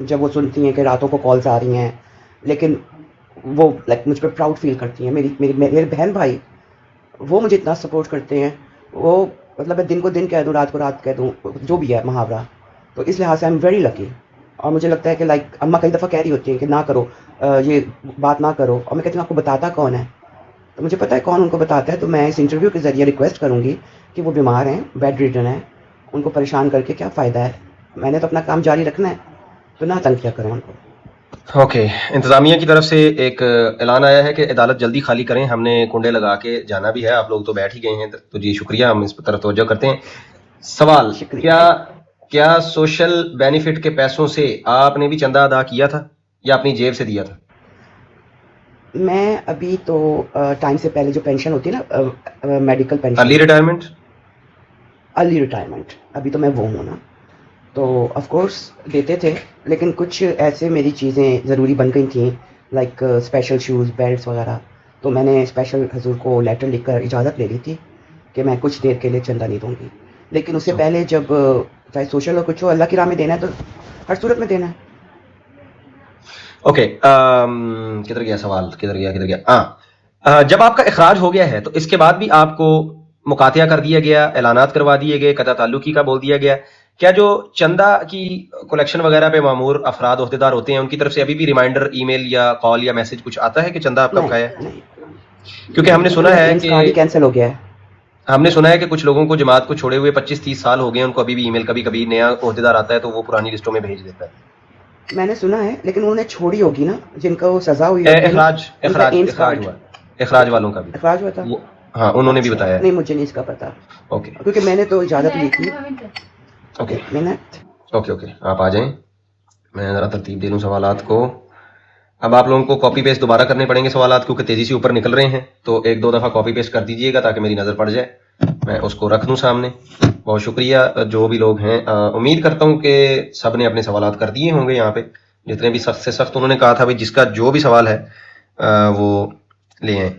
جب وہ سنتی ہیں کہ راتوں کو کالز آ رہی ہیں، لیکن وہ لائک مجھ پہ پراؤڈ فیل کرتی ہیں. میرے بہن بھائی وہ مجھے اتنا سپورٹ کرتے ہیں. وہ مطلب میں دن کو دن کہہ دوں، رات کو رات کہہ دوں، جو بھی ہے محاورہ. تو اس لحاظ سے آئی ایم ویری لکی. اور مجھے لگتا ہے کہ لائک اماں کئی دفعہ کہہ رہی ہوتی ہیں کہ نہ کرو، یہ بات نہ کرو، اور میں کہتی ہوں آپ کو بتاتا کون ہے؟ تو مجھے پتہ ہے کون ان کو بتاتا ہے. تو میں اس انٹرویو کے ذریعے ریکویسٹ کروں گی کہ وہ بیمار ہیں، بیڈ ریڈن ہیں، ان کو پریشان کر کے کیا فائدہ ہے؟ میں نے تو اپنا کام جاری رکھنا ہے، تو نہ تنگ کیا کریں ان کو. اوکے، انتظامیہ کی طرف سے ایک اعلان آیا ہے کہ عدالت جلدی خالی کریں، ہم نے کنڈے لگا کے جانا بھی ہے. آپ لوگ تو بیٹھ ہی گئے ہیں، تو جی شکریہ، ہم اس پر طرف توجہ کرتے ہیں. سوال، شکریہ. کیا سوشل بینیفٹ کے پیسوں سے آپ نے بھی چندہ ادا کیا تھا یا اپنی جیب سے دیا تھا؟ میں ابھی تو ٹائم سے پہلے جو پینشن ہوتی ہے نا، medical pension, early retirement, early retirement, ابھی تو میں وہ ہوں نا، تو آف کورس دیتے تھے. لیکن کچھ ایسے میری چیزیں ضروری بن گئی تھیں، لائک اسپیشل شوز، بیلٹس وغیرہ. تو میں نے اسپیشل حضور کو لیٹر لکھ کر اجازت لے لی تھی کہ میں کچھ دیر کے لیے چندہ نہیں دوں گی. لیکن اس سے پہلے جب چاہے سوشل ہو کچھ ہو، اللہ کی راہ میں دینا ہے تو ہر صورت میں دینا ہے. اوکے، کدھر گیا سوال، کدھر گیا جب آپ کا اخراج ہو گیا ہے تو اس کے بعد بھی آپ کو مقاطعہ کر دیا گیا، اعلانات کروا دیے گئے، قطع تعلقی کا بول دیا گیا. کیا جو چندہ کی کلیکشن وغیرہ پہ مامور افراد عہدیدار ہوتے ہیں ان کی طرف سے ابھی بھی ریمائنڈر، ای میل یا کال یا میسج کچھ آتا ہے کہ چندہ آپ کب کا ہے؟ نہیں، کیونکہ ہم نے سنا ہے کارڈ ہی کہ کینسل ہو گیا ہے. ہم نے سنا ہے کہ کچھ لوگوں کو جماعت کو چھوڑے ہوئے 25-30 سال ہو گئے، ان کو ابھی بھی ای میل، کبھی کبھی نیا عہدیدار آتا ہے تو وہ پرانی لسٹوں میں بھیج دیتا ہے. میں نے سنا ہے، لیکن انہوں نے چھوڑی ہوگی نا جن کو سزا ہوئی ہوتی ہے نا، ان کا ایمس اخراج کارڈ. ہوا، اخراج والوں کا بھی اخراج ہوا تھا. ہاں انہوں نے بھی اچھا، بتایا ہے. نہیں مجھے نہیں اس کا پتا، اوکے کیونکہ میں نے تو اجازت لی تھی. اوکے ایک منٹ. اوکے آپ آ جائیں، میں ذرا ترتیب دے لوں سوالات کو. اب آپ لوگوں کو کاپی پیسٹ دوبارہ کرنے پڑیں گے سوالات، کیونکہ تیزی سے اوپر نکل رہے ہیں، تو 1-2 دفعہ کاپی پیسٹ کر دیجئے گا تاکہ میری نظر پڑ جائے، میں اس کو رکھ دوں سامنے. بہت شکریہ جو بھی لوگ ہیں. امید کرتا ہوں کہ سب نے اپنے سوالات کر دیے ہوں گے. یہاں پہ جتنے بھی سخت سے سخت انہوں نے کہا تھا بھائی جس کا جو بھی سوال ہے وہ لے آئیں.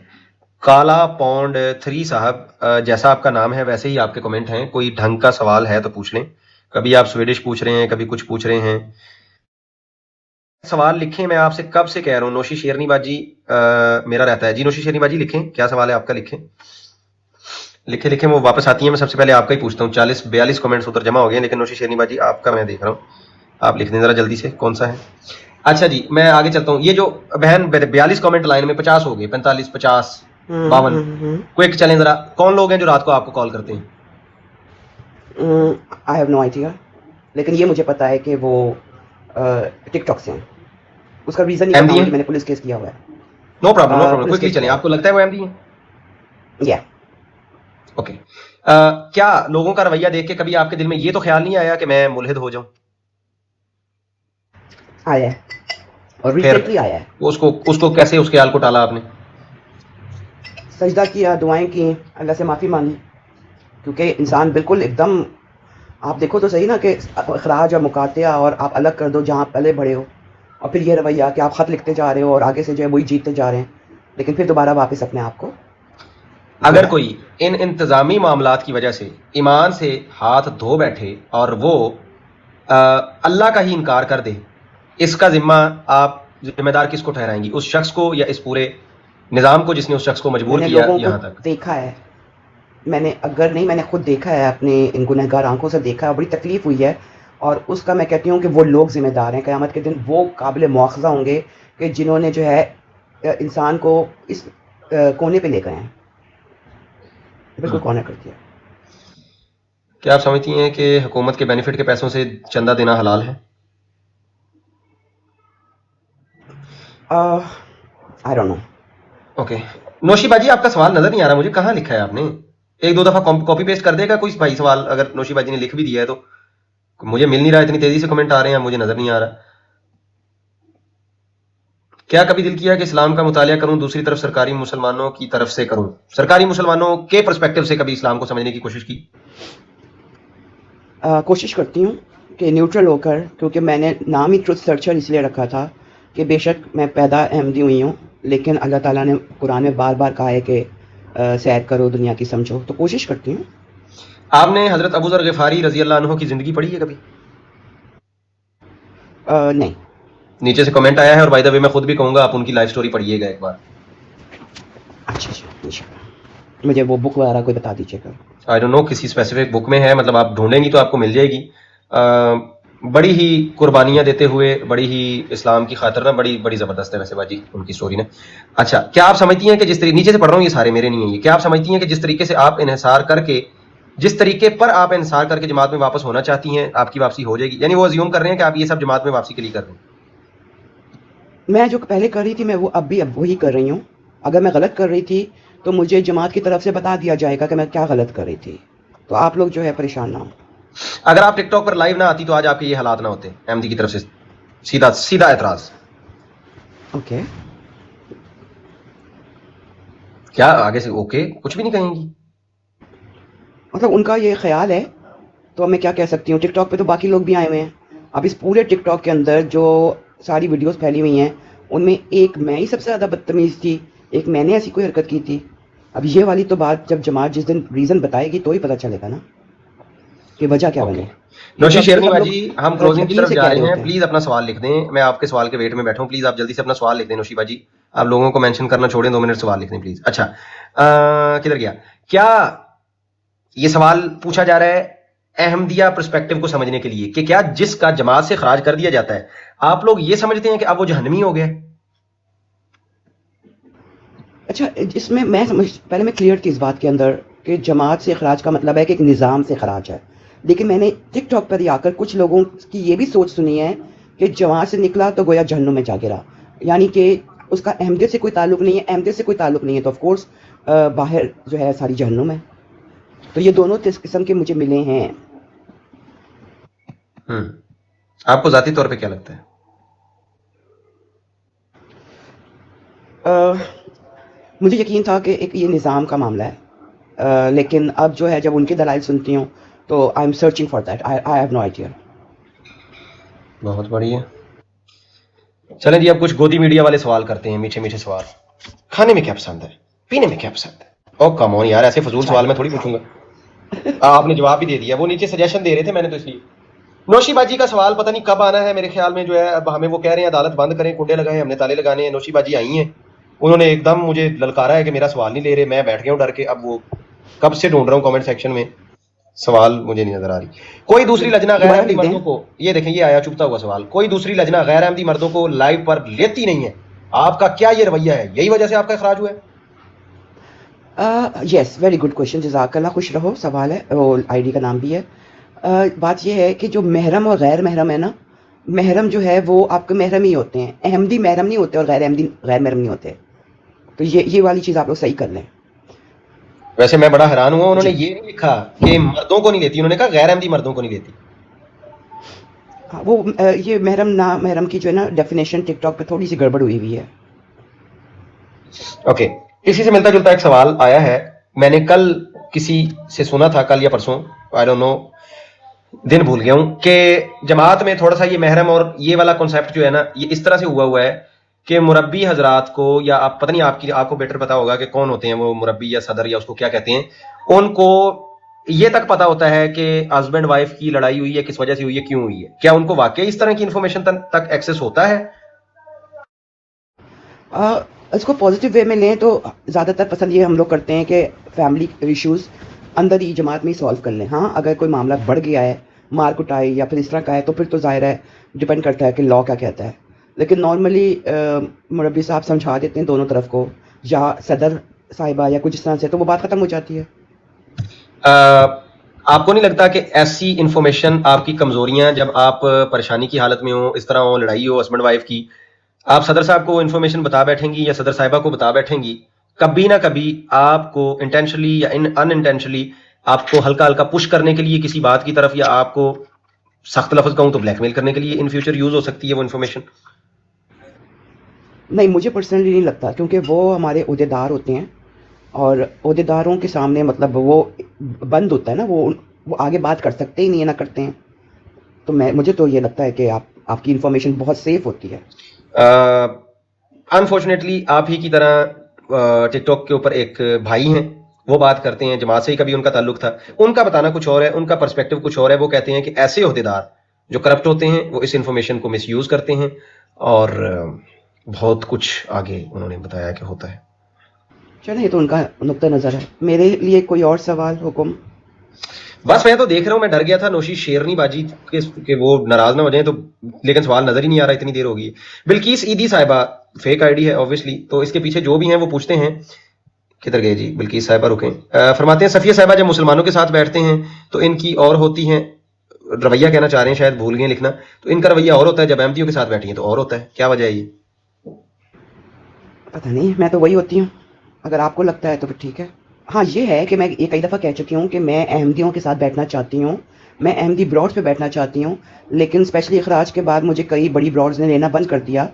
کالا پونڈ 3 صاحب، جیسا آپ کا نام ہے ویسے ہی آپ کے کمنٹ ہیں. کوئی ڈھنگ کا سوال ہے تو پوچھ لیں. کبھی آپ سویڈش پوچھ رہے ہیں، کبھی کچھ پوچھ رہے ہیں. سوال لکھیں، میں آپ سے کب سے کہہ رہا ہوں. نوشی شیرنی باجی میرا رہتا ہے. جی نوشی شیرنی باجی لکھیں، کیا سوال ہے آپ کا؟ لکھیں وہ واپس آتی ہیں. میں سب سے پہلے آپ کا ہی پوچھتا ہوں. 42 کمنٹس ادھر جمع ہو گئے ہیں، لیکن نوشی شیرنی باجی آپ کا میں دیکھ رہا ہوں. آپ لکھ دیں ذرا جلدی سے کون سا ہے. اچھا جی میں آگے چلتا ہوں. یہ جو بہن 42 کمنٹ لائن میں 50 ہو گئے، 45، 50، 52. کوئک چلیں ذرا. کون لوگ ہیں جو رات کو آپ کو کال کرتے ہیں؟ آئی ہیو نو آئیڈیا، لیکن یہ مجھے پتا ہے کہ وہ ٹک ٹاک سے ہیں. اس کا ریزن نہیں پتا مجھے، میں نے پولیس کیس کیا ہوا ہے. نو پرابلم کوئکلی چلیں. آپ کو لگتا ہے وہ احمدی ہیں؟ یا اوکے. کیا لوگوں کا رویہ دیکھ کے کبھی آپ کے دل میں یہ تو خیال نہیں آیا کہ میں ملحد ہو جاؤں؟ آیا ہے، اور ریسنٹلی آیا ہے. اس کو کیسے اس خیال کو ٹالا آپ نے؟ سجدہ کیا، دعائیں کی، اللہ سے معافی مانگی. کیونکہ انسان بالکل ایک دم، آپ دیکھو تو صحیح نا کہ اخراج اور مقاطعہ اور آپ الگ کر دو جہاں پہلے بڑے ہو، اور پھر یہ رویہ کہ آپ خط لکھتے جا رہے ہو اور آگے سے جو ہے وہی جیتتے جا رہے ہیں، لیکن پھر دوبارہ واپس اپنے آپ کو. اگر کوئی ان انتظامی معاملات کی وجہ سے ایمان سے ہاتھ دھو بیٹھے اور وہ اللہ کا ہی انکار کر دے، اس کا ذمہ آپ ذمہ دار کس کو ٹھہرائیں گی؟ اس شخص کو یا اس پورے نظام کو جس نے اس شخص کو مجبور میں نے کیا لوگوں یہاں کو تک؟ دیکھا ہے، میں نے خود دیکھا ہے، اپنے ان گنہگار آنکھوں سے دیکھا ہے، بڑی تکلیف ہوئی ہے. اور اس کا میں کہتی ہوں کہ وہ لوگ ذمہ دار ہیں. قیامت کے دن وہ قابل مواخذہ ہوں گے کہ جنہوں نے جو ہے انسان کو اس کونے پہ لے گئے ہیں، بالکل کارنر کر دیا. کیا آپ سمجھتی ہیں کہ حکومت کے بینیفٹ کے پیسوں سے چندہ دینا حلال ہے؟ I don't know. Okay. Noshi باجی آپ کا سوال نظر نہیں آ رہا مجھے، کہاں لکھا ہے آپ نے؟ 1-2 دفعہ کاپی پیسٹ کر دے گا کوئی بھائی سوال، اگر نوشی باجی نے لکھ بھی دیا ہے تو مجھے مل نہیں رہا. اتنی تیزی سے کمنٹ آ رہے ہیں، مجھے نظر نہیں آ رہا. کیا کبھی دل کیا کہ اسلام کا مطالعہ کروں، دوسری طرف سرکاری مسلمانوں کی طرف سے کروں؟ سرکاری مسلمانوں کے پرسپیکٹو سے کبھی اسلام کو سمجھنے کی کوشش کی؟ کوشش کرتی ہوں کہ نیوٹرل ہو کر، کیونکہ میں نے نام ہی ٹروتھ سرچر اس لیے رکھا تھا کہ بے شک میں پیدا احمدی ہوئی ہوں، لیکن اللہ تعالیٰ نے قرآن میں بار بار کہا ہے کہ سیر کرو، دنیا کی سمجھو. تو کوشش کرتی ہوں. آپ نے حضرت ابو ذر غفاری رضی اللہ عنہ کی زندگی پڑھی ہے کبھی؟ نہیں. نیچے سے کمنٹ آیا ہے, اور بائی دا وے میں خود بھی کہوں گا آپ ان کی لائف سٹوری پڑھیے گا ایک بار. اچھا انشاءاللہ مجھے وہ بک وغیرہ کوئی بتا دیجیے گا. آئی ڈونٹ نو کسی اسپیسیفک بک میں ہے, مطلب آپ ڈھونڈیں گی تو آپ کو مل جائے گی. بڑی ہی قربانیاں دیتے ہوئے, بڑی ہی اسلام کی خاطر نا, بڑی زبردست ہے ویسے باجی ان کی سٹوری نا. اچھا, کیا آپ سمجھتی ہیں کہ جس طریقے, نیچے سے پڑھ رہا ہوں یہ سارے میرے نہیں ہیں یہ, کیا آپ سمجھتی ہیں کہ جس طریقے سے آپ انحصار کر کے, جس طریقے پر آپ انحصار کر کے جماعت میں واپس ہونا چاہتی ہیں, آپ کی واپسی ہو جائے گی؟ یعنی وہ ازیوم کر رہے ہیں کہ آپ یہ سب جماعت میں واپسی کے لیے کر رہے ہیں. میں جو پہلے کر رہی تھی میں وہ اب بھی وہی کر رہی ہوں. اگر میں غلط کر رہی تھی تو مجھے جماعت کی طرف سے بتا دیا جائے گا کہ میں کیا غلط کر رہی تھی, تو آپ لوگ جو ہے پریشان نہ ہوں. اگر آپ ٹک ٹاک پر لائیو نہ آتی تو آج آپ کے یہ حالات نہ ہوتے. احمدی کی طرف سے سیدھا اعتراض. اوکے, کیا آگے سے اوکے کچھ بھی نہیں کہیں گی؟ مطلب ان کا یہ خیال ہے تو میں کیا کہہ سکتی ہوں. ٹک ٹاک پہ تو باقی لوگ بھی آئے ہوئے ہیں. اب اس پورے ٹک ٹاک کے اندر جو ساری ویڈیوز پھیلی ہوئی ہیں ان میں ایک میں ہی سب سے زیادہ بدتمیز تھی, ایک میں نے ایسی کوئی حرکت کی تھی. اب یہ والی تو بات جب جماعت جس دن ریزن بتائے گی تو ہی پتہ چلے گا نا کہ وجہ کیا بنے. نوشی شیرنی باجی, ہم کلوزنگ کی یقین طرف سے جا کہہ رہے ہیں, ہوتے پلیز اپنا سوال لکھ دیں. میں آپ کے سوال کے ویٹ میں بیٹھا ہوں, پلیز آپ جلدی سے اپنا سوال لکھ دیں. نوشی باجی آپ لوگوں کو مینشن کرنا چھوڑیں, 2 منٹ سوال لکھ دیں پلیز. اچھا, کدھر گیا, کیا یہ سوال پوچھا جا رہا ہے احمدیہ پرسپیکٹو کو سمجھنے کے لیے کہ کیا جس کا جماعت سے خراج کر دیا جاتا ہے آپ لوگ یہ سمجھتے ہیں کہ اب وہ جہنمی ہو گیا؟ اچھا, اس میں پہلے میں کلیئر تھی اس بات کے اندر کہ جماعت سے اخراج کا مطلب ہے کہ ایک نظام سے اخراج ہے. لیکن میں نے ٹک ٹاک پر آ کر کچھ لوگوں کی یہ بھی سوچ سنی ہے کہ جماعت سے نکلا تو گویا جہنم میں جا گرا, یعنی کہ اس کا احمدیت سے کوئی تعلق نہیں ہے. احمدیت سے کوئی تعلق نہیں ہے تو آف کورس باہر جو ہے ساری جہنم ہے. تو یہ دونوں قسم کے مجھے ملے ہیں. آپ کو ذاتی طور پہ کیا لگتا ہے؟ مجھے یقین تھا کہ ایک یہ نظام کا معاملہ ہے, لیکن اب جو ہے جب ان کے دلائل سنتی ہوں تو I am searching for that. I have no idea. بہت بڑھیا. چلیں جی, اب کچھ گودی میڈیا والے سوال کرتے ہیں, میٹھے میٹھے سوال. کھانے میں کیا پسند ہے, پینے میں کیا پسند ہے؟ او کم آن یار, ایسے فضول سوال میں تھوڑی پوچھوں گا. آپ نے جواب بھی دے دیا, وہ نیچے سجیشن دے رہے تھے میں نے تو اس لیے. نوشی باجی کا سوال پتہ نہیں کب آنا ہے, میرے خیال میں جو ہے اب ہمیں وہ کہہ رہے ہیں عدالت بند کریں, کنڈے لگائیں, ہم نے تالے لگانے ہیں. نوشی باجی آئی ہیں, انہوں نے ایک دم مجھے للکارا ہے کہ میرا سوال نہیں لے رہے. میں بیٹھ گیا ہوں ڈر کے. اب وہ کب سے ڈھونڈ رہا ہوں کامنٹ سیکشن میں, سوال مجھے نہیں نظر آ رہی. کوئی دوسری لجنہ غیر احمدی مردوں کو, یہ دیکھیں یہ آیا چپتا ہوا سوال, کوئی دوسری لجنہ غیر احمدی مردوں کو لائیو پر لیتی نہیں ہے, آپ کا کیا یہ رویہ ہے؟ یہی وجہ سے آپ کا اخراج ہوا ہے؟ یس, ویری گڈ کوشچن, جزاک اللہ, خوش رہو. سوال ہے, وہ آئی ڈی کا نام بھی ہے. بات یہ ہے کہ جو محرم اور غیر محرم ہے نا, محرم جو ہے وہ آپ کے محرم ہی ہوتے ہیں, احمدی محرم نہیں ہوتے اور غیر احمدی غیر محرم نہیں ہوتے. تو یہ والی چیز آپ لوگ صحیح کر لیں. ویسے میں بڑا حیران ہوا, انہوں نے یہ نہیں لکھا کہ مردوں کو نہیں لیتی, انہوں نے کہا غیر احمدی مردوں کو نہیں لیتی. وہ یہ محرم نا محرم کی جو ہے نا ڈیفینیشن ٹک ٹاک پہ تھوڑی سی گڑبڑ ہوئی ہے. اوکے, اسی سے ملتا جلتا ایک سوال آیا ہے, میں نے کل کسی سے سنا تھا, کل یا پرسوں, آئی ڈونٹ نو, دن بھول گیا ہوں, کہ جماعت میں تھوڑا سا یہ محرم اور یہ والا کنسیپٹ جو ہے نا, یہ اس طرح سے ہوا ہے کہ مربی حضرات کو, یا آپ پتہ نہیں آپ کو بیٹر پتا ہوگا کہ کون ہوتے ہیں وہ مربی یا صدر یا اس کو کیا کہتے ہیں, ان کو یہ تک پتا ہوتا ہے کہ ہسبینڈ وائف کی لڑائی ہوئی ہے, کس وجہ سے ہوئی ہے, کیوں ہوئی ہے. کیا ان کو واقعی اس طرح کی انفارمیشن تک ایکسس ہوتا ہے؟ اس کو پازیٹیو وے میں لیں تو زیادہ تر پسند یہ ہم لوگ کرتے ہیں کہ فیملی ایشوز اندر ہی جماعت میں ہی سالو کر لیں. ہاں, اگر کوئی معاملہ بڑھ گیا ہے, مار کٹائی یا پھر اس طرح کا ہے, تو پھر تو ظاہر ہے ڈپینڈ کرتا ہے کہ لا کیا کہتا ہے. لیکن نارملی مربی صاحب سمجھا دیتے ہیں دونوں طرف کو, یا صدر صاحبہ یا کچھ اس طرح سے, تو وہ بات ختم ہو جاتی ہے. آپ کو نہیں لگتا کہ ایسی انفارمیشن آپ کی کمزوریاں, جب آپ پریشانی کی حالت میں ہو, اس طرح ہو, لڑائی ہو ہسبینڈ وائف کی, آپ صدر صاحب کو انفارمیشن بتا بیٹھیں گی یا صدر صاحبہ کو بتا بیٹھیں گی, کبھی نہ کبھی آپ کو انٹینشنلی یا ان انٹینشنلی آپ کو ہلکا ہلکا پش کرنے کے لیے کسی بات کی طرف, یا آپ کو سخت لفظ کہوں تو بلیک میل کرنے کے لیے ان فیوچر یوز ہو سکتی ہے وہ انفارمیشن؟ نہیں, مجھے پرسنلی نہیں لگتا, کیونکہ وہ ہمارے عہدیدار ہوتے ہیں اور عہدیداروں کے سامنے مطلب وہ بند ہوتا ہے نا, وہ آگے بات کر سکتے ہی نہیں ہے, نہ کرتے ہیں. تو مجھے تو یہ لگتا ہے کہ آپ کی انفارمیشن بہت سیف ہوتی ہے. انفارچونیٹلی آپ ہی کی طرح ٹک ٹاک کے اوپر ایک بھائی ہیں, وہ بات کرتے ہیں, جماعت سے ہی کبھی ان کا تعلق تھا, ان کا بتانا کچھ اور ہے, ان کا پرسپیکٹو کچھ اور ہے. وہ کہتے ہیں کہ ایسے عہدیدار جو کرپٹ ہوتے ہیں وہ اس انفارمیشن کو مس یوز کرتے ہیں اور بہت کچھ آگے انہوں نے بتایا کہ ہوتا ہے. چلیں یہ تو ان کا نقطہ نظر ہے. میرے لیے کوئی اور سوال حکم؟ بس میں تو دیکھ رہا ہوں, میں ڈر گیا تھا نوشی شیرنی باجی کہ وہ ناراض نہ ہو جائیں, تو لیکن سوال نظر ہی نہیں آ رہا, اتنی دیر ہو گئی. بلقیس ایدی صاحبہ فیک آئی ڈی ہے اوبویسلی, تو اس کے پیچھے جو بھی ہیں وہ پوچھتے ہیں. کدھر گئے جی بلقیس صاحبہ, رکیں. فرماتے ہیں صفیہ صاحبہ جب مسلمانوں کے ساتھ بیٹھتے ہیں تو ان کی اور ہوتی ہیں, رویہ کہنا چاہ رہے ہیں شاید, بھول گئے لکھنا, تو ان کا رویہ اور ہوتا ہے, جب احمدیوں کے ساتھ بیٹھی ہیں تو اور ہوتا ہے, کیا وجہ ہے یہ؟ پتہ نہیں, میں تو وہی ہوتی ہوں, اگر آپ کو لگتا ہے تو پھر ٹھیک ہے. ہاں یہ ہے کہ میں یہ کئی دفعہ کہہ چکی ہوں کہ میں احمدیوں کے ساتھ بیٹھنا چاہتی ہوں, میں احمدی براڈز پہ بیٹھنا چاہتی ہوں, لیکن اسپیشلی اخراج کے بعد مجھے کئی بڑی براڈز نے لینا بند کر دیا.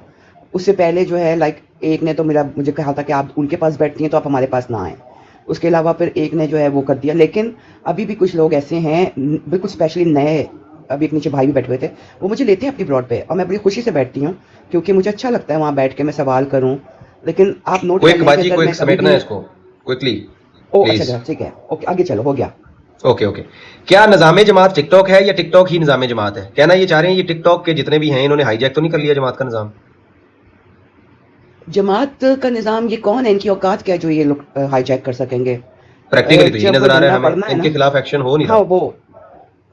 اس سے پہلے جو ہے لائک ایک نے تو مجھے کہا تھا کہ آپ ان کے پاس بیٹھتی ہیں تو آپ ہمارے پاس نہ آئیں. اس کے علاوہ پھر ایک نے جو ہے وہ کر دیا. لیکن ابھی بھی کچھ لوگ ایسے ہیں بالکل اسپیشلی نئے, ابھی ایک نیچے بھائی بھی بیٹھے ہوئے تھے, وہ مجھے لیتے ہیں اپنی براڈ پہ, اور میں بڑی خوشی سے بیٹھتی ہوں کیونکہ مجھے اچھا لگتا ہے وہاں بیٹھ کے میں سوال کروں. لیکن آپ نوٹ کوئک باجی, کوئک سمیٹنا ہے اس کو کوئکلی. اچھا ٹھیک ہے, اوکے آگے چلو, ہو گیا. اوکے. کیا نظام جماعت ٹک ٹاک ہے یا ٹک ٹاک ہی نظام جماعت ہے؟ کہنا یہ چاہ رہے ہیں یہ ٹک ٹاک کے جتنے بھی ہیں انہوں نے ہائی جیک تو نہیں کر لیا جماعت کا نظام؟ جماعت کا نظام یہ کون ہے, ان کی اوقات کیا جو یہ لوگ ہائی جیک کر سکیں گے؟ پریکٹیکلی تو یہ نظر آ رہا ہے ہمیں, ان کے خلاف ایکشن ہو نہیں رہا. ہاں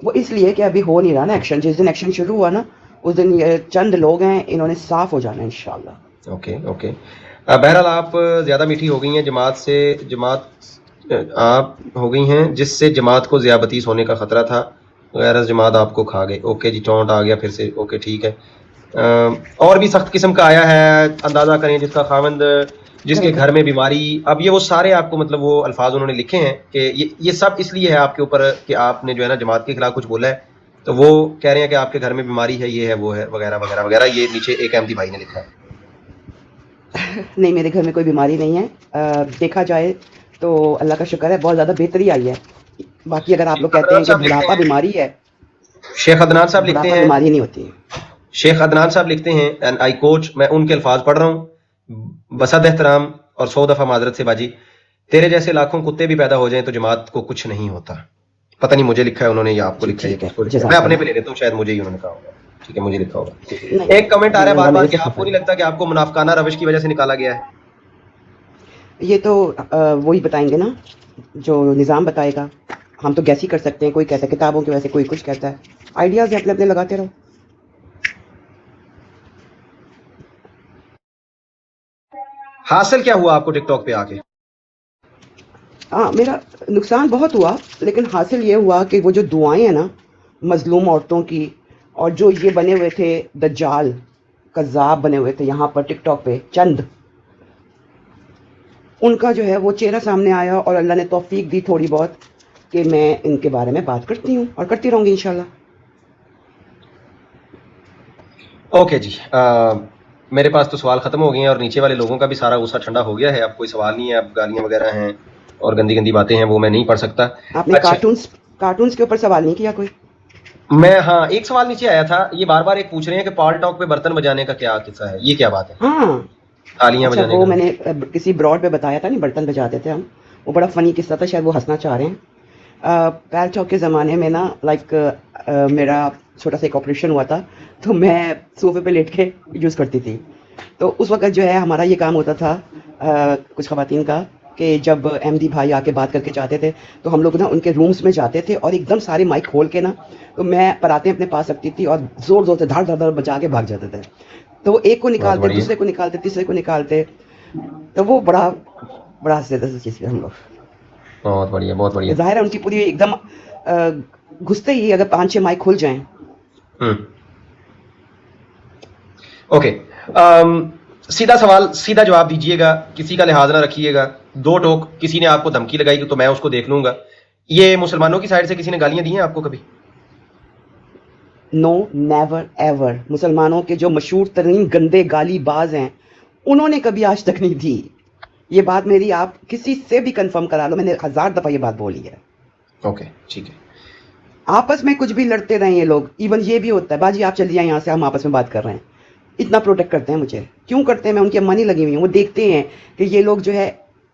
وہ اس لیے کہ ابھی ہو نہیں رہا نا ایکشن. جس دن ایکشن شروع ہوا نا اس دن چند لوگ ہیں, انہوں نے صاف ہو جانا ہے انشاءاللہ. اوکے. بہرحال آپ زیادہ میٹھی ہو گئی ہیں جماعت آپ ہو گئی ہیں جس سے جماعت کو ذیابطیس ہونے کا خطرہ تھا, غیر جماعت آپ کو کھا گئے. اوکے جی, ٹونٹ آ گیا پھر سے. اوکے ٹھیک ہے. اور بھی سخت قسم کا آیا ہے, اندازہ کریں جس کا خاوند جس کے گھر میں بیماری. اب یہ وہ سارے آپ کو مطلب وہ الفاظ انہوں نے لکھے ہیں کہ یہ سب اس لیے ہے آپ کے اوپر کہ آپ نے جو ہے نا جماعت کے خلاف کچھ بولا ہے, تو وہ کہہ رہے ہیں کہ آپ کے گھر میں بیماری ہے, یہ ہے وہ ہے وغیرہ وغیرہ وغیرہ. یہ نیچے ایک احمدی بھائی نے لکھا ہے. نہیں, میرے گھر میں کوئی بیماری نہیں ہے. دیکھا جائے تو اللہ کا شکر ہے بہت زیادہ بہتری آئی ہے. باقی اگر آپ لوگ کہتے ہیں کہ بڑھاپا بیماری ہے, شیخ عدنان صاحب لکھتے ہیں, بیماری نہیں ہوتی ہے. شیخ عدنان صاحب لکھتے ہیں اینڈ آئی کوٹ, میں ان کے الفاظ پڑھ رہا ہوں, بسد احترام اور 100 دفعہ معذرت سے باجی, تیرے جیسے لاکھوں کتے بھی پیدا ہو جائیں تو جماعت کو کچھ نہیں ہوتا. پتہ نہیں مجھے لکھا ہے انہوں نے یا آپ کو لکھا ہے, میں اپنے پہ لے لیتا ہوں, شاید مجھے ہی انہوں نے کہا ہوگا. ٹھیک ہے, مجھے لکھا ہوگا. ایک کمنٹ آ رہا ہے بار بار کہ آپ کو نہیں لگتا کہ آپ کو منافقانہ روش کی وجہ سے نکالا گیا ہے؟ یہ تو وہی بتائیں گے نا جو نظام بتائے گا. ہم تو گیس ہی کر سکتے ہیں, کوئی کہتا ہے کتابوں کی وجہ سے, کوئی کچھ کہتا ہے. آئیڈیاز اپنے اپنے لگاتے رہو. حاصل کیا ہوا آپ کو ٹک ٹاک پہ آ کے؟ ہاں, میرا نقصان بہت ہوا, لیکن حاصل یہ ہوا کہ وہ جو دعائیں ہیں نا مظلوم عورتوں کی, اور جو یہ بنے ہوئے تھے دجال کذاب بنے ہوئے تھے یہاں پر ٹک ٹاک پہ چند, ان کا جو ہے وہ چہرہ سامنے آیا, اور اللہ نے توفیق دی تھوڑی بہت کہ میں ان کے بارے میں بات کرتی ہوں اور کرتی رہوں گی انشاءاللہ. اوکے جی, میرے پاس تو سوال ختم ہو گئے ہیں اور نیچے والے لوگوں کا بھی سارا غصہ ٹھنڈا ہو گیا ہے. اب کوئی سوال نہیں ہے, اب گالیاں وغیرہ ہیں اور گندی گندی باتیں ہیں, وہ میں نہیں پڑھ سکتا. آپ نے کارٹونز کے اوپر سوال نہیں کیا کوئی؟ میں ہاں, ایک سوال نیچے آیا تھا, یہ بار بار ایک پوچھ رہے ہیں کہ پال ٹاک پہ برتن بجانے کا کیا قصہ ہے, یہ کیا بات ہے؟ ہاں تالیاں اچھا, بجانے وہ کا. میں نے کسی براڈ پہ بتایا تھا, نہیں برتن بجاتے تھے ہم, وہ بڑا فنی قصہ تھا, شاید وہ ہنسنا چاہ رہے ہیں. پال ٹاک کے زمانے میں نا لائک میرا چھوٹا سا ایک آپریشن ہوا تھا, تو میں صوفے پہ لیٹ کے یوز کرتی تھی. تو اس وقت جو ہے ہمارا یہ کام ہوتا تھا کچھ خواتین کا کہ جب احمدی بھائی آ کے بات کر کے چاہتے تھے تو ہم لوگ نا ان کے رومز میں جاتے تھے, اور ایک دم سارے مائک کھول کے نا, تو میں پراتیں اپنے پاس رکھتی تھی اور زور زور سے دھڑ دھڑ دھڑ بجا کے بھاگ جاتے تھے. تو وہ ایک کو نکالتے, دوسرے کو نکالتے, تیسرے کو نکالتے, تو وہ بڑا ہنستے تھے چیز پہ ہم لوگ. بہت بڑھیا, بہت بڑھیا. ظاہر ہے ان کی پوری ایک دم گھستے ہی اگر 5-6 مائک کھل جائیں. اوکے, سیدھا سوال سیدھا جواب دیجیے گا, کسی کا لحاظ نہ رکھیے گا. 2 ٹوک, کسی نے آپ کو دھمکی لگائی تو میں اس کو دیکھ لوں گا. یہ مسلمانوں کی سائڈ سے کسی نے گالیاں دی ہیں آپ کو کبھی؟ نو, نیور ایور. مسلمانوں کے جو مشہور ترین گندے گالی باز ہیں انہوں نے کبھی آج تک نہیں دی. یہ بات میری آپ کسی سے بھی کنفرم کرا لو, میں نے 1000 دفعہ یہ بات بولی ہے. اوکے ٹھیک ہے. آپس میں کچھ بھی لڑتے رہیں یہ لوگ, ایون یہ بھی ہوتا ہے باجی آپ چل جائیں یہاں سے, ہم آپس میں بات کر رہے ہیں. اتنا پروٹیکٹ کرتے ہیں مجھے. کیوں کرتے ہیں؟ میں ان کی امانی لگی ہوئی ہوں. وہ دیکھتے ہیں کہ یہ لوگ جو ہے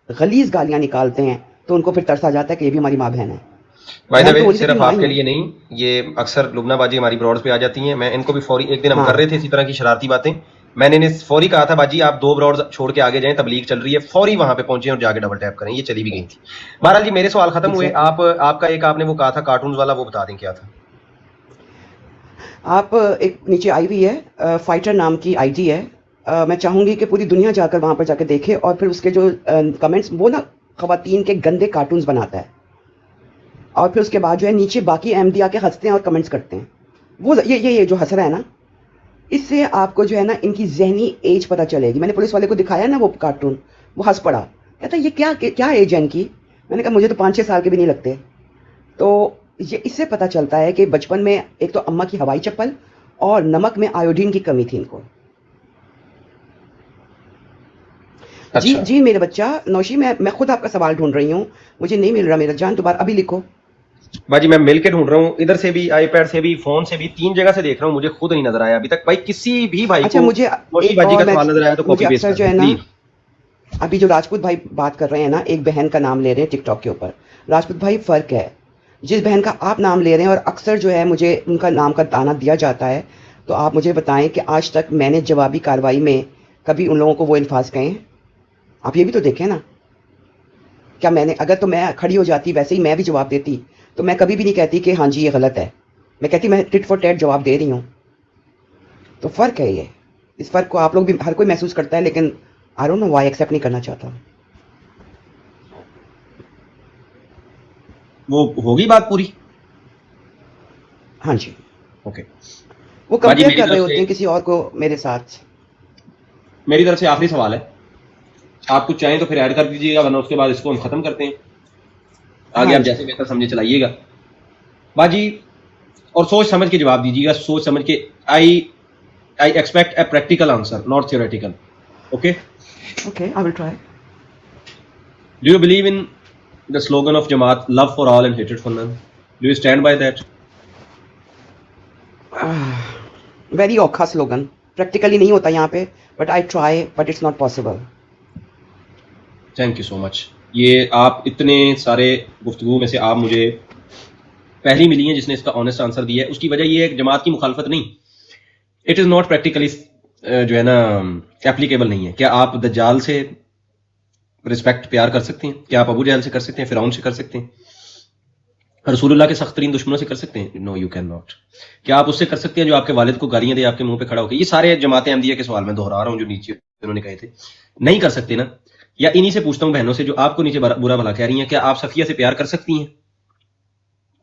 غلیظ گالیاں نکالتے ہیں تو ان کو پھر ترس آ جاتا ہے کہ یہ بھی ہماری ماں بہن ہے. بائی دا بہن تو وے بولی تھی صرف کہ آپ ماں کے ہوں. لیے نہیں، یہ اکثر لبنہ باجی ہماری براڈز پہ آ جاتی ہیں، میں ان کو بھی فوری ایک دن ہم ہاں کر رہے تھے اسی طرح کی شرارتی باتیں، میں نے انہیں فوری کہا تھا باجی آپ 2 براڈز چھوڑ کے آگے جائیں، تبلیغ چل رہی ہے، فوری وہاں پہ پہنچیں اور جا کے ڈبل ٹیپ کریں، یہ چلی بھی گئی تھی. بہرحال جی میرے سوال ختم ہوئے. ایگزیکٹلی. آپ کا ایک آپ نے وہ کہا تھا کارٹونز والا، وہ بتا دیں کیا تھا. آپ ایک نیچے آئی ہوئی ہے فائٹر نام کی آئی ڈی ہے. میں چاہوں گی کہ پوری دنیا جا کر وہاں پر جا کے دیکھے اور پھر اس کے جو کمنٹس، وہ نا خواتین کے گندے کارٹونز بناتا ہے اور پھر اس کے بعد جو ہے نیچے باقی احمدی آ کے ہنستے ہیں اور کمنٹس کرتے ہیں. وہ یہ جو ہنس رہا ہے نا، اس سے آپ کو جو ہے نا ان کی ذہنی ایج پتہ چلے گی. میں نے پولیس والے کو دکھایا نا وہ کارٹون، وہ ہنس پڑا، کہتا یہ کیا ایج ہے ان کی. میں نے کہا مجھے تو 5-6 سال کے بھی نہیں لگتے. تو یہ اس سے پتہ چلتا ہے کہ بچپن میں ایک تو اماں کی ہوائی چپل اور نمک میں آیوڈین کی کمی تھی ان کو. جی اچھا جی میرے بچہ نوشی، میں خود آپ کا سوال ڈھونڈ رہی ہوں، مجھے نہیں مل رہا میرا جان، دوبارہ ابھی لکھو. باجی میں مل کے ڈھونڈ رہا ہوں، ادھر سے بھی آئی پیڈ سے بھی فون سے بھی 3 جگہ سے دیکھ رہا ہوں، مجھے خود نہیں نظر آیا ابھی تک. بھائی کسی بھی بھائی اچھا کو مجھے موشی ایک باجی اور کا سوال نظر آیا تو مجھے کاپی پیسٹ اکثر کر جو دیں ہے نا، پلیز. ابھی جو راجپوت بھائی بات کر رہے ہیں نا، ایک بہن کا نام لے رہے ہیں ٹک ٹاک کے اوپر. راجپوت بھائی فرق ہے، جس بہن کا آپ نام لے رہے ہیں اور اکثر جو ہے مجھے ان کا نام کا دانہ دیا جاتا ہے، تو آپ مجھے بتائیں کہ آج تک میں نے جوابی کارروائی میں کبھی ان لوگوں کو وہ الفاظ کہے ہیں؟ آپ یہ بھی تو دیکھیں نا. کیا میں نے، اگر تو میں کھڑی ہو جاتی ویسے ہی میں بھی جواب دیتی، تو میں کبھی بھی نہیں کہتی کہ ہاں جی یہ غلط ہے، میں کہتی میں ٹٹ فور ٹیٹ جواب دے رہی ہوں. تو فرق ہے یہ. اس فرق کو آپ لوگ بھی ہر کوئی محسوس کرتا ہے، لیکن I don't know why accept نہیں کرنا چاہتا. وہ ہوگی بات پوری. ہاں جی، اوکے وہ باجی کمپیئر کر رہے ہوتے ہیں کسی اور کو میرے ساتھ. میری طرف سے آخری سوال ہے، آپ کچھ چاہیں تو پھر ایڈ کر دیجیے گا، ورنہ اس کے بعد اس کو ہم ختم کرتے ہیں. آگے ہاں آپ جی جیسے بہتر سمجھے چلائیے گا باجی، اور سوچ سمجھ کے جواب دیجیے گا، سوچ سمجھ کے. I expect a practical answer not theoretical. Okay okay I will try. Do you believe in the slogan of Jamaat, love for all and hatred for none? Do you stand by that? Very اوکھا slogan, practically نہیں ہوتا یہاں پہ، but I try but it's not possible. Thank you so much. یہ آپ اتنے سارے گفتگو میں سے آپ مجھے پہلی ملی ہیں جس نے اس کا آنےسٹ آنسر دیا ہے. اس کی وجہ یہ ہے کہ جماعت کی مخالفت نہیں، اٹ از ناٹ پریکٹیکلی جو ہے نا اپلیکیبل نہیں ہے. کیا آپ دجال سے رسپیکٹ پیار کر سکتے ہیں؟ کیا آپ ابو جہل سے کر سکتے ہیں؟ فرعون سے کر سکتے ہیں؟ رسول اللہ کے سخت ترین دشمنوں سے کر سکتے ہیں؟ نو یو کین ناٹ. کیا آپ اس سے کر سکتے ہیں جو آپ کے والد کو گالیاں دے آپ کے منہ پہ کھڑا ہو کے؟ یہ سارے جماعت احمدیہ کے سوال میں دہرا رہا ہوں جو نیچے انہوں نے کہے تھے. نہیں کر سکتے نا. یا انہی سے پوچھتا ہوں بہنوں سے جو آپ کو نیچے برا بھلا کہہ رہی ہیں، کیا آپ صفیہ سے پیار کر سکتی ہیں؟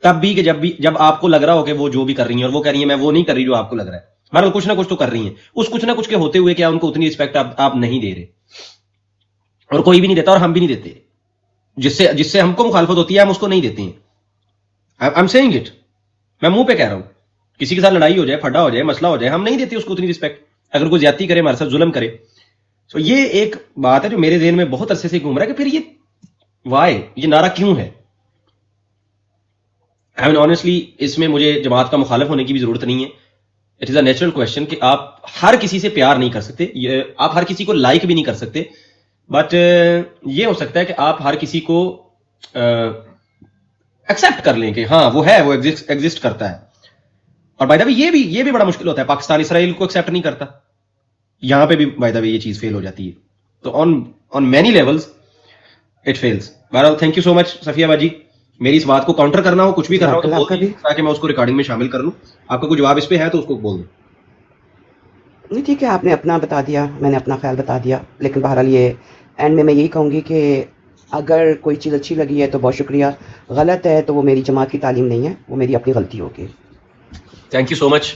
تب بھی کہ جب آپ کو لگ رہا ہو کہ وہ جو بھی کر رہی ہیں، اور وہ کہہ رہی ہیں میں وہ نہیں کر رہی جو آپ کو لگ رہا ہے، بہرحال کچھ نہ کچھ تو کر رہی ہیں. اس کچھ نہ کچھ کے ہوتے ہوئے کیا ان کو اتنی رسپیکٹ آپ نہیں دے رہے؟ اور کوئی بھی نہیں دیتا، اور ہم بھی نہیں دیتے. جس سے ہم کو مخالفت ہوتی ہے ہم اس کو نہیں دیتے ہیں. آئی ایم سیئنگ اٹ، میں منہ پہ کہہ رہا ہوں. کسی کے ساتھ لڑائی ہو جائے، پھڈا ہو جائے، مسئلہ ہو جائے، ہم نہیں دیتے اس کو اتنی رسپیکٹ. اگر کوئی زیادتی کرے، ہمارے ساتھ ظلم کرے. تو یہ ایک بات ہے جو میرے ذہن میں بہت عرصے سے گھوم رہا ہے کہ پھر یہ وائی، یہ نعرہ کیوں ہے؟ آئی مین آنیسٹلی اس میں مجھے جماعت کا مخالف ہونے کی بھی ضرورت نہیں ہے. It is a natural question کہ آپ ہر کسی سے پیار نہیں کر سکتے، آپ ہر کسی کو لائک بھی نہیں کر سکتے، بٹ یہ ہو سکتا ہے کہ آپ ہر کسی کو ایکسیپٹ کر لیں کہ ہاں وہ ہے، وہ ایگزسٹ کرتا ہے. اور بائی دا وے یہ بھی بڑا مشکل ہوتا ہے. پاکستان اسرائیل کو ایکسیپٹ نہیں کرتا، یہاں پہ بھی بائی دا وے یہ چیز فیل ہو جاتی ہے. تو on many levels it feels. بہرحال تھینک یو سو مچ صفیہ باجی. میری اس بات کو کاؤنٹر کرنا ہو، کچھ بھی کرنا ہو تو آپ کا بول بھی دیجیے تاکہ میں اس کو ریکارڈنگ میں شامل کر لوں. آپ کا کوئی جواب اس پہ ہے تو اس کو بول دوں. نہیں ٹھیک ہے، آپ نے اپنا بتا دیا، میں نے اپنا خیال بتا دیا. لیکن بہرحال یہ اینڈ میں یہی کہوں گی کہ اگر کوئی چیز اچھی لگی ہے تو بہت شکریہ، غلط ہے تو وہ میری جماعت کی تعلیم نہیں ہے، وہ میری اپنی غلطی ہوگی. Thank you so much.